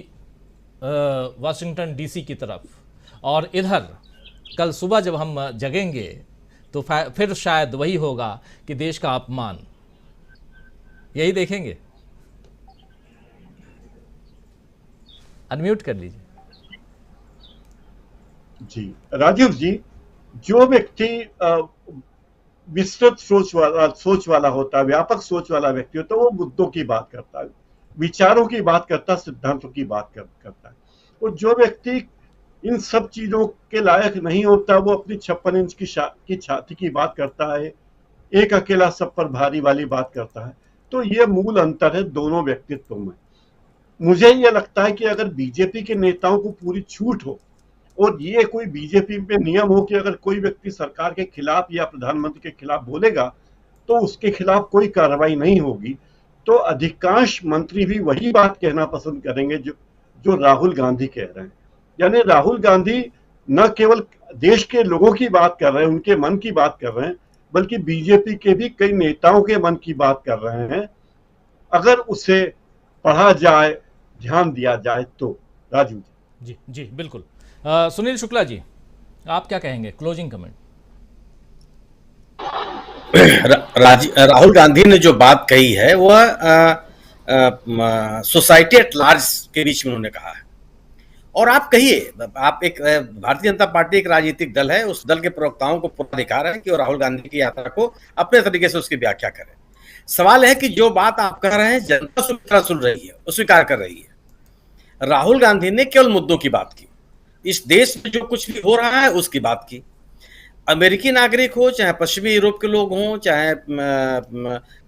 वाशिंगटन डीसी की तरफ, और इधर कल सुबह जब हम जगेंगे तो फिर शायद वही होगा कि देश का अपमान, यही देखेंगे। अनम्यूट कर लीजिए। जी राजीव जी, जो व्यक्ति विस्तृत सोच वाला होता है, व्यापक सोच वाला व्यक्ति होता है, वो मुद्दों की बात करता है, विचारों की बात करता है, सिद्धांतों की बात करता है। और जो व्यक्ति इन सब चीजों के लायक नहीं होता, वो अपनी 56 इंच की छाती की बात करता है, एक अकेला सब पर भारी वाली बात करता है। तो ये मूल अंतर है दोनों व्यक्तित्वों में। मुझे ये लगता है कि अगर बीजेपी के नेताओं को पूरी छूट हो और ये कोई बीजेपी पे नियम हो कि अगर कोई व्यक्ति सरकार के खिलाफ या प्रधानमंत्री के खिलाफ बोलेगा तो उसके खिलाफ कोई कार्रवाई नहीं होगी, तो अधिकांश मंत्री भी वही बात कहना पसंद करेंगे जो राहुल गांधी कह रहे हैं। यानी राहुल गांधी न केवल देश के लोगों की बात कर रहे हैं, उनके मन की बात कर रहे हैं, बल्कि बीजेपी के भी कई नेताओं के मन की बात कर रहे हैं, अगर उसे पढ़ा जाए, ध्यान दिया जाए तो। राजू जी जी बिल्कुल। सुनील शुक्ला जी, आप क्या कहेंगे, क्लोजिंग कमेंट। राहुल गांधी ने जो बात कही है वह सोसाइटी एट लार्ज के बीच में उन्होंने कहा है। और आप कहिए, आप एक भारतीय जनता पार्टी एक राजनीतिक दल है, उस दल के प्रवक्ताओं को पूरा अधिकार है कि वो राहुल गांधी की यात्रा को अपने तरीके से उसकी व्याख्या करें। सवाल है कि जो बात आप कह रहे हैं जनता सुन रही है, स्वीकार कर रही है। राहुल गांधी ने केवल मुद्दों की बात की, इस देश में जो कुछ भी हो रहा है उसकी बात की। अमेरिकी नागरिक हो, चाहे पश्चिमी यूरोप के लोग हों, चाहे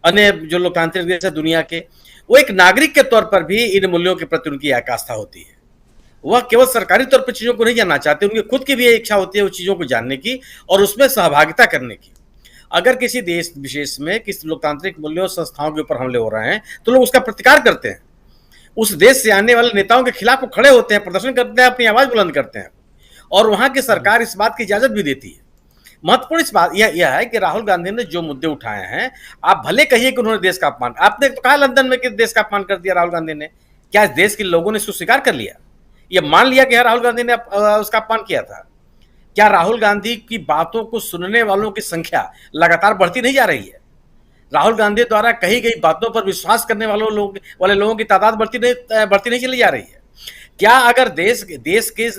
अन्य जो लोकतांत्रिक देश है दुनिया के, वो एक नागरिक के तौर पर भी इन मूल्यों के प्रति उनकी एक आस्था होती है। वह केवल सरकारी तौर पर चीजों को नहीं जानना चाहते, उनकी खुद की भी इच्छा होती है उस चीजों को जानने की और उसमें सहभागिता करने की। अगर किसी देश विशेष में किसी लोकतांत्रिक मूल्यों संस्थाओं के ऊपर हमले हो रहे हैं तो लोग उसका प्रतिकार करते हैं, उस देश से आने वाले नेताओं के खिलाफ वो खड़े होते हैं, प्रदर्शन करते हैं, अपनी आवाज बुलंद करते हैं, और वहां की सरकार इस बात की इजाजत भी देती है। महत्वपूर्ण इस बात यह है कि राहुल गांधी ने जो मुद्दे उठाए हैं, आप भले कहिए कि उन्होंने देश का अपमान, आपने तो कहा लंदन में कि देश का अपमान कर दिया राहुल गांधी ने, क्या इस देश के लोगों ने इसको स्वीकार कर लिया, ये मान लिया कि राहुल गांधी ने उसका अपमान किया था? क्या राहुल गांधी की बातों को सुनने वालों की संख्या लगातार बढ़ती नहीं जा रही है? राहुल गांधी द्वारा कही गई बातों पर विश्वास करने वाले लोगों की तादाद बढ़ती नहीं चली जा रही है? क्या अगर देश के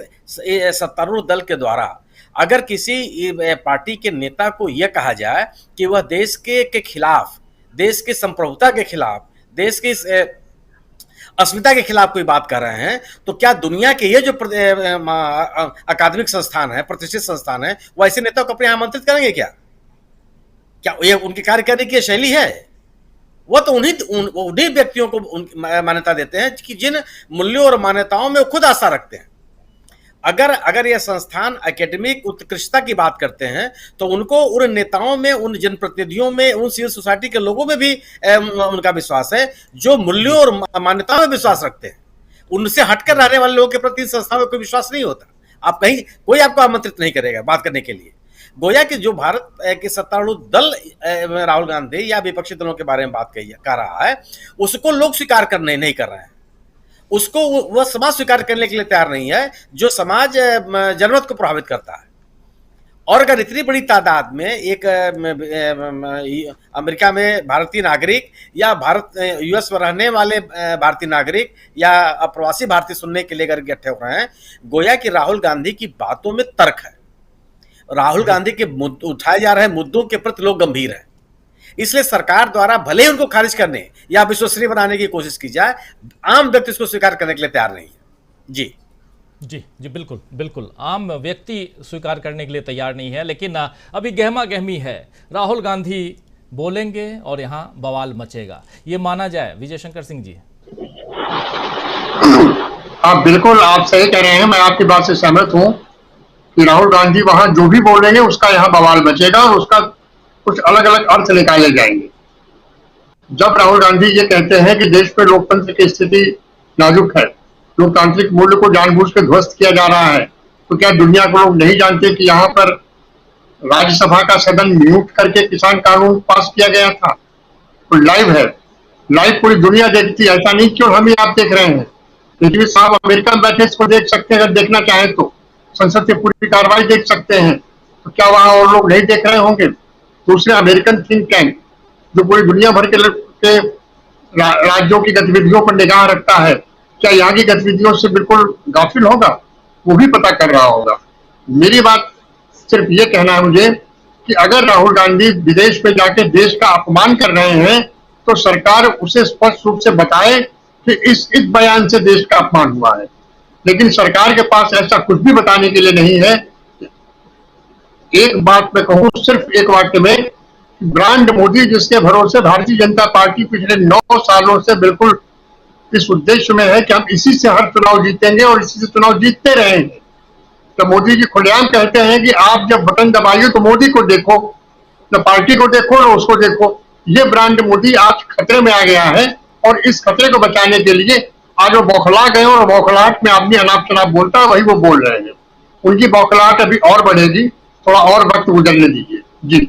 सत्तारूढ़ दल के द्वारा अगर किसी पार्टी के नेता को यह कहा जाए कि वह देश के खिलाफ, देश की संप्रभुता के खिलाफ, देश की अस्मिता के खिलाफ कोई बात कर रहे हैं, तो क्या दुनिया के ये जो अकादमिक संस्थान है, प्रतिष्ठित संस्थान है, वो ऐसे नेता को अपने यहाँ आमंत्रित करेंगे? क्या ये उनके कार्य करने की शैली है? वो तो उन्हीं व्यक्तियों को मान्यता देते हैं कि जिन मूल्यों और मान्यताओं में वो खुद आस्था रखते हैं। अगर यह संस्थान एकेडमिक उत्कृष्टता की बात करते हैं तो उनको उन नेताओं में, उन जनप्रतिनिधियों में, उन सिविल सोसाइटी के लोगों में भी उनका विश्वास है जो मूल्यों और मान्यताओं में विश्वास रखते हैं। उनसे हटकर रहने वाले लोगों के प्रति संस्थाओं में कोई विश्वास नहीं होता। आप कहीं कोई आपको आमंत्रित नहीं करेगा बात करने के लिए। गोया कि जो भारत के सत्तारूढ़ दल राहुल गांधी या विपक्षी दलों के बारे में बात कर रहा है, उसको लोग स्वीकार नहीं कर रहे हैं। उसको वह समाज स्वीकार करने के लिए तैयार नहीं है जो समाज जनमत को प्रभावित करता है। और अगर इतनी बड़ी तादाद में एक अमेरिका में भारतीय नागरिक या भारत यूएस में रहने वाले भारतीय नागरिक या अप्रवासी भारतीय सुनने के लिए अगर इकट्ठे हो रहे हैं, गोया कि राहुल गांधी की बातों में तर्क है, राहुल गांधी के उठाए जा रहे मुद्दों के प्रति लोग गंभीर हैं। इसलिए सरकार द्वारा भले ही उनको खारिज करने या विश्वसनीय बनाने की कोशिश की जाए, आम व्यक्ति इसको स्वीकार करने के लिए तैयार नहीं है। जी जी जी, बिल्कुल बिल्कुल, आम व्यक्ति स्वीकार करने के लिए तैयार नहीं है। लेकिन अभी गहमा गहमी है, राहुल गांधी बोलेंगे और यहाँ बवाल मचेगा, ये माना जाए। विजय शंकर सिंह जी। आप बिल्कुल आप सही कह रहे हैं, मैं आपकी बात से सहमत हूं कि राहुल गांधी वहां जो भी बोलेंगे उसका यहाँ बवाल मचेगा और उसका कुछ अलग अलग अर्थ निकाले जाएंगे। जब राहुल गांधी ये कहते हैं कि देश में लोकतंत्र की स्थिति नाजुक है, लोकतांत्रिक मूल्य को जानबूझ के ध्वस्त किया जा रहा है, तो क्या दुनिया को लोग नहीं जानते कि यहाँ पर राज्यसभा का सदन म्यूट करके किसान कानून पास किया गया था? तो लाइव है, लाइव पूरी दुनिया देखती है, ऐसा नहीं क्यों हम ही आप देख रहे हैं। लेकिन साहब अमेरिका में बैठे इसको देख सकते हैं, अगर देखना चाहें तो संसद की पूरी कार्रवाई देख सकते हैं, तो क्या वहां और लोग नहीं देख रहे होंगे? दूसरे अमेरिकन थिंक टैंक जो पूरी दुनिया भर के राज्यों की गतिविधियों पर निगाह रखता है, क्या यहाँ की गतिविधियों से बिल्कुल गाफिल होगा? वो भी पता कर रहा होगा। मेरी बात सिर्फ ये कहना है मुझे कि अगर राहुल गांधी विदेश में जाके देश का अपमान कर रहे हैं तो सरकार उसे स्पष्ट रूप से बताए कि इस बयान से देश का अपमान हुआ है। लेकिन सरकार के पास ऐसा कुछ भी बताने के लिए नहीं है। एक बात मैं कहूं सिर्फ एक वाक्य में, ब्रांड मोदी जिसके भरोसे भारतीय जनता पार्टी पिछले 9 सालों से बिल्कुल इस उद्देश्य में है कि हम इसी से हर चुनाव जीतेंगे और इसी से चुनाव जीतते रहेंगे, तो मोदी जी खुलेआम कहते हैं कि आप जब बटन दबाइए तो मोदी को देखो, न पार्टी को देखो न उसको देखो। ये ब्रांड मोदी आज खतरे में आ गया है और इस खतरे को बचाने के लिए आज वो बौखला गए और बौखलाहट में आदमी अनाप शनाप बोलता है, वही वो बोल रहे हैं। उनकी बौखलाहट अभी और बढ़ेगी, थोड़ा और वक्त गुजरने दीजिए। जी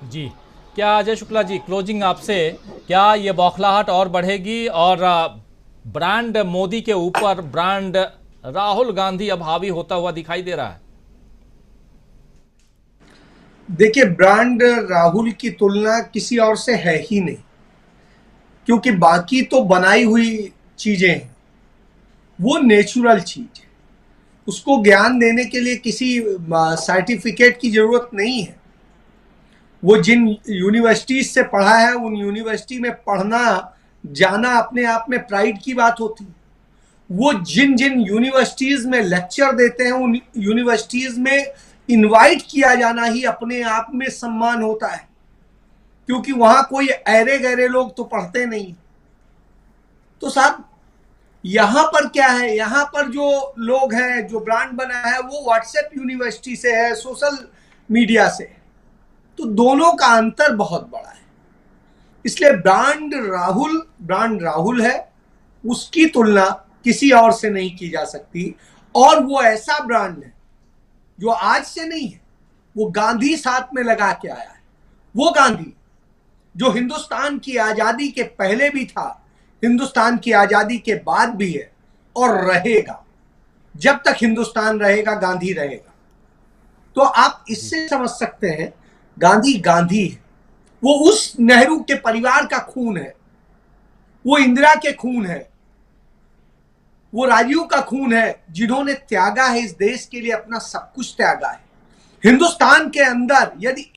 जी, क्या अजय शुक्ला जी, क्लोजिंग आपसे, क्या ये बौखलाहट और बढ़ेगी और ब्रांड मोदी के ऊपर ब्रांड राहुल गांधी अब हावी होता हुआ दिखाई दे रहा है? देखिए, ब्रांड राहुल की तुलना किसी और से है ही नहीं, क्योंकि बाकी तो बनाई हुई चीजें हैं, वो नेचुरल चीज है, उसको ज्ञान देने के लिए किसी सर्टिफिकेट की जरूरत नहीं है। वो जिन यूनिवर्सिटीज से पढ़ा है, उन यूनिवर्सिटी में पढ़ना जाना अपने आप में प्राइड की बात होती है। वो जिन जिन यूनिवर्सिटीज में लेक्चर देते हैं, उन यूनिवर्सिटीज में इनवाइट किया जाना ही अपने आप में सम्मान होता है, क्योंकि वहां कोई ऐरे गहरे लोग तो पढ़ते नहीं। तो साहब यहां पर क्या है, यहां पर जो लोग हैं, जो ब्रांड बना है, वो व्हाट्सएप यूनिवर्सिटी से है, सोशल मीडिया से, तो दोनों का अंतर बहुत बड़ा है। इसलिए ब्रांड राहुल है, उसकी तुलना किसी और से नहीं की जा सकती। और वो ऐसा ब्रांड है जो आज से नहीं है, वो गांधी साथ में लगा के आया है। वो गांधी जो हिंदुस्तान की आजादी के पहले भी था, हिंदुस्तान की आजादी के बाद भी है और रहेगा। जब तक हिंदुस्तान रहेगा, गांधी रहेगा। तो आप इससे समझ सकते हैं गांधी गांधी है। वो उस नेहरू के परिवार का खून है, वो इंदिरा के खून है, वो राजीव का खून है, जिन्होंने त्यागा है इस देश के लिए, अपना सब कुछ त्यागा है। हिंदुस्तान के अंदर यदि